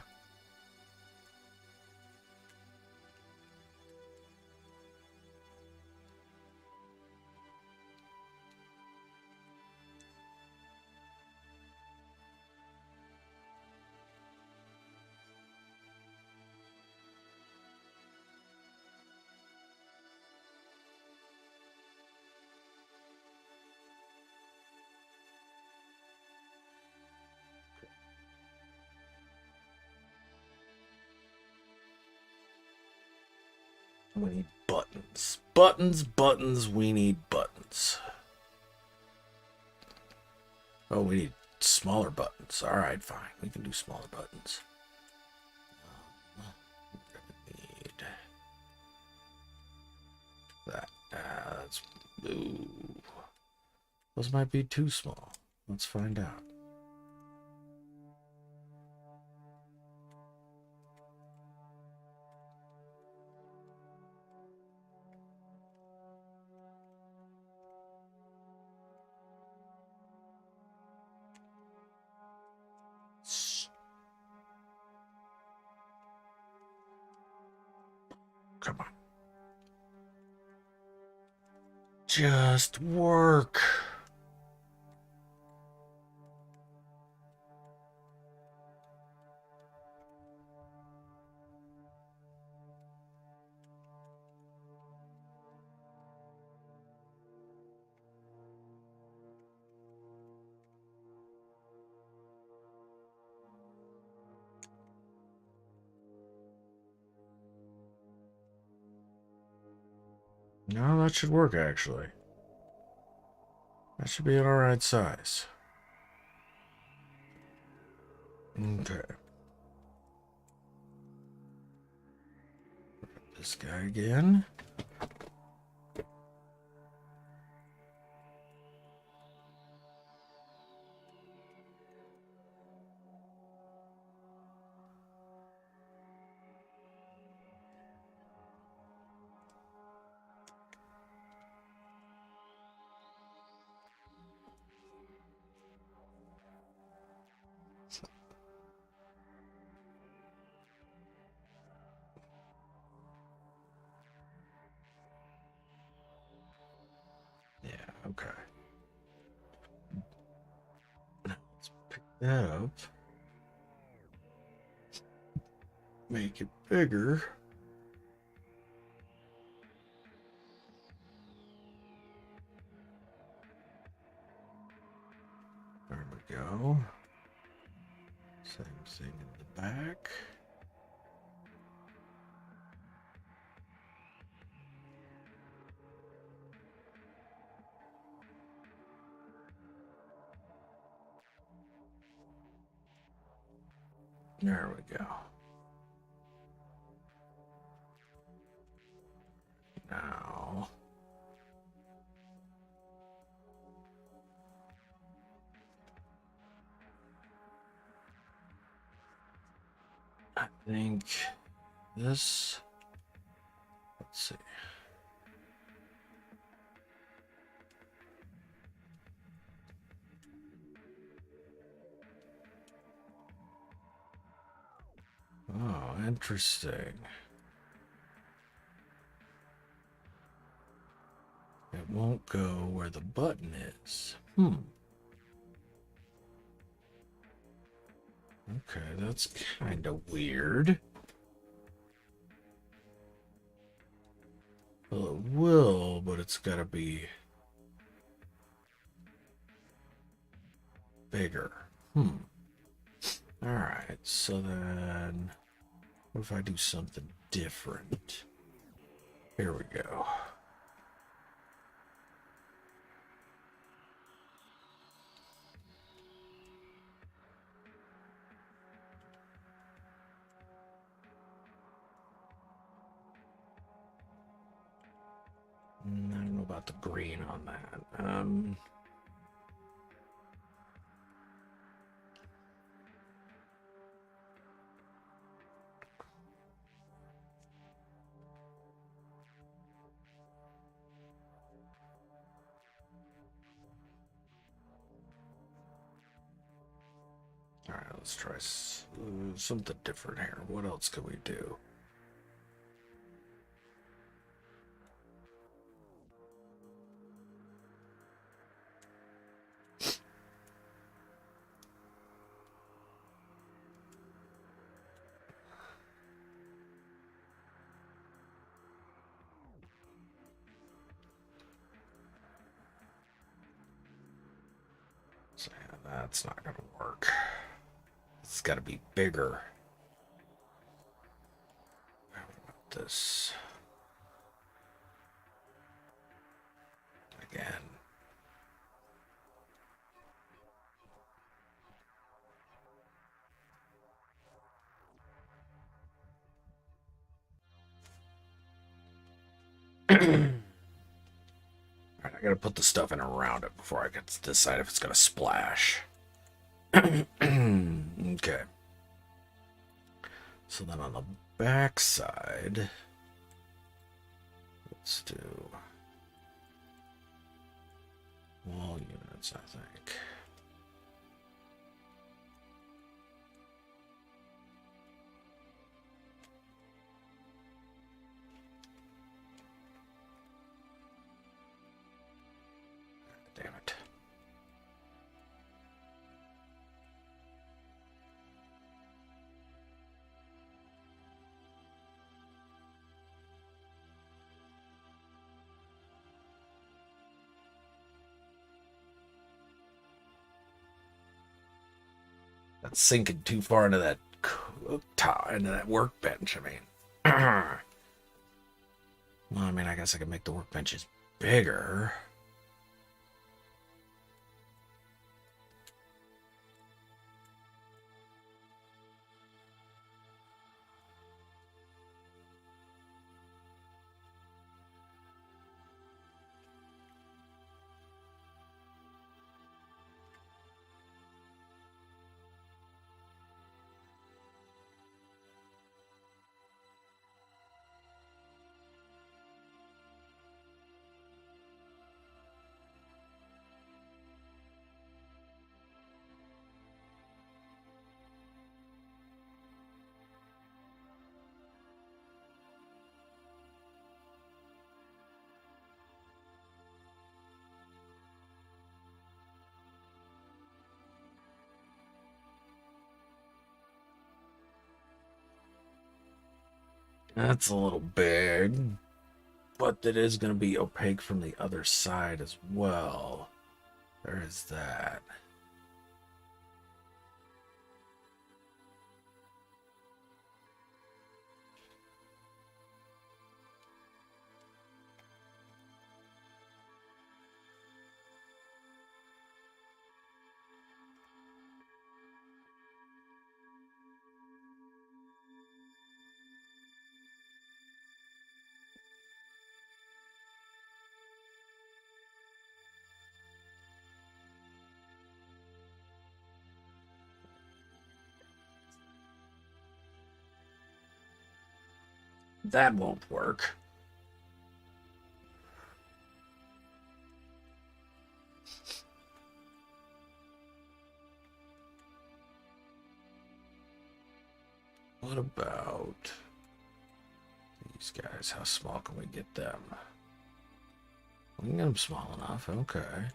We need buttons. Buttons, buttons, we need buttons. Oh, we need smaller buttons. Alright, fine. We can do smaller buttons. Need that. That's... Ooh. Those might be too small. Let's find out. Come on. Just work. No, that should work, actually. That should be an alright size. Okay. This guy again. up. Make it bigger. There we go. Same thing in the back. There we go. Now, I think this, let's see. Oh, interesting. It won't go where the button is. Okay, that's kind of weird. Well, it will, but it's got to be bigger. Alright, so then what if I do something different? Here we go. I don't know about the green on that. All right, let's try something different here. What else can we do? So, yeah, that's not going to work. It's got to be bigger. What about this? Again. All right, I gotta put the stuff in around it before I can decide if it's gonna splash. Okay. So then on the back side, let's do wall units, I think. Damn it. That's sinking too far into that workbench. I mean, well, I mean, I guess I could make the workbenches bigger. That's a little big, but it is going to be opaque from the other side as well. There is that. That won't work. What about these guys? How small can we get them? We can get them small enough. Okay.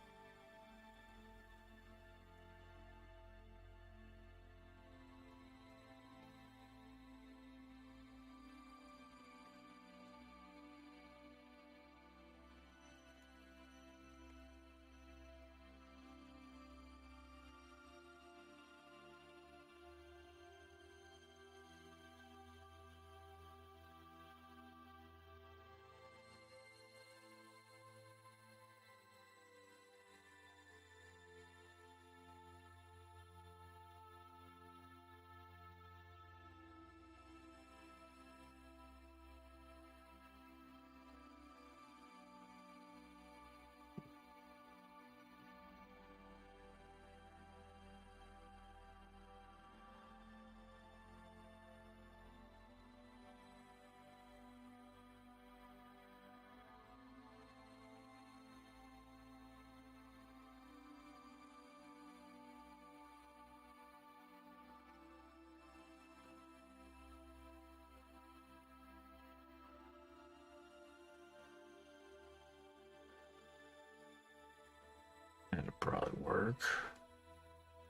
That'll probably work.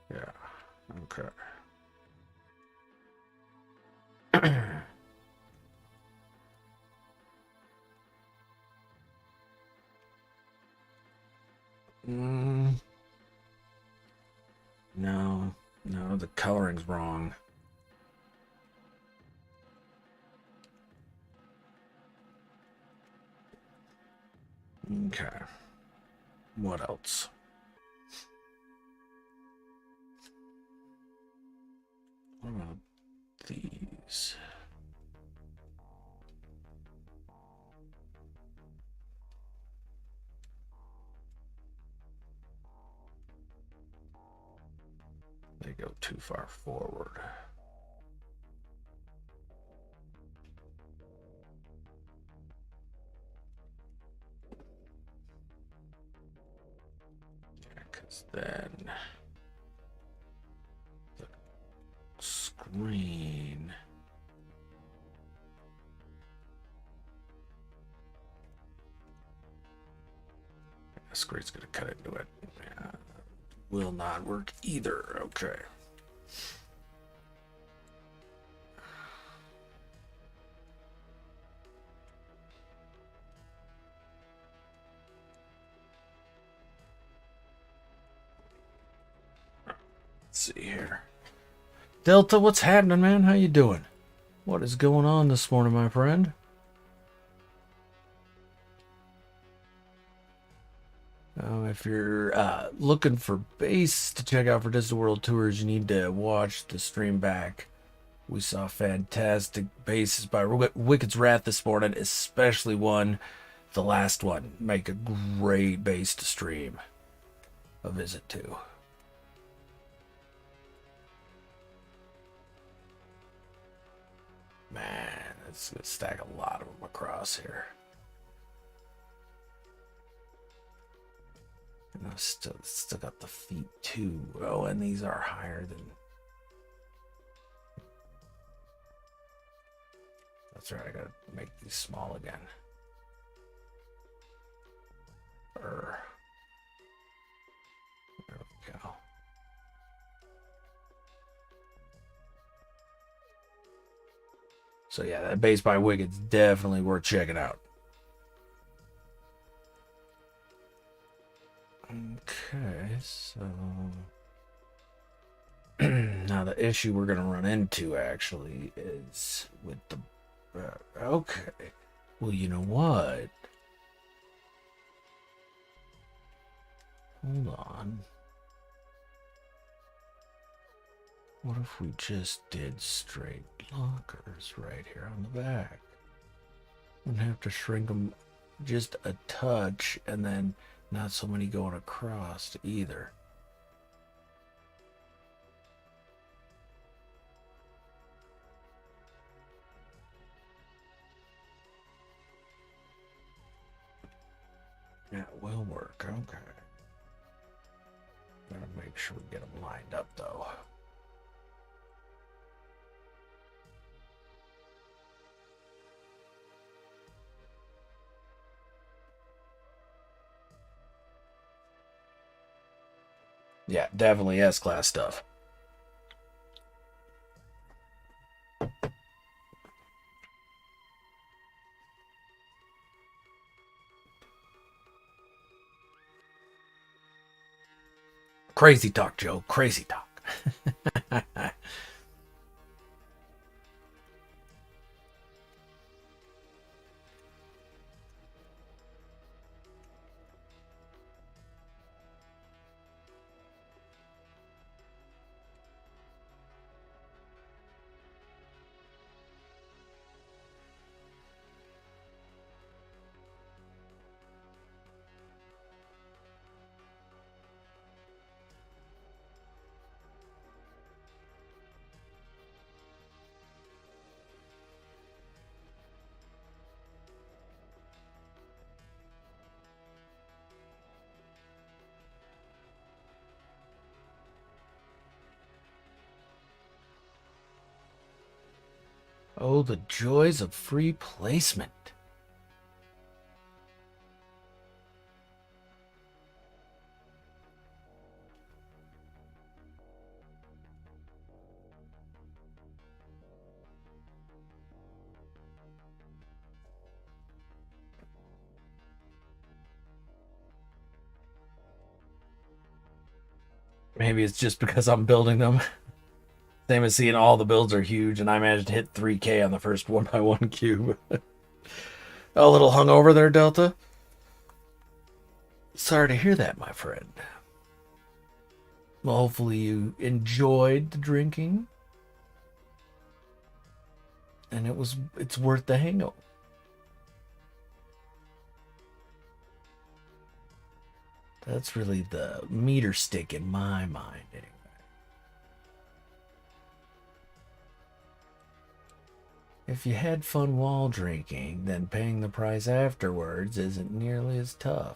Yeah. Okay. mm, no, no, the coloring's wrong. Okay. What else? What about these? They go too far forward. Yeah, because then the screen. The screen's gonna cut into it. Yeah. Will not work either. Okay. Let's see here. Delta, what's happening, man? How you doing? What is going on this morning, my friend? If you're looking for base to check out for Disney World Tours, you need to watch the stream back. We saw fantastic bases by Wicked's Wrath this morning, especially the last one. Make a great base to stream a visit to. Man, it's gonna stack a lot of them across here. And I've still got the feet too. Oh, and these are higher than. That's right. I gotta make these small again. There we go. So yeah, that base by Wicked's definitely worth checking out. Okay, so now the issue we're gonna run into actually is with the okay. Well, you know what? Hold on. What if we just did straight lockers right here on the back? Wouldn't have to shrink them just a touch, and then not so many going across either. Yeah, it will work. Okay. Gotta make sure we get them lined up, though. Yeah, definitely S-Class stuff. Crazy talk, Joe. Crazy talk. Oh, the joys of free placement. Maybe it's just because I'm building them. Same as seeing all the builds are huge, and I managed to hit 3K on the first 1x1 cube. A little hungover there, Delta. Sorry to hear that, my friend. Well, hopefully you enjoyed the drinking, and it's worth the hangover. That's really the meter stick in my mind, anyway. If you had fun while drinking, then paying the price afterwards isn't nearly as tough.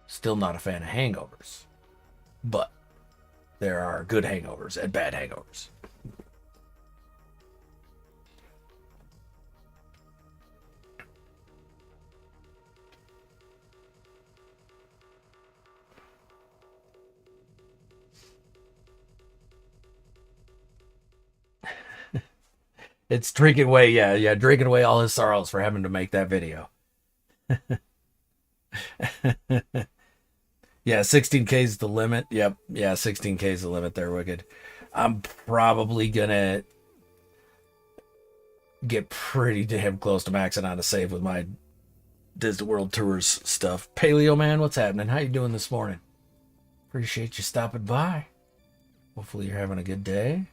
Still not a fan of hangovers, but there are good hangovers and bad hangovers. It's drinking away, yeah, drinking away all his sorrows for having to make that video. Yeah, 16K is the limit. Yep, yeah, 16K is the limit there, Wicked. I'm probably gonna get pretty damn close to maxing out a save with my Disney World Tours stuff. Paleo Man, what's happening? How you doing this morning? Appreciate you stopping by. Hopefully you're having a good day.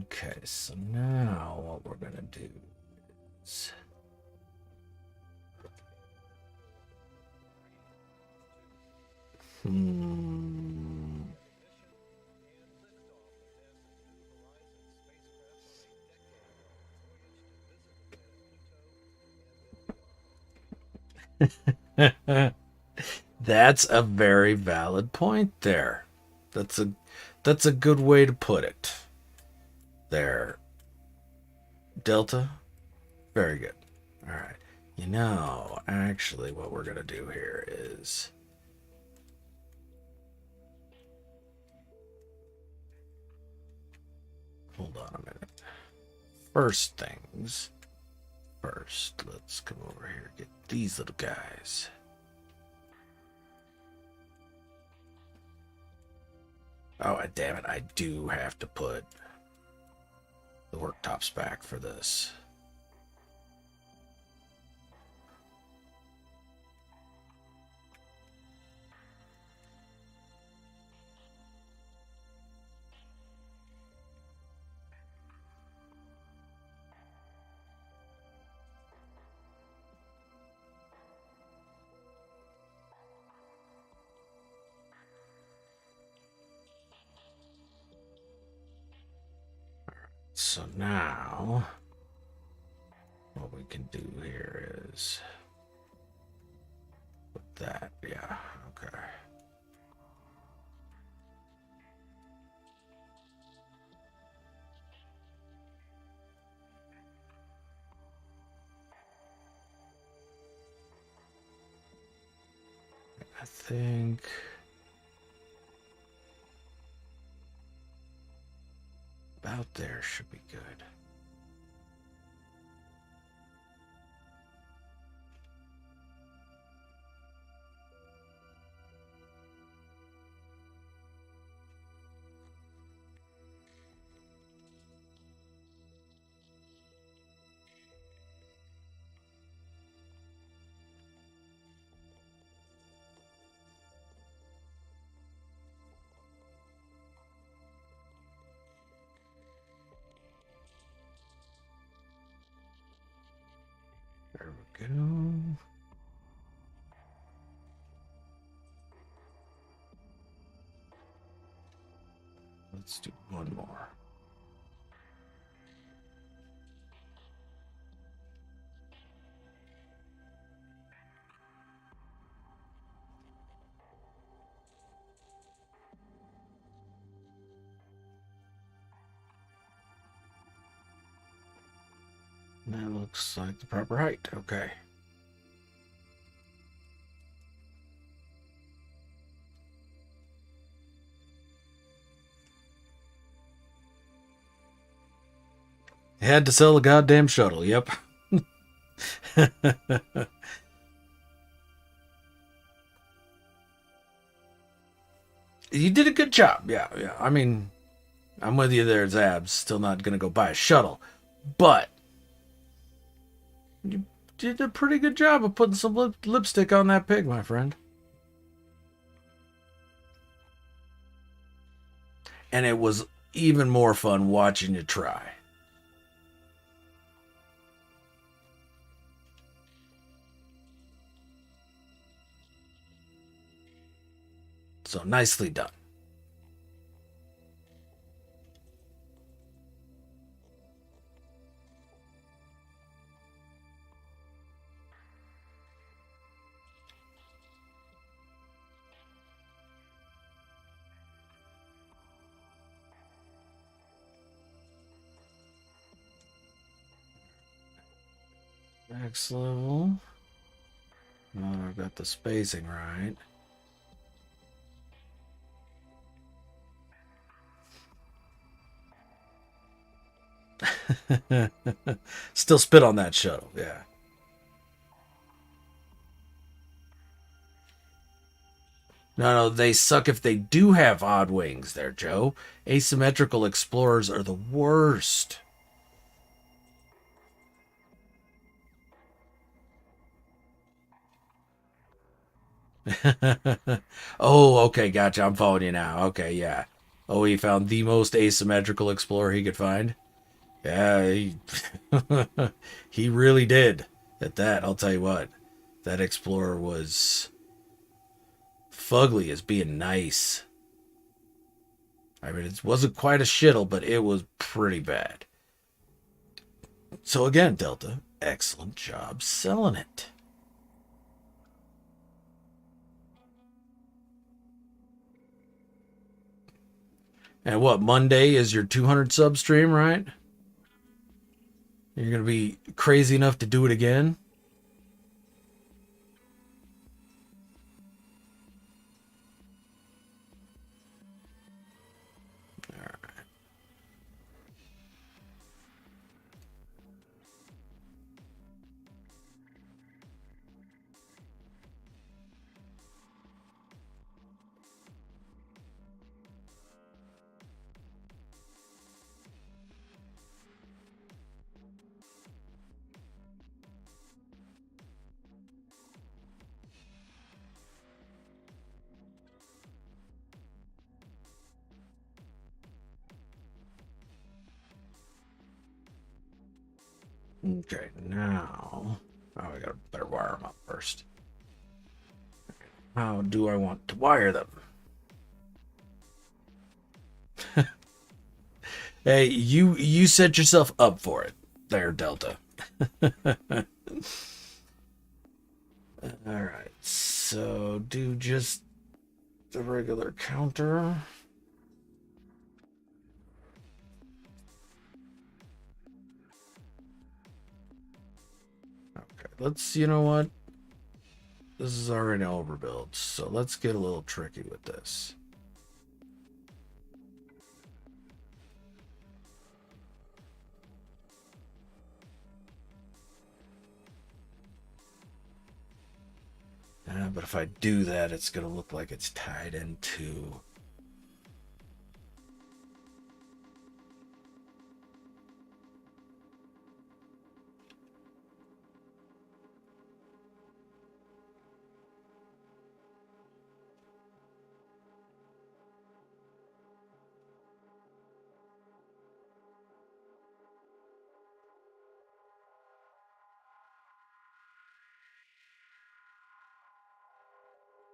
Okay, so now what we're gonna do is That's a very valid point there. That's a good way to put it. There. Delta. Very good. All right. You know, actually, what we're going to do here is... Hold on a minute. First things first. Let's come over here and get these little guys. Oh, damn it. I do have to put the worktops back for this. So now, what we can do here is put that, yeah, okay. I think... about there should be good. There we go. Let's do one more. That looks like the proper height. Okay. Had to sell the goddamn shuttle. Yep. You did a good job. Yeah, yeah. I mean, I'm with you there, Zabs. Still not going to go buy a shuttle. But you did a pretty good job of putting some lipstick on that pig, my friend. And it was even more fun watching you try. So nicely done. Next level. Now I've got the spacing right. Still spit on that shuttle, yeah. No, they suck if they do have odd wings there, Joe. Asymmetrical explorers are the worst. Oh, okay, gotcha. I'm following you now. Okay, yeah. Oh, he found the most asymmetrical explorer he could find. Yeah, he really did. At that, I'll tell you what. That explorer was fugly as being nice. I mean, it wasn't quite a shittle, but it was pretty bad. So again, Delta, excellent job selling it. And what, Monday is your 200 sub stream, right? You're going to be crazy enough to do it again? Okay, now... Oh, I gotta better wire them up first. How do I want to wire them? Hey, you set yourself up for it there, Delta. Alright, so do just the regular counter. Okay, let's, you know what? This is already overbuilt, so let's get a little tricky with this. But if I do that, it's going to look like it's tied into...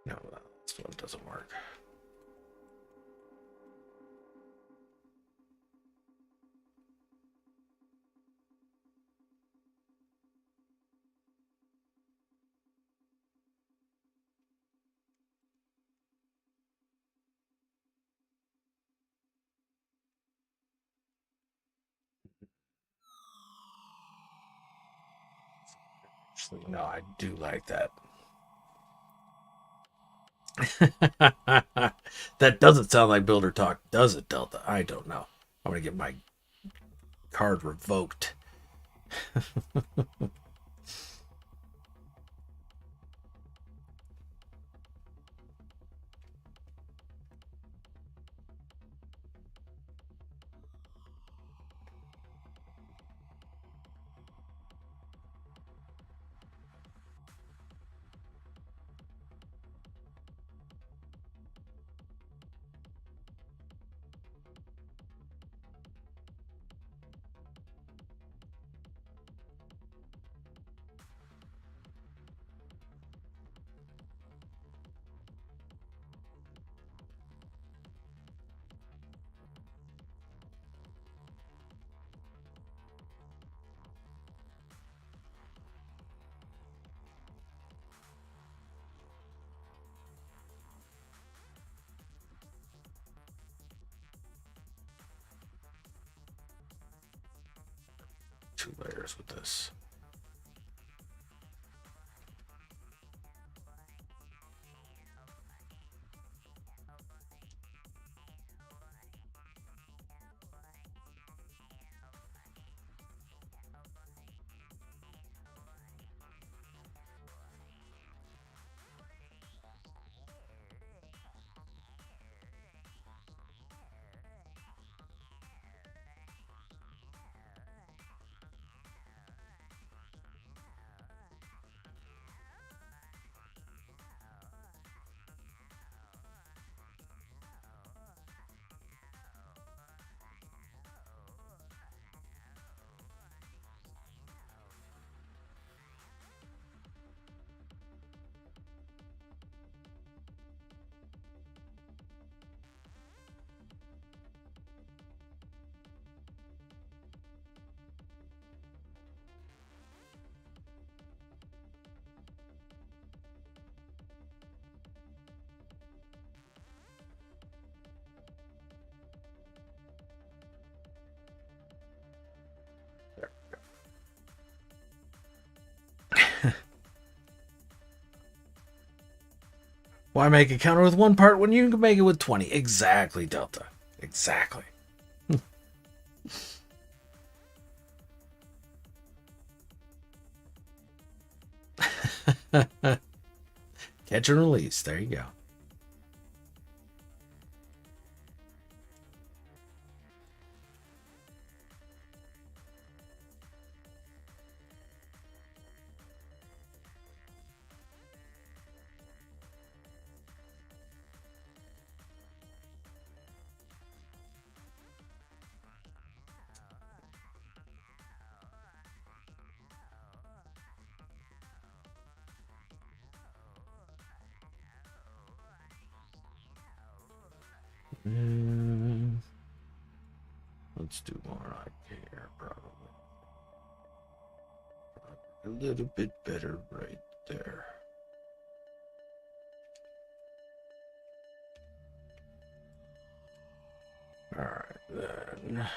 No, this one doesn't work. Actually, no, I do like that. That doesn't sound like builder talk, does it, Delta? I don't know. I'm going to get my card revoked. 2 layers with this. Why make a counter with 1 part when you can make it with 20? Exactly, Delta. Exactly. Catch and release. There you go. Mm, let's do more like here, probably. A little bit better right there. All right, then.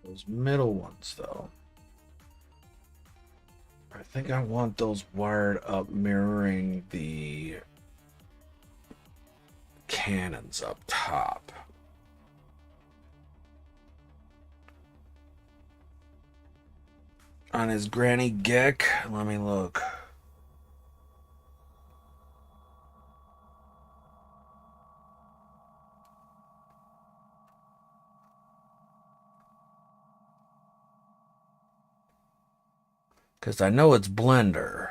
Those middle ones, though. I think I want those wired up mirroring the cannons up top. On his Granny Geck, let me look. Because I know it's Blender.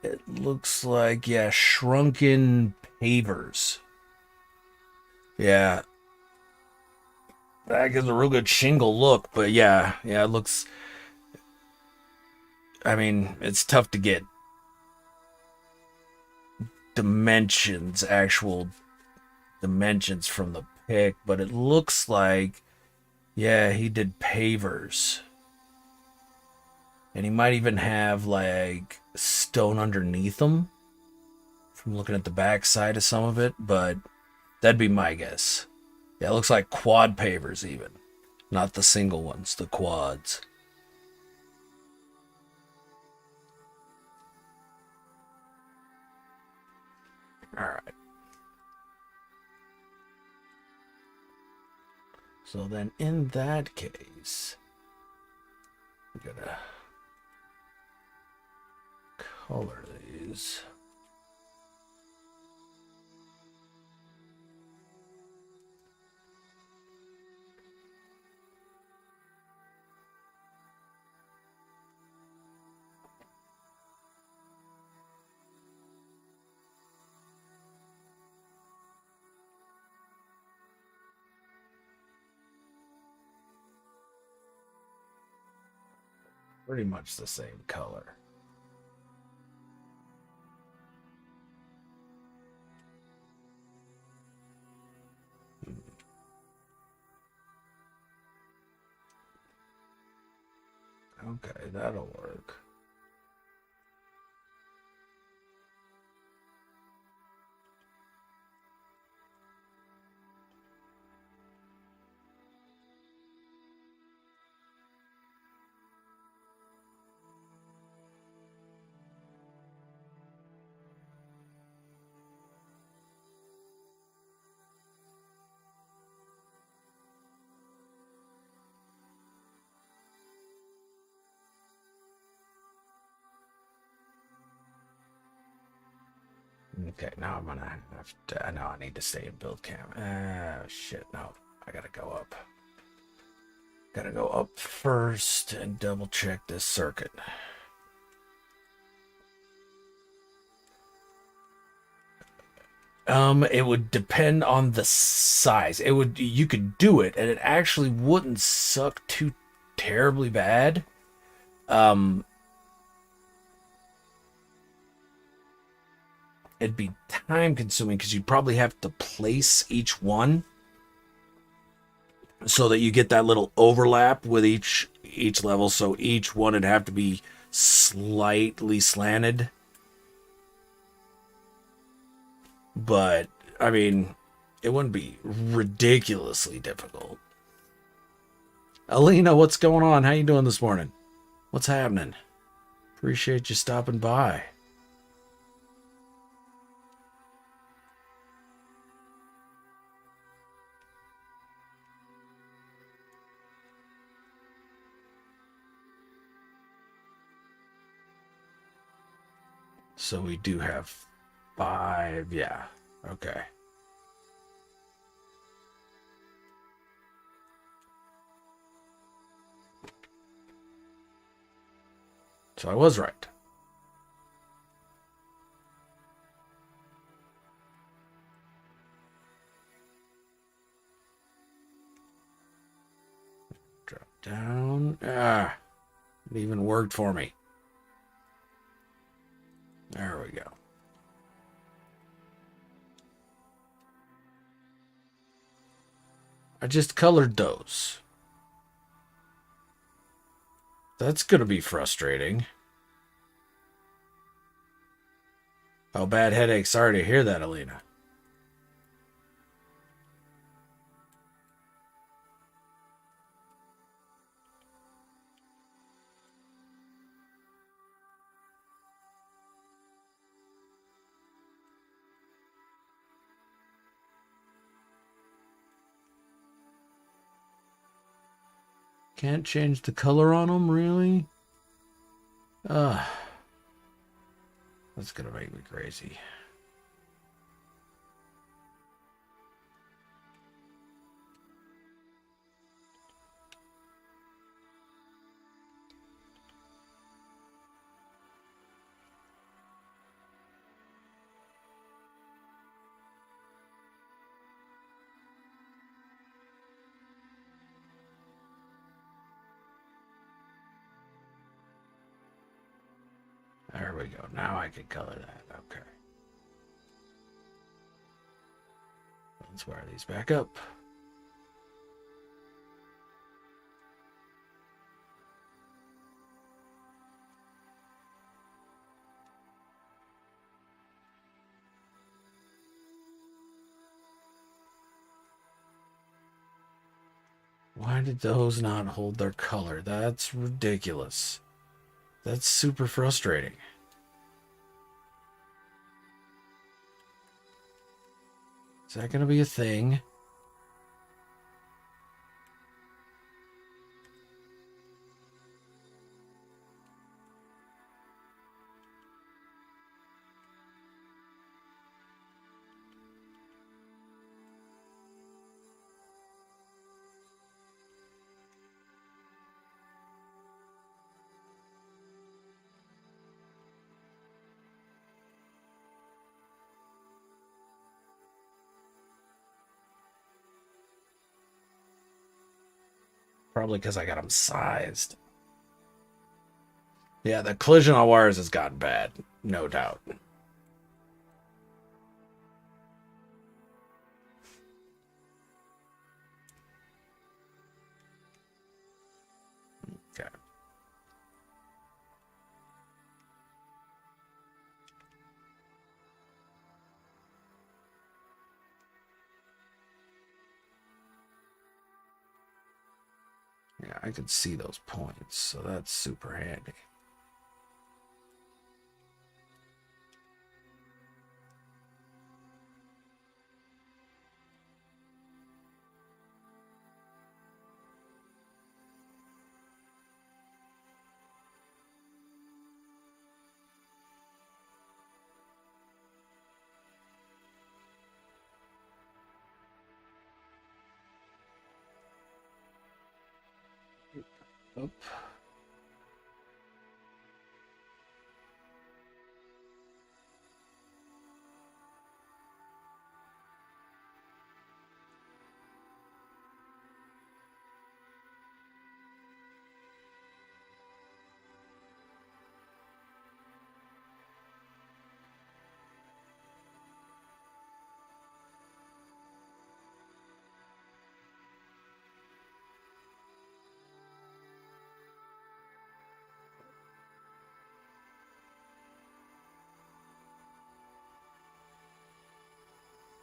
It looks like, yeah, shrunken pavers. Yeah. That gives a real good shingle look, but yeah, it looks. I mean, it's tough to get dimensions, actual dimensions from the pic, but it looks like, yeah, he did pavers. And he might even have like stone underneath them from looking at the back side of some of it, but that'd be my guess. Yeah, it looks like quad pavers even. Not the single ones, the quads. Alright. So then in that case, we're gonna color these. Pretty much the same color. Okay, that'll work. Okay, now I'm gonna have to. Now I need to stay in build cam. Ah, shit, no. I gotta go up. Gotta go up first and double check this circuit. It would depend on the size. You could do it and it actually wouldn't suck too terribly bad. Um, it'd be time consuming because you'd probably have to place each one so that you get that little overlap with each level. So each one would have to be slightly slanted. But I mean, it wouldn't be ridiculously difficult. Alina, what's going on? How you doing this morning? What's happening? Appreciate you stopping by. So we do have 5. Yeah. Okay. So I was right. Drop down. Ah, it even worked for me. There we go. I just colored those. That's gonna be frustrating. Oh, bad headache. Sorry to hear that, Alina. Can't change the color on them, really? Ugh. That's gonna make me crazy. There we go. Now I can color that. Okay. Let's wire these back up. Why did those not hold their color? That's ridiculous. That's super frustrating. Is that going to be a thing? Probably because I got them sized. Yeah, the collision on wires has gotten bad. No doubt. Okay. Yeah, I could see those points, so that's super handy. Oop.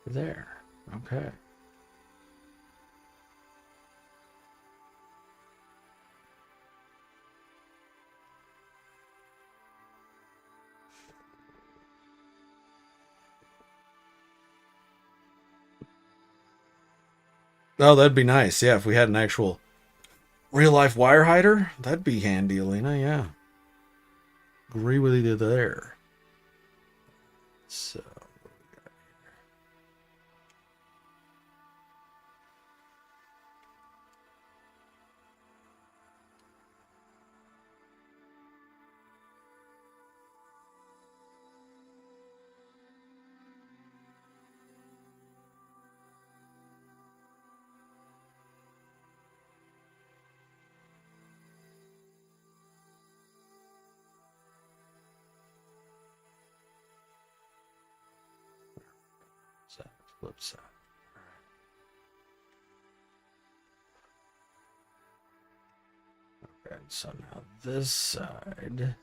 there. Okay. Oh, that'd be nice. Yeah, if we had an actual real life wire hider, that'd be handy, Alina. Yeah. Agree with you there. So. Flip side. Okay, so now this side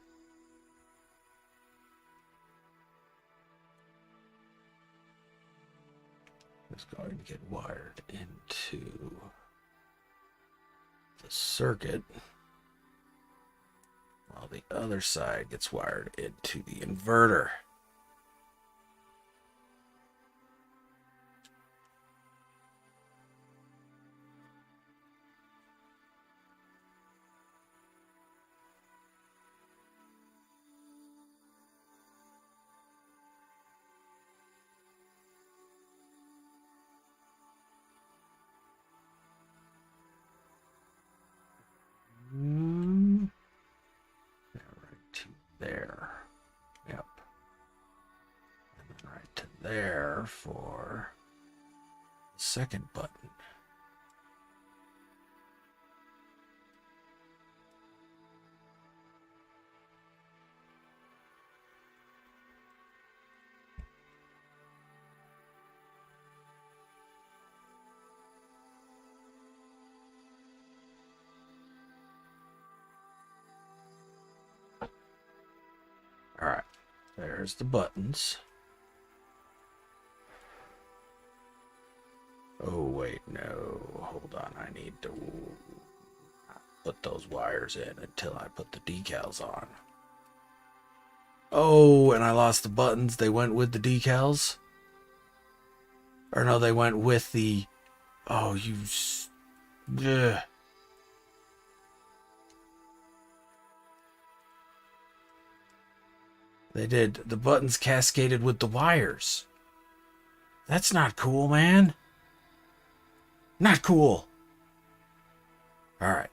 is going to get wired into the circuit, while the other side gets wired into the inverter. Yeah, right to there. Yep. And then right to there for the second button. All right, there's the buttons. Oh, wait, no, hold on. I need to put those wires in until I put the decals on. Oh, and I lost the buttons. They went with the decals? Or no, they went with the... Oh, you... Ugh. They did. The buttons cascaded with the wires. That's not cool, man. Not cool. All right.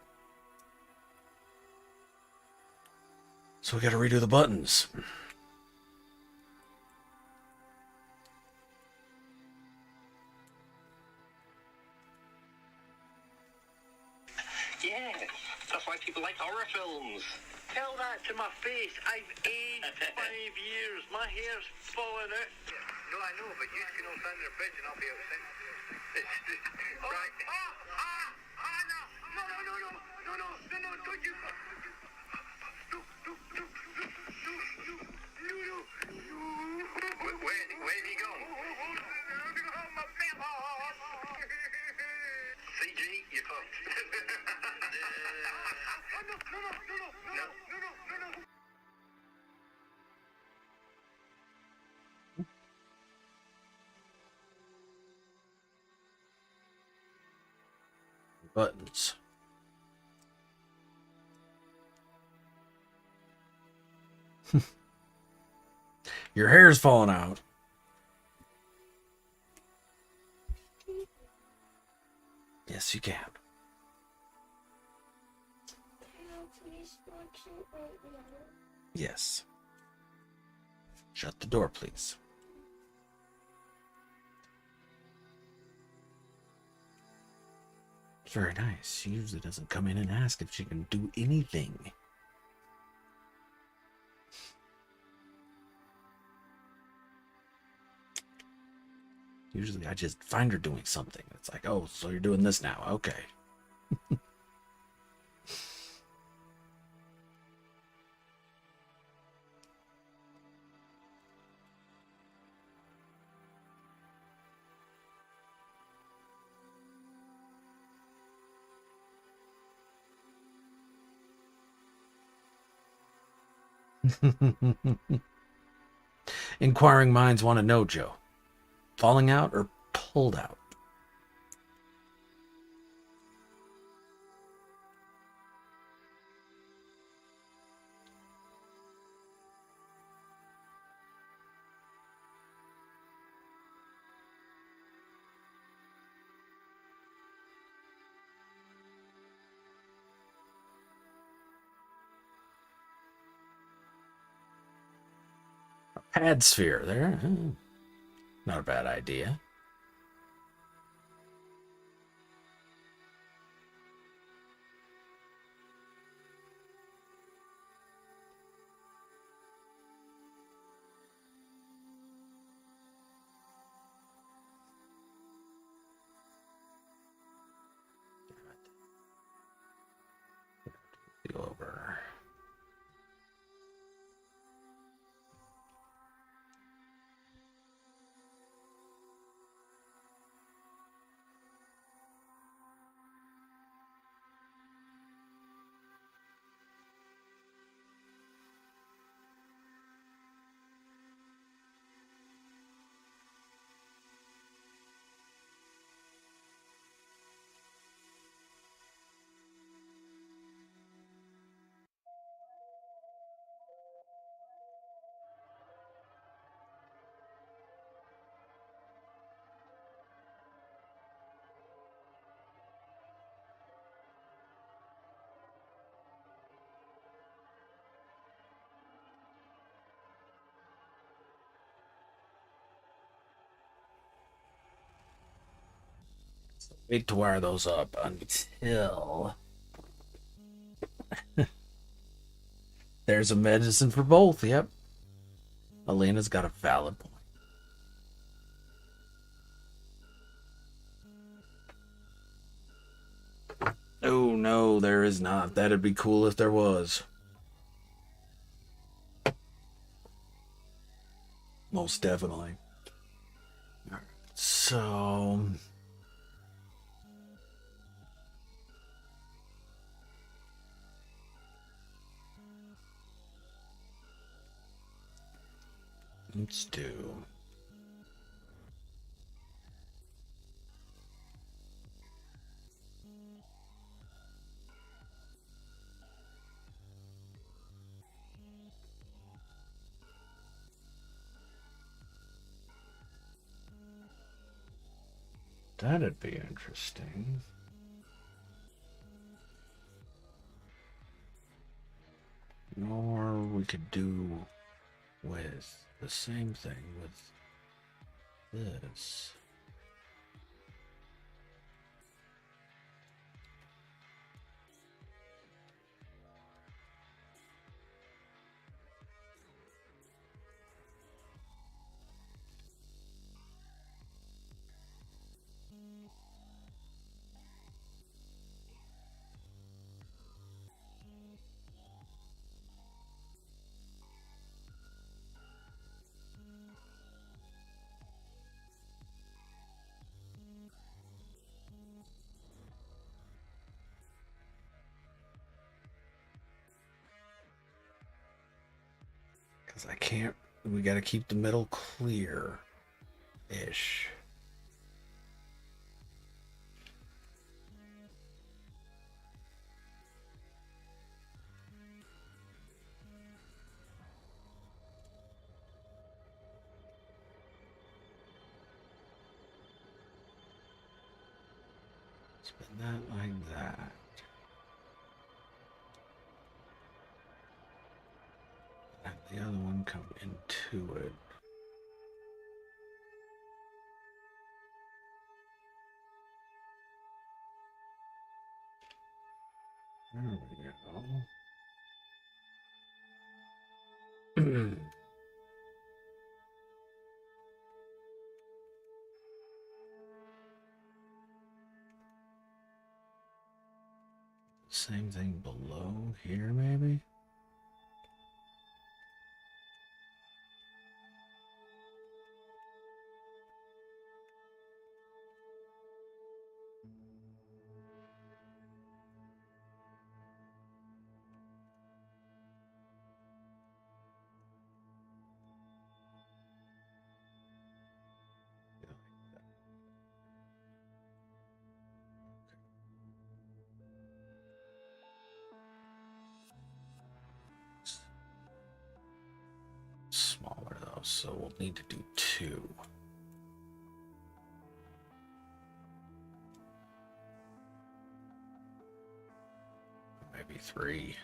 So we got to redo the buttons. Yeah, that's why people like horror films. Tell that to my face. I've aged 5 years. My hair's falling out. No, I know, but you can all stand in the fridge and I'll be outside. Right. No, don't you. Where have you gone? CG, you're fucked. No. Buttons. Your hair's falling out. Yes, you can. Yes. Shut the door, please. Very nice. She usually doesn't come in and ask if she can do anything. Usually I just find her doing something. It's like, oh, so you're doing this now. Okay. Inquiring minds want to know, Joe. Falling out or pulled out? A pad sphere there. Not a bad idea. Go over. Wait to wire those up until there's a medicine for both. Yep. Elena's got a valid point. Oh, no, there is not. That'd be cool if there was. Most definitely. All right, so... let's do... that'd be interesting. Or we could do with the same thing with this. Because I can't, we got to keep the middle clear-ish. Spin that like that. And the other one come into it. There we go. Same thing below here, maybe? So we'll need to do 2. Maybe 3.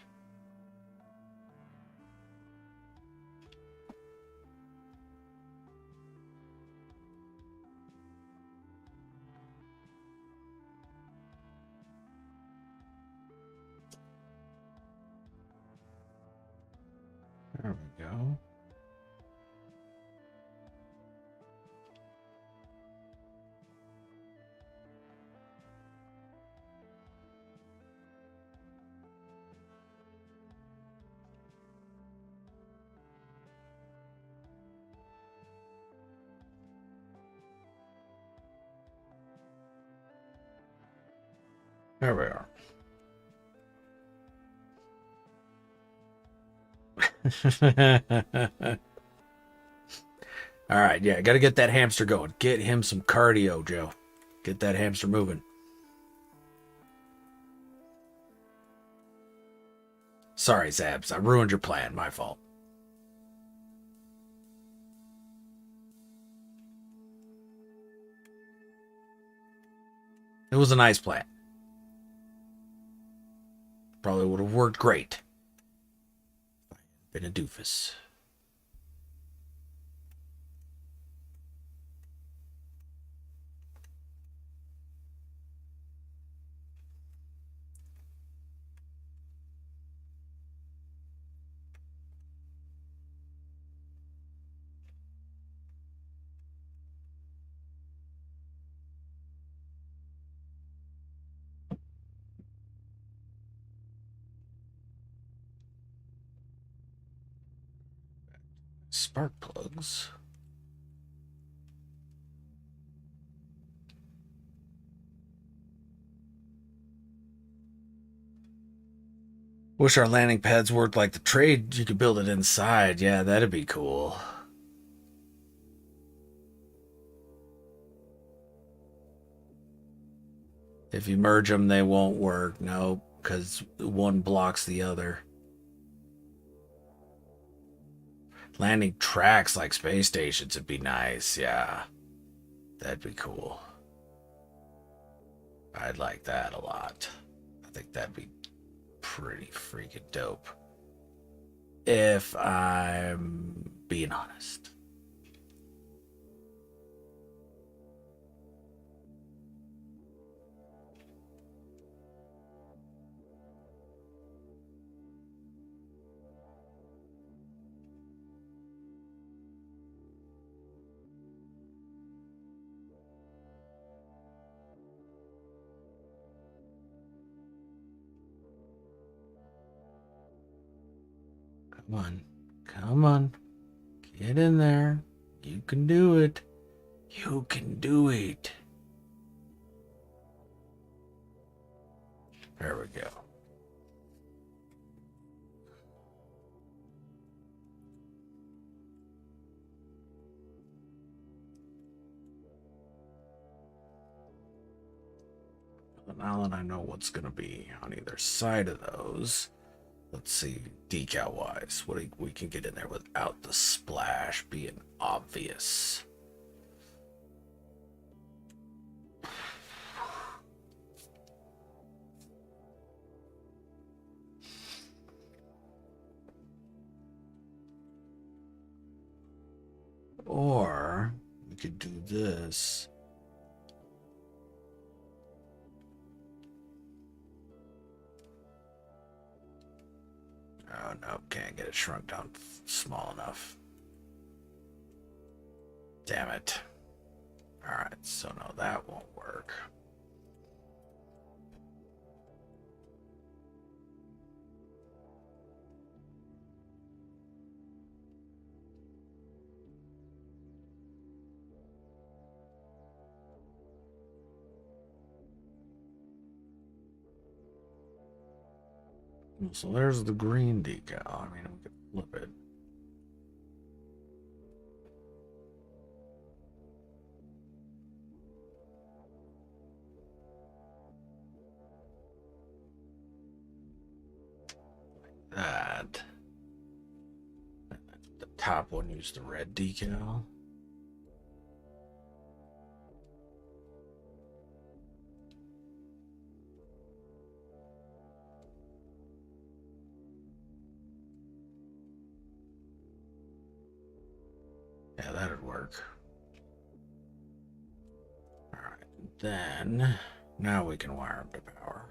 There we go. There we are. All right, yeah, got to get that hamster going. Get him some cardio, Joe. Get that hamster moving. Sorry, Zabs. I ruined your plan. My fault. It was a nice plan. Probably would have worked great. Been a doofus. Spark plugs. Wish our landing pads worked like the trade. You could build it inside. Yeah, that'd be cool. If you merge them, they won't work. No, because one blocks the other. Landing tracks like space stations would be nice. Yeah, that'd be cool. I'd like that a lot. I think that'd be pretty freaking dope. If I'm being honest. Come on. Come on. Get in there. You can do it. You can do it. There we go. Now that I know what's going to be on either side of those, let's see, decal wise, what we can get in there without the splash being obvious. Or we could do this. Oh no, can't get it shrunk down small enough. Damn it. Alright, so no, that won't work. So there's the green decal. I mean, we could flip it. Like that. And that's the Top one used the red decal. Yeah, that'd work. All right, then now we can wire them to power.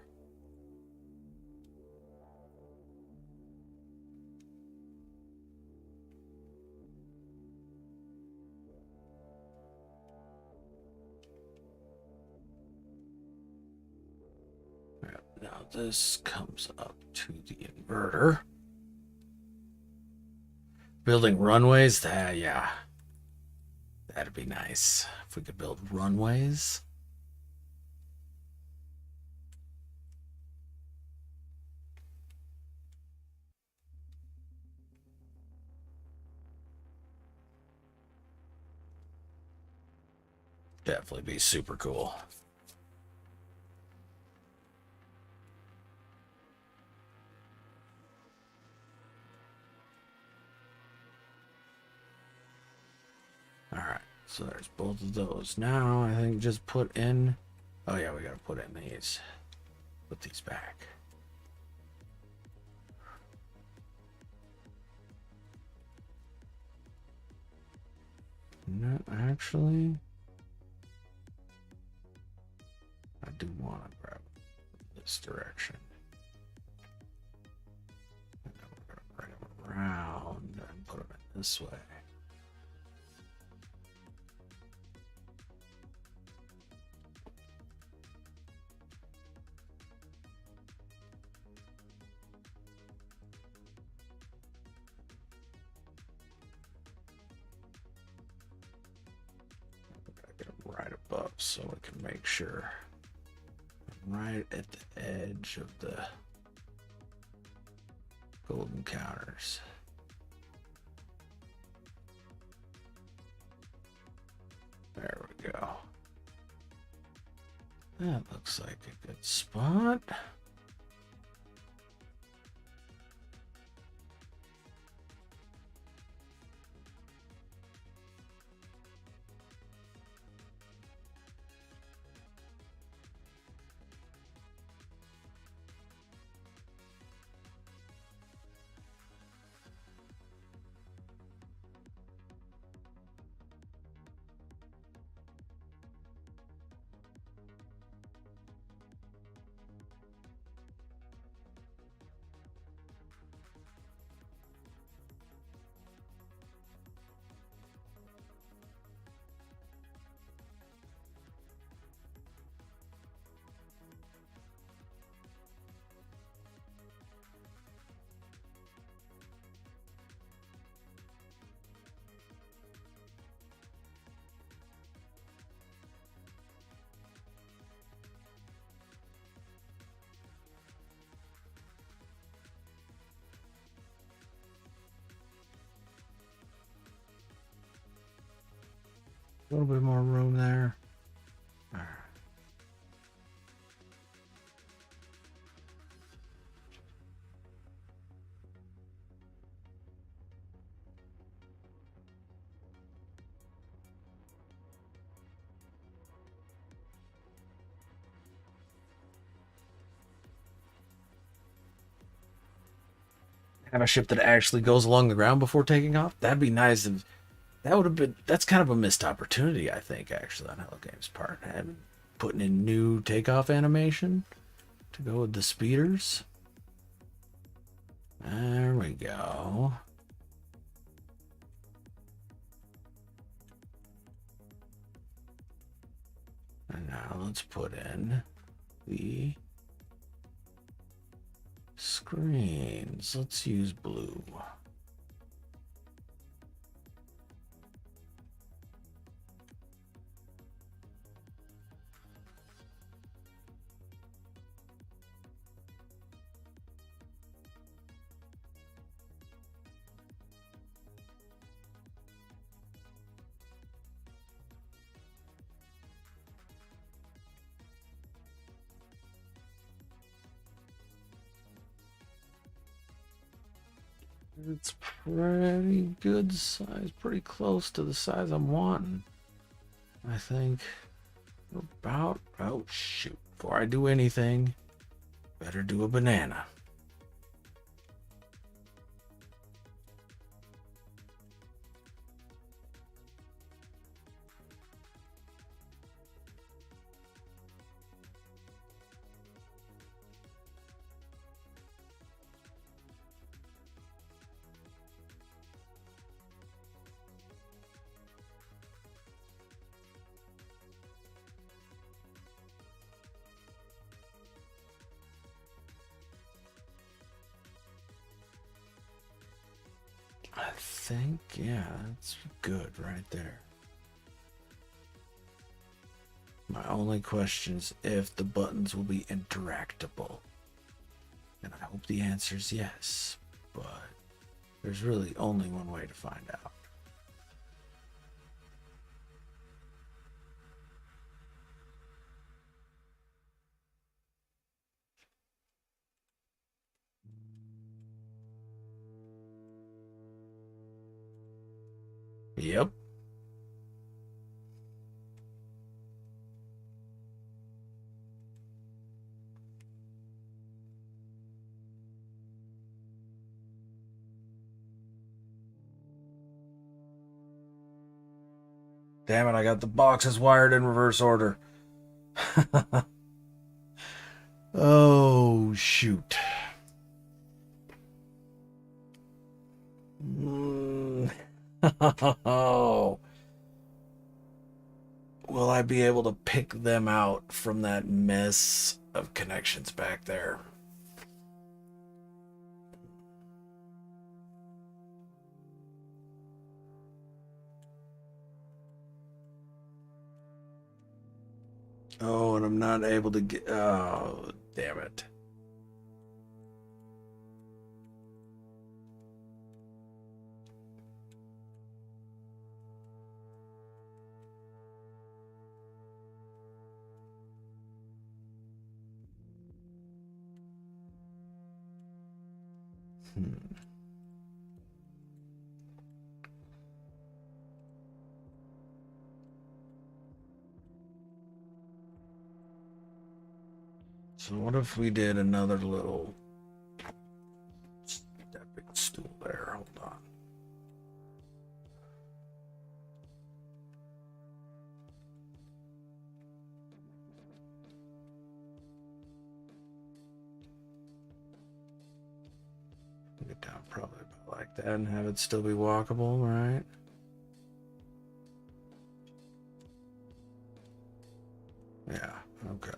Now this comes up to the inverter. Building runways, yeah. That'd be nice if we could build runways. Definitely be super cool. All right, so there's both of those. Now I think just put in. Oh yeah, we gotta put in these. Put these back. No, actually, I do want to grab this direction. And then we're gonna bring them around and put them in this way. Right above so we can make sure right at the edge of the golden counters. There we go. That looks like a good spot. A little bit more room there. All right. Have a ship that actually goes along the ground before taking off. That'd be nice. And that would have been. That's kind of a missed opportunity, I think, actually, on Hello Games' part. And putting in new takeoff animation to go with the speeders. There we go. And now let's put in the screens. Let's use blue. It's pretty good size, pretty close to the size I'm wanting. I think we're about, oh shoot, before I do anything, better do a banana. I think, yeah, that's good right there. My only question is if the buttons will be interactable. And I hope the answer is yes, but there's really only one way to find out. Yep. Damn it, I got the boxes wired in reverse order. Oh, shoot. Oh. Will I be able to pick them out from that mess of connections back there? Oh, and I'm not able to get... Oh, damn it. So what if we did another little stepping stool there? Hold on. Get down probably about like that and have it still be walkable, right? Yeah, okay.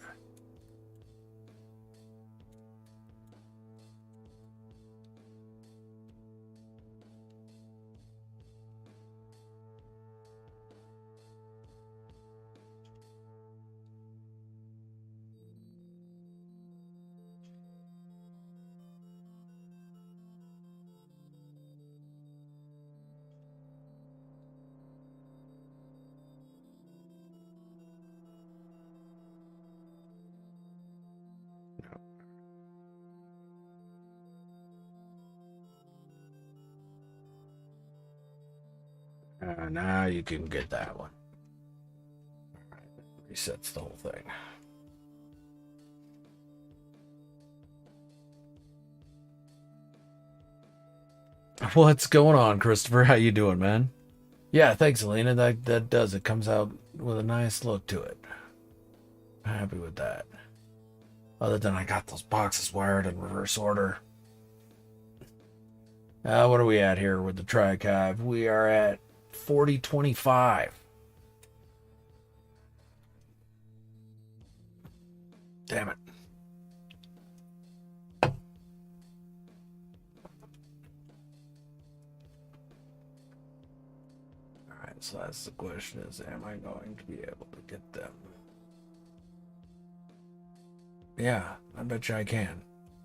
Now you can get that one. All right, resets the whole thing. What's going on, Christopher? How you doing, man? Yeah, thanks, Elena. That does. It comes out with a nice look to it. Happy with that. Other than I got those boxes wired in reverse order. What are we at here with the Tricav? We are at 4025. Damn it. Alright, so that's the question is, am I going to be able to get them? Yeah, I bet you I can.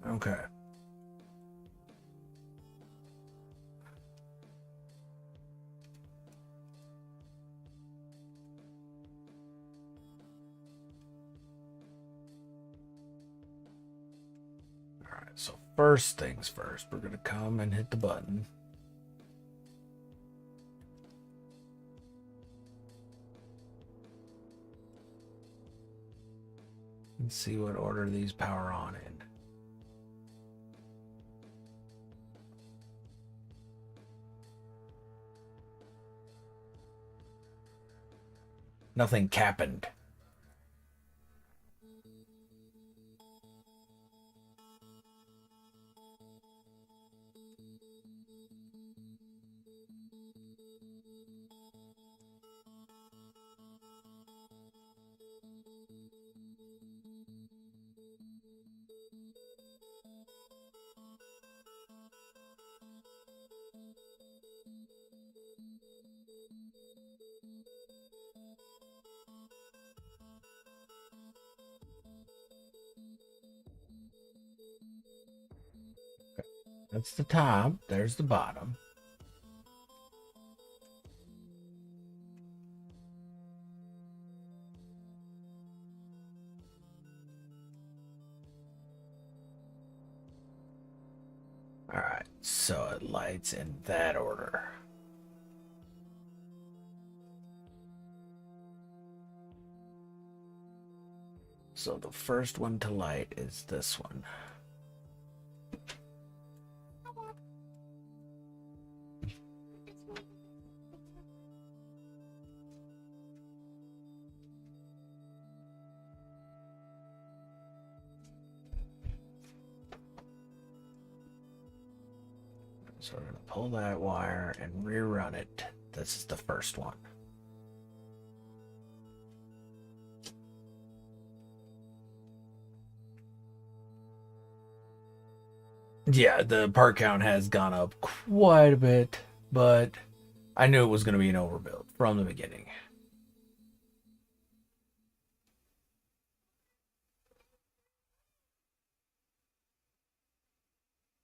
Okay. Alright, so first things first, we're gonna come and hit the button. And see what order these power on in. Nothing happened. That's the top. There's the bottom. All right, so it lights in that order. So the first one to light is this one. So we're going to pull that wire and rerun it. This is the first one. Yeah, the part count has gone up quite a bit, but I knew it was going to be an overbuild from the beginning.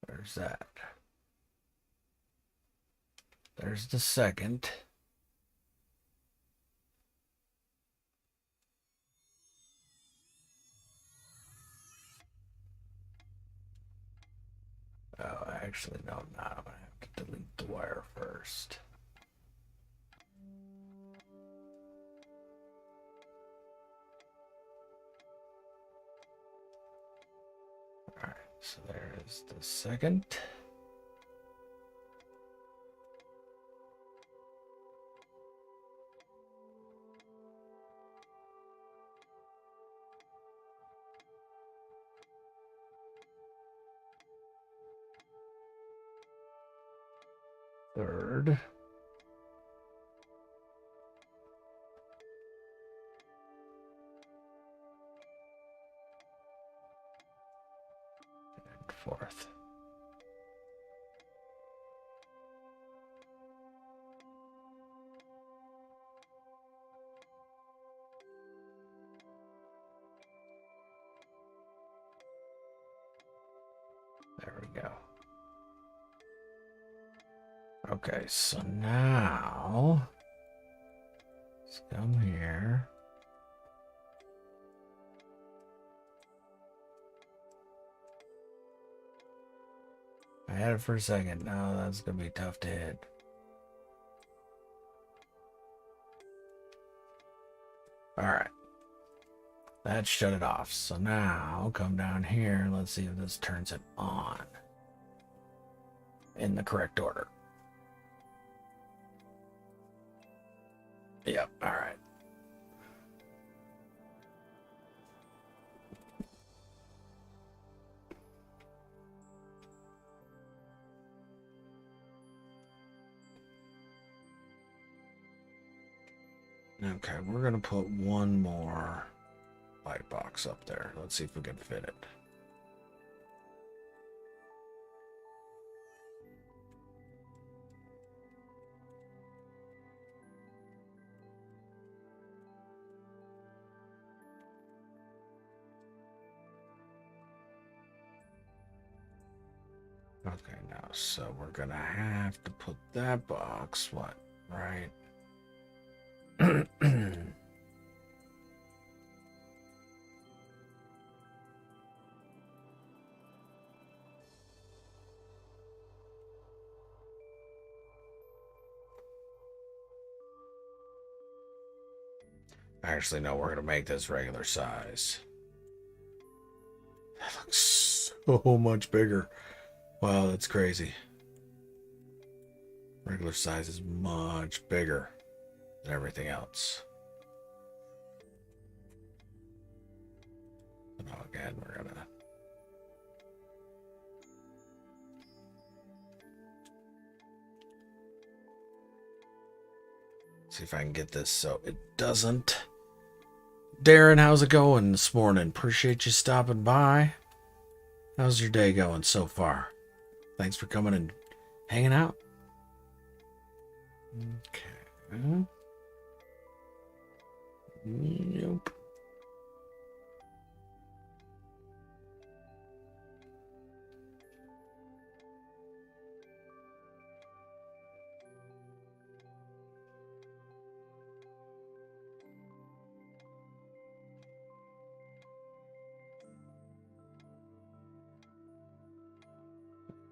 There's that. There's the second. Oh, actually, no, I'm not. I'm going to have to delete the wire first. Alright, so there's the second. Third. And fourth. There we go. Okay, so now let's come here. I had it for a second. No, that's gonna be tough to hit. All right, that shut it off. So now come down here. Let's see if this turns it on in the correct order. Yep, all right. Okay, we're gonna put one more light box up there. Let's see if we can fit it. Okay, now, so we're gonna have to put that box, what, right? Actually, no, we're going to make this regular size. That looks so much bigger. Wow, that's crazy. Regular size is much bigger than everything else. So now again, we're going to... see if I can get this so it doesn't. Darren, how's it going this morning? Appreciate you stopping by. How's your day going so far? Thanks for coming and hanging out. Okay. Nope.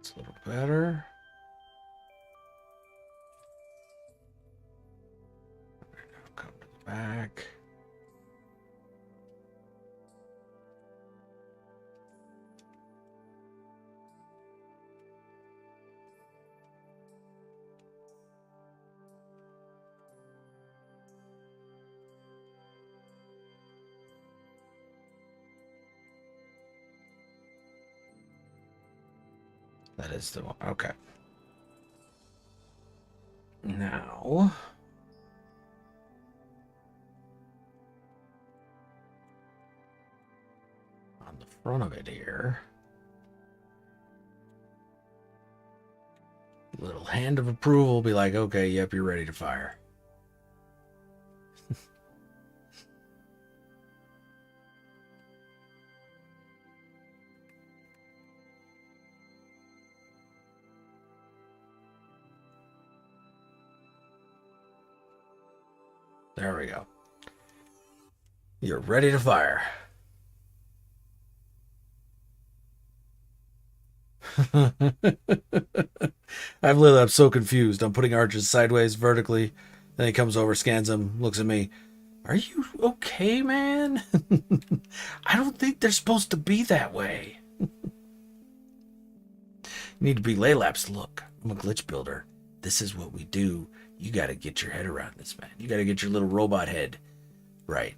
It's a little better. Now come to the back. That is the one. Okay. Now, on the front of it here, little hand of approval will be like, okay, yep, you're ready to fire. There we go. You're ready to fire. I'm so confused. I'm putting arches sideways, vertically. Then he comes over, scans them, looks at me. Are you okay, man? I don't think they're supposed to be that way. You need to be Laylaps. Look, I'm a glitch builder. This is what we do. You got to get your head around this, man. You got to get your little robot head right.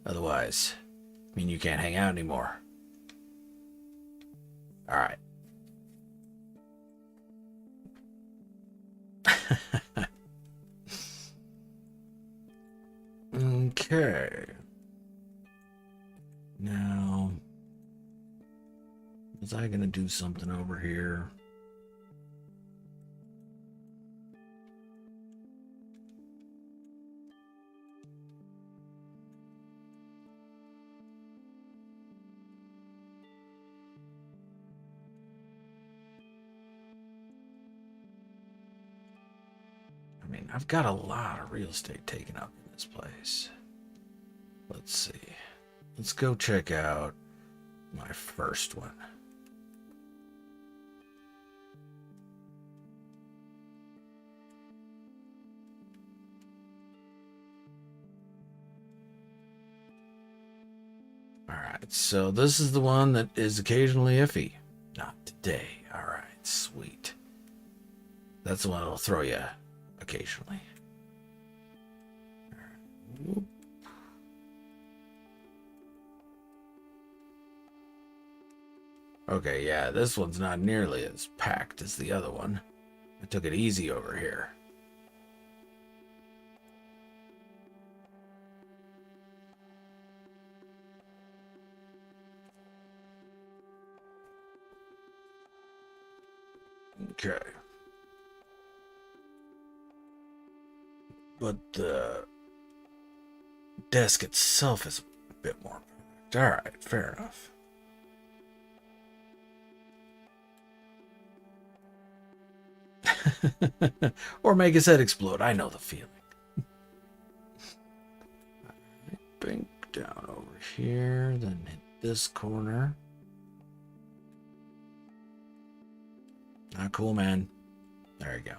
Otherwise, I mean, you can't hang out anymore. All right. Okay. Now, was I going to do something over here? I mean, I've got a lot of real estate taken up in this place. Let's see. Let's go check out my first one. Alright, so this is the one that is occasionally iffy. Not today. Alright, sweet. That's the one that'll throw you occasionally. Whoop. Okay, yeah, this one's not nearly as packed as the other one. I took it easy over here. Okay. But the desk itself is a bit more packed. Alright, fair enough. Or make his head explode. I know the feeling. Right, bank down over here, then hit this corner. Not cool, man. There you go.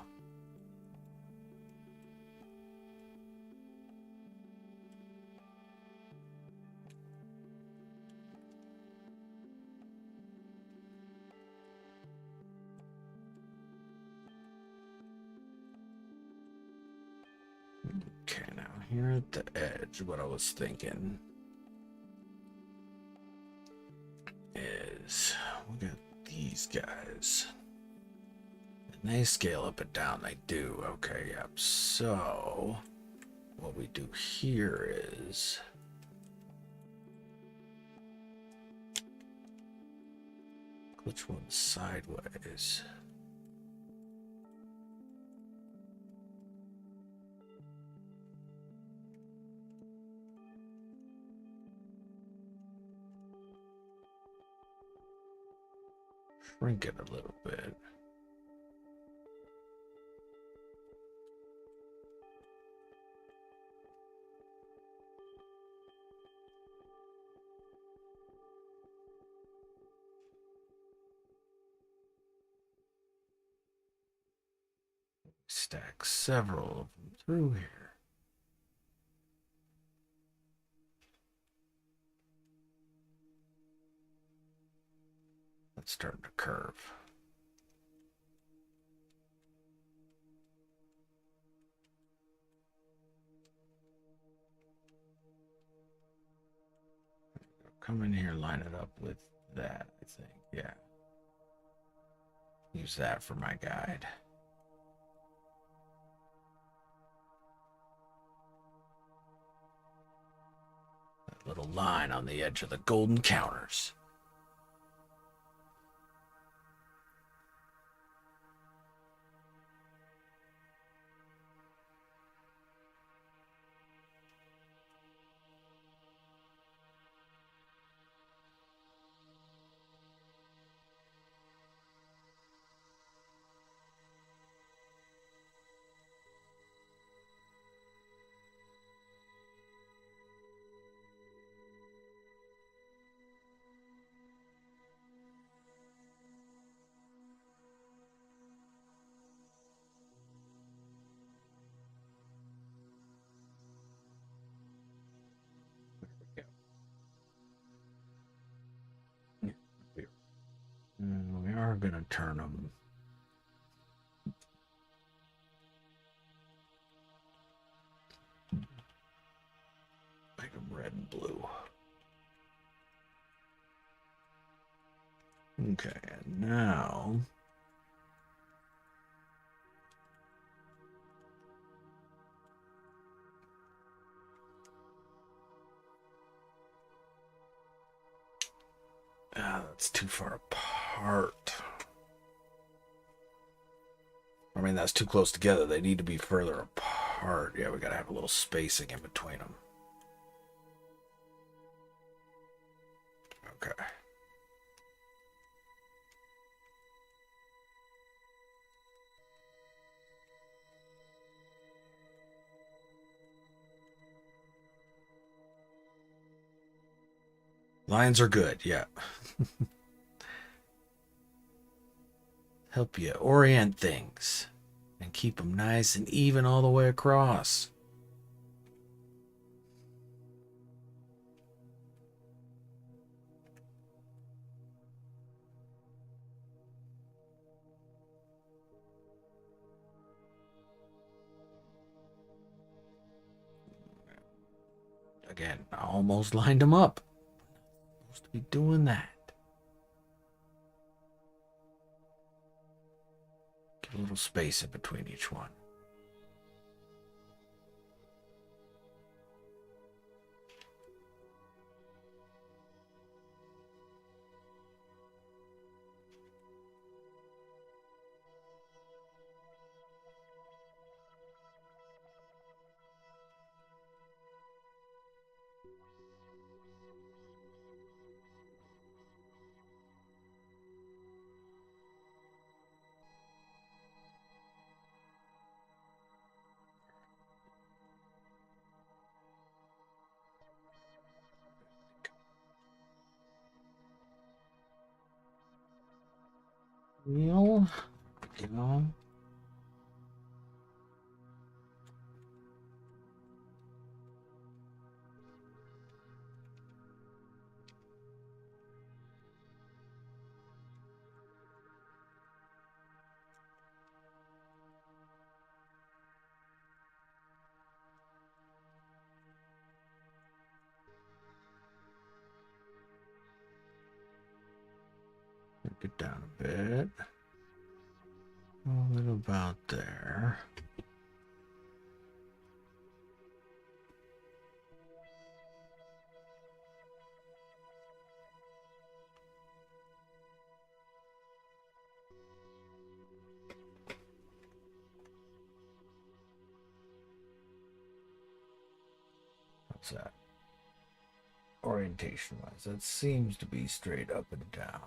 here at the edge, what I was thinking is we got these guys. And they scale up and down. They do. Okay, yep. So what we do here is glitch one sideways. Shrink it a little bit. Stack several of them through here. That's starting to curve. Come in here, line it up with that, I think. Yeah. Use that for my guide. That little line on the edge of the golden counters. We are going to turn them. Make them red and blue. Okay, and now that's too far apart. I mean, that's too close together. They need to be further apart. Yeah, we gotta have a little spacing in between them. Okay. Lines are good, yeah. Help you orient things and keep them nice and even all the way across. Again, I almost lined them up. Supposed to be doing that. Give a little space in between each one. Wheel. Go. Get down a bit. A little about there. What's that? Orientation wise, that seems to be straight up and down.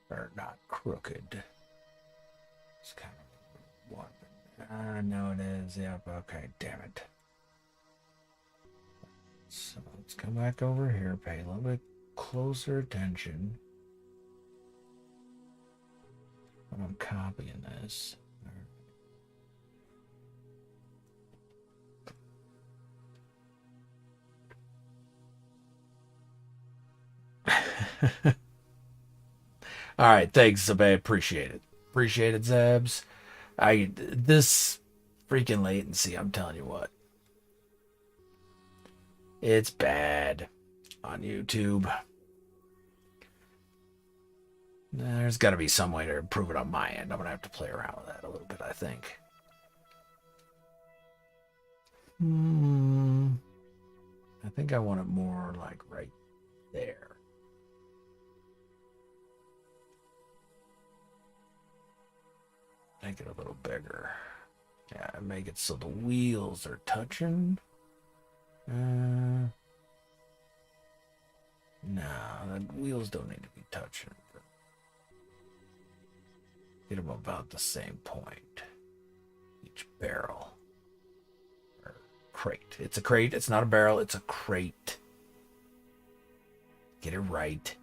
Or not crooked. It's kind of one. No, it is. Yep. Okay. Damn it. So let's come back over here. Pay a little bit closer attention when I'm copying this. All right, thanks, Zabe. Appreciate it. Appreciate it, Zebs. This freaking latency, I'm telling you what. It's bad on YouTube. There's got to be some way to improve it on my end. I'm going to have to play around with that a little bit, I think. I think I want it more like right there. Make it a little bigger. Yeah, make it so the wheels are touching. No, the wheels don't need to be touching. Get them about the same point. Each barrel. Or crate. It's a crate. It's not a barrel. It's a crate. Get it right.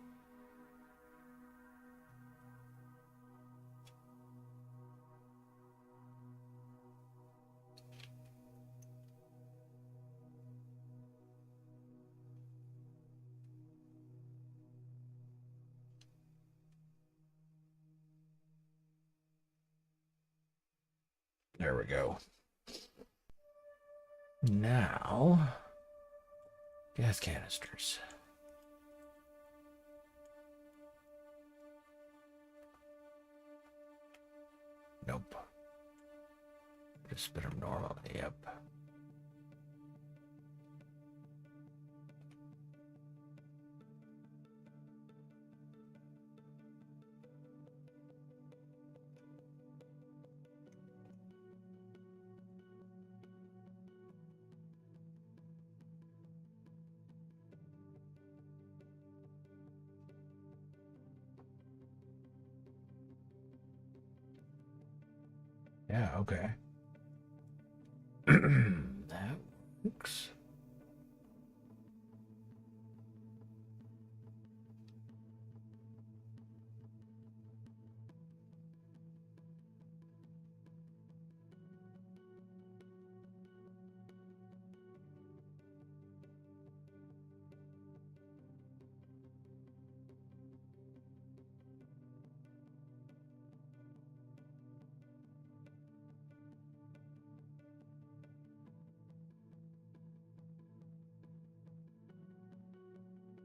There we go. Now, gas canisters. Nope. Just spin them normally. Yep. Yeah, okay. That works.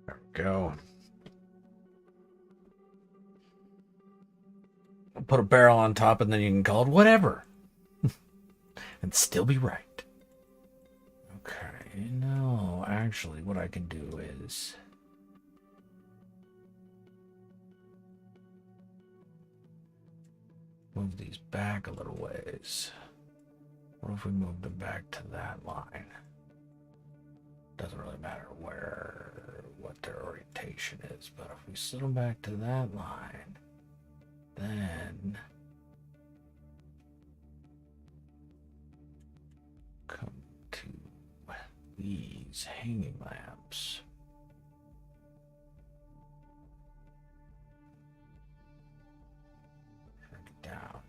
There we go. Put a barrel on top and then you can call it whatever. And still be right. Okay, no, actually what I can do is move these back a little ways. What if we moved them back to that line? Doesn't really matter what their orientation is, but if we set them back to that line, then come to these hanging lamps. Drag it down.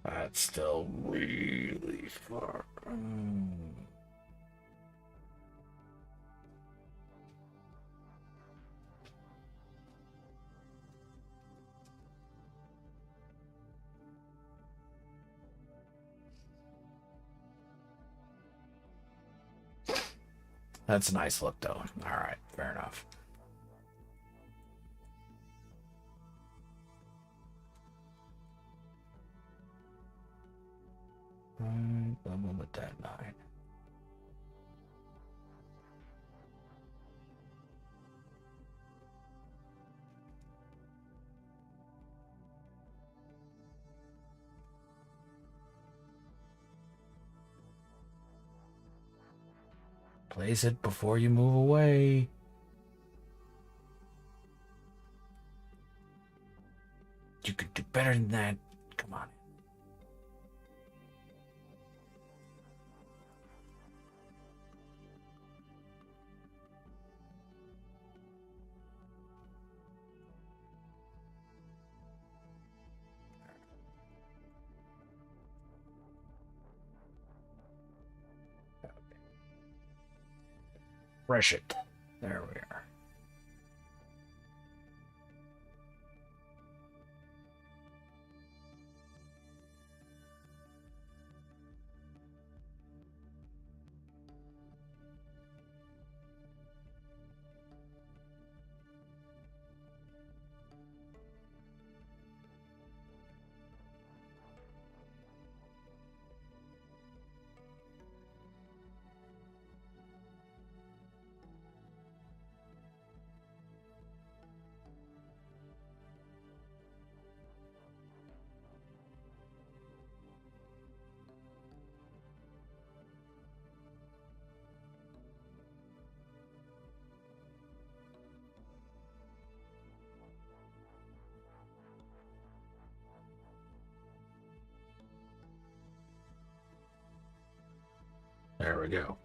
That's still really far. That's a nice look, though. All right, fair enough. Right, level with that 9. Place it before you move away. You could do better than that. Come on. Fresh it. There we are. There we go.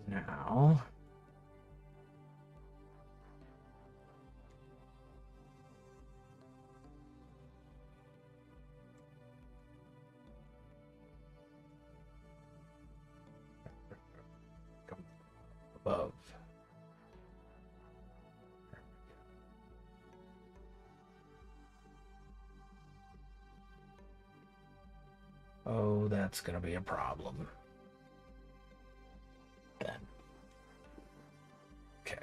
Now, come above. Oh, that's gonna be a problem. Then. Okay.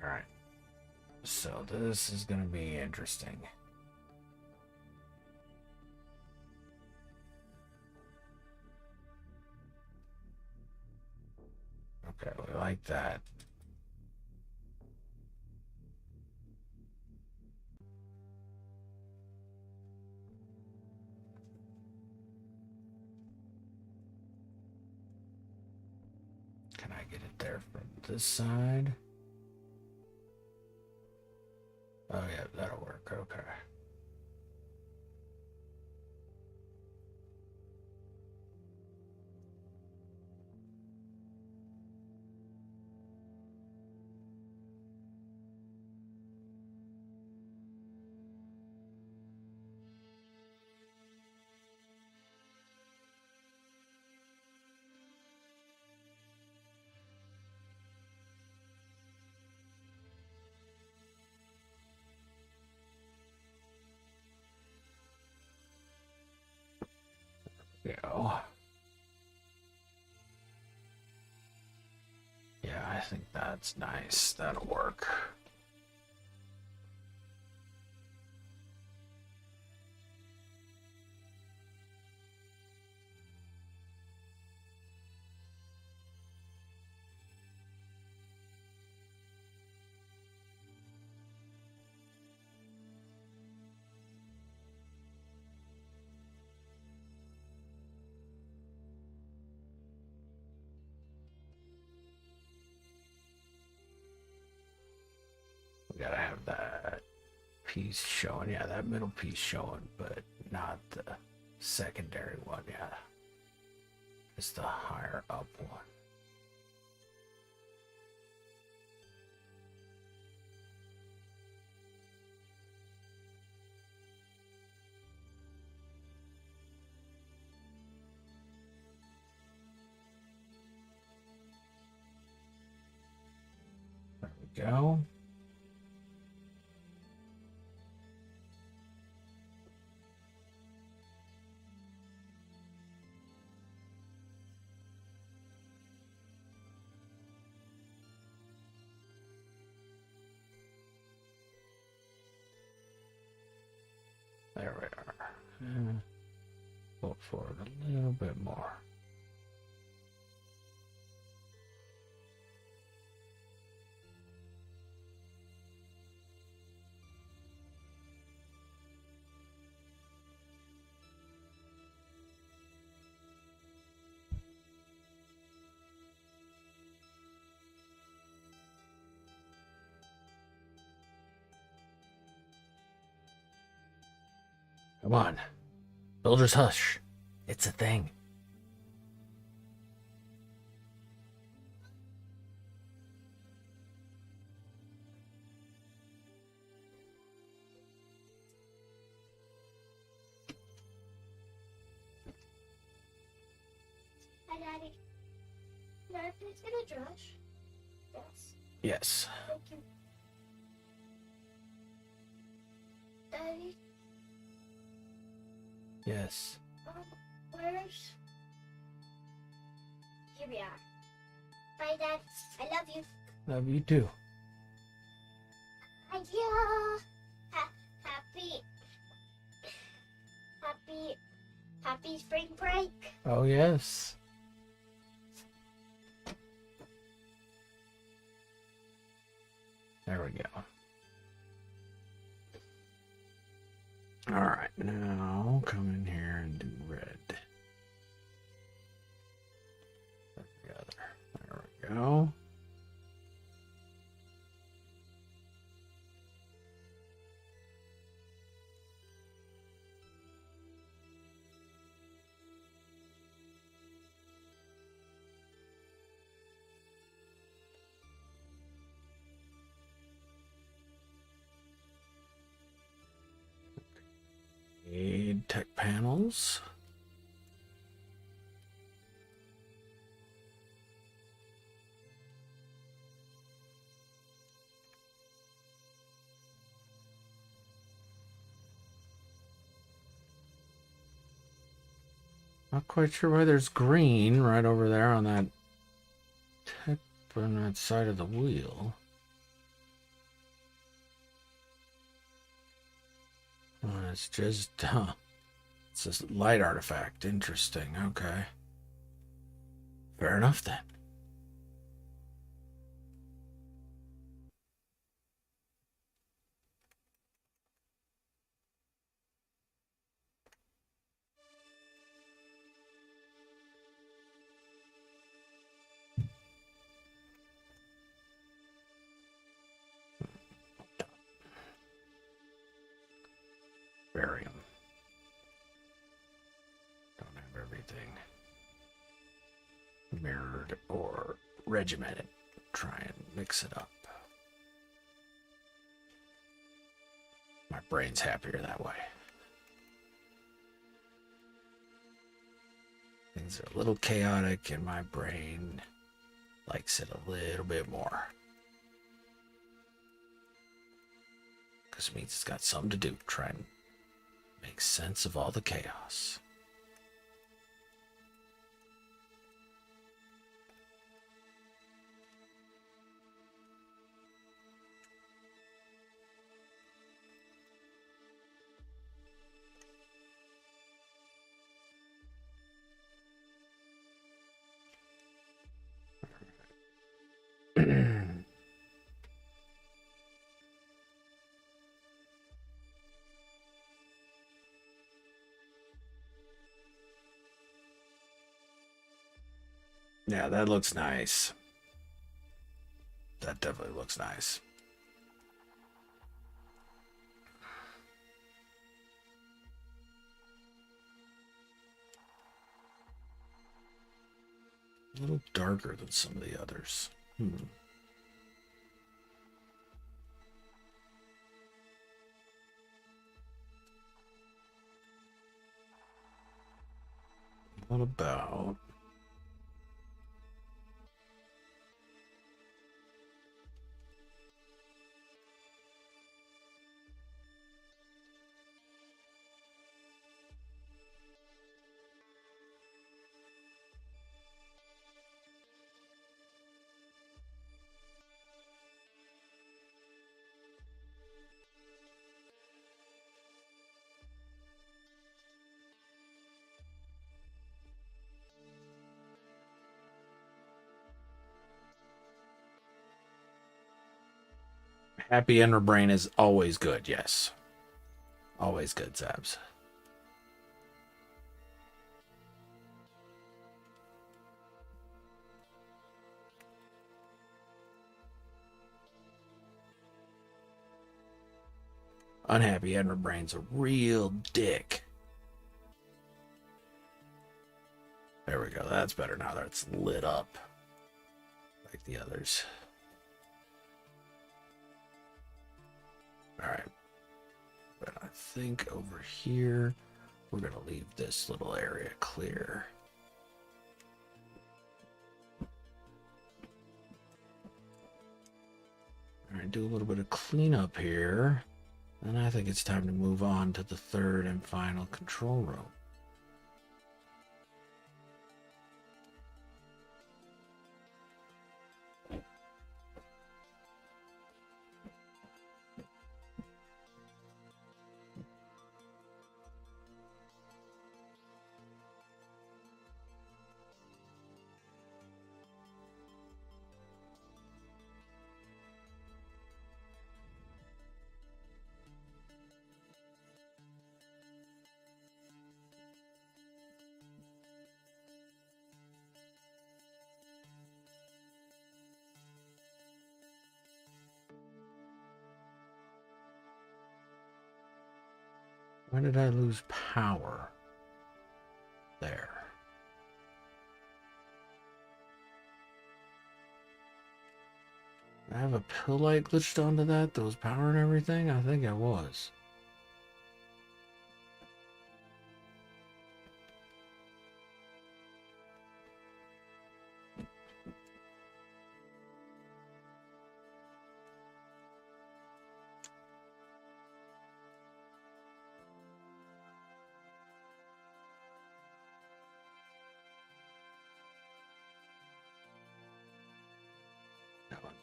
All right. So this is gonna be interesting. Okay, we like that. Can I get it there from this side? Oh yeah, that'll work. Okay. Go. Yeah, I think that's nice. That'll work. We gotta have that piece showing. Yeah, that middle piece showing, but not the secondary one. Yeah, it's the higher up one. Go. There we are. Pull forward a little bit more. Come on. Builder's hush. It's a thing. Hi, Daddy. Can I please get a brush? Yes. Yes. Thank you. Daddy, Yes. where's... Here we are. Bye, Dad. I love you. Love you too. Yeah. Happy... Happy spring break. Oh, yes. There we go. All right, now come in here and do red. Together. There we go. Need tech panels. Not quite sure why there's green right over there on that tech on that side of the wheel. Oh, it's just, it's a light artifact. Interesting. Okay. Fair enough then. Barium. Don't have everything mirrored or regimented. Try and mix it up. My brain's happier that way. Things are a little chaotic and my brain likes it a little bit more. Because it means it's got something to do. Try and make sense of all the chaos. Yeah, that looks nice. That definitely looks nice. A little darker than some of the others. What about... Happy Ender Brain is always good, yes. Always good, Zabs. Unhappy Ender Brain's a real dick. There we go. That's better now that it's lit up like the others. All right. But I think over here, we're going to leave this little area clear. All right, do a little bit of cleanup here. And I think it's time to move on to the third and final control room. Why did I lose power? There. I have a pill light glitched onto that was powering everything? I think I was.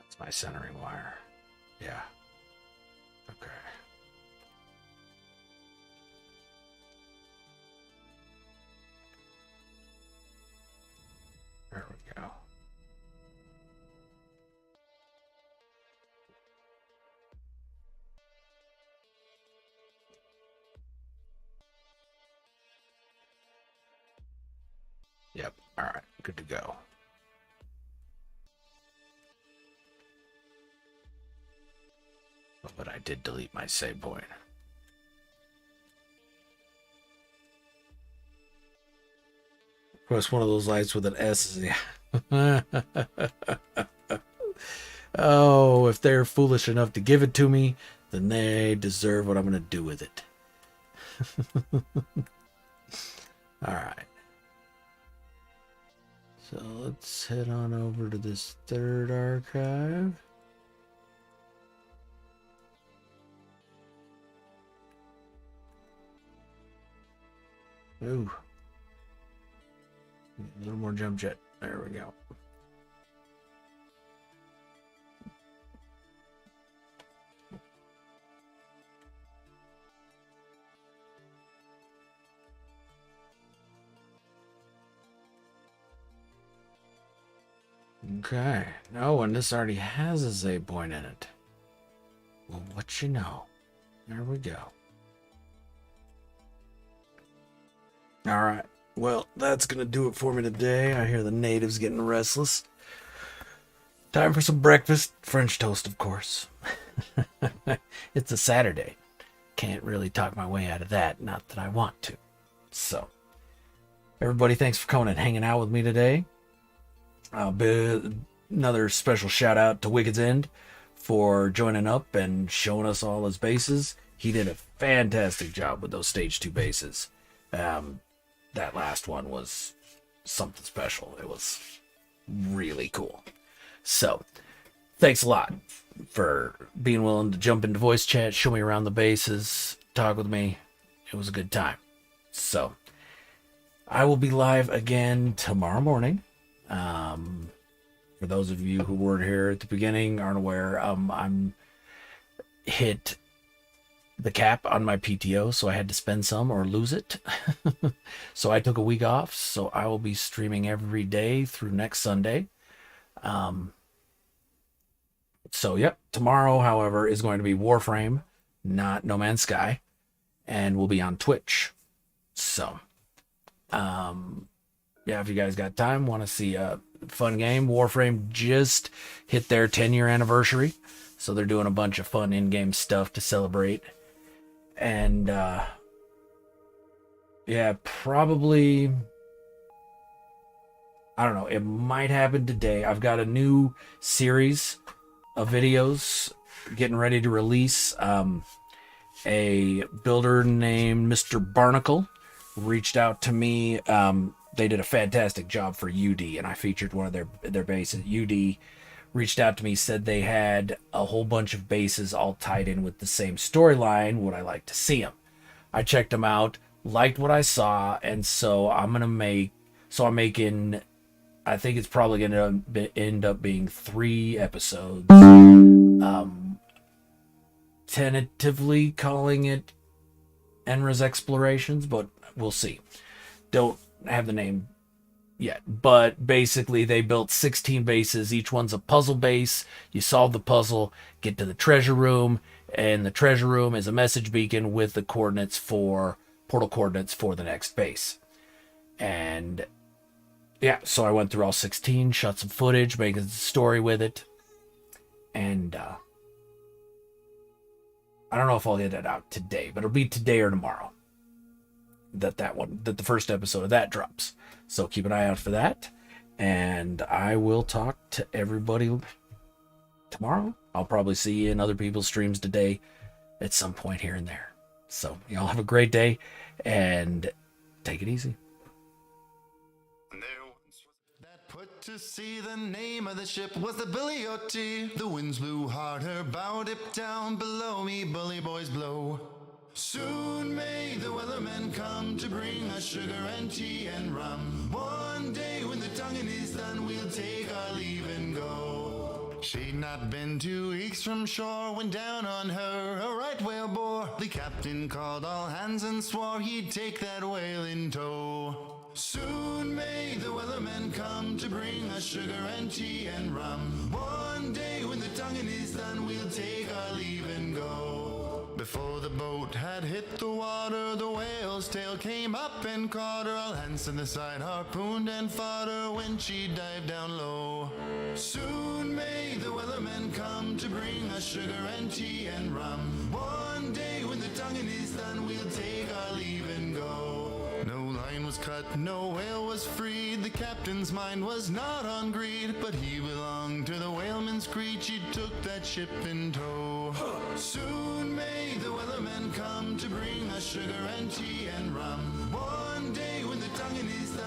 That's my centering wire. Yeah. Okay. There we go. Yep. All right. Good to go. But I did delete my save point. Of course, one of those lights with an S is oh, if they're foolish enough to give it to me, then they deserve what I'm going to do with it. All right. So let's head on over to this third archive. Ooh. A little more jump jet. There we go. Okay. Oh, and this already has a save point in it. Well, what you know. There we go. All right. Well, that's going to do it for me today. I hear the natives getting restless. Time for some breakfast. French toast, of course. It's a Saturday. Can't really talk my way out of that. Not that I want to. So, everybody, thanks for coming and hanging out with me today. Another special shout out to Wicked's End for joining up and showing us all his bases. He did a fantastic job with those stage 2 bases. That last one was something special. It was really cool. So, thanks a lot for being willing to jump into voice chat, show me around the bases, talk with me. It was a good time. So, I will be live again tomorrow morning. For those of you who weren't here at the beginning, aren't aware, I'm hit the cap on my PTO, so I had to spend some or lose it. So I took a week off, so I will be streaming every day through next Sunday. So, yep, tomorrow, however, is going to be Warframe, not No Man's Sky, and we'll be on Twitch. So, yeah, if you guys got time, want to see a fun game, Warframe just hit their 10-year anniversary, so they're doing a bunch of fun in-game stuff to celebrate. And, yeah, probably, I don't know, it might happen today. I've got a new series of videos getting ready to release. A builder named Mr. Barnacle reached out to me. They did a fantastic job for UD, and I featured one of their bases. UD reached out to me, said they had a whole bunch of bases all tied in with the same storyline. Would I like to see them? I checked them out, liked what I saw, and so I'm making, I think it's probably going to end up being 3 episodes. Tentatively calling it Enra's Explorations, but we'll see. Don't have the name yet. But basically, they built 16 bases. Each one's a puzzle base. You solve the puzzle, get to the treasure room, and the treasure room is a message beacon with the portal coordinates for the next base. And yeah, so I went through all 16, shot some footage, making a story with it. And I don't know if I'll get it out today, but it'll be today or tomorrow that the first episode of that drops. So keep an eye out for that. And I will talk to everybody tomorrow. I'll probably see you in other people's streams today at some point here and there. So y'all have a great day and take it easy. That put to sea, the name of the ship was the Billy O.T. The winds blew harder, bow dip down below me, bully boys blow. Soon may the weathermen come to bring us sugar and tea and rum. One day when the tonguing is done, we'll take our leave and go. She'd not been 2 weeks from shore when down on her a right whale bore. The captain called all hands and swore he'd take that whale in tow. Soon may the weathermen come to bring us sugar and tea and rum. One day when the tonguing is done, we'll take our leave and go. Before the boat had hit the water, the whale's tail came up and caught her. All hands to the side harpooned and fought her when she dived down low. Soon may the weathermen come to bring us sugar and tea and rum. One day when the tonguing is done, we'll take our leave and go. No line was cut, no whale was freed. The captain's mind was not on greed, but he belonged to the whaleman's creed. He took that ship in tow. Soon may the weathermen come to bring us sugar and tea and rum. One day when the tonguing is done.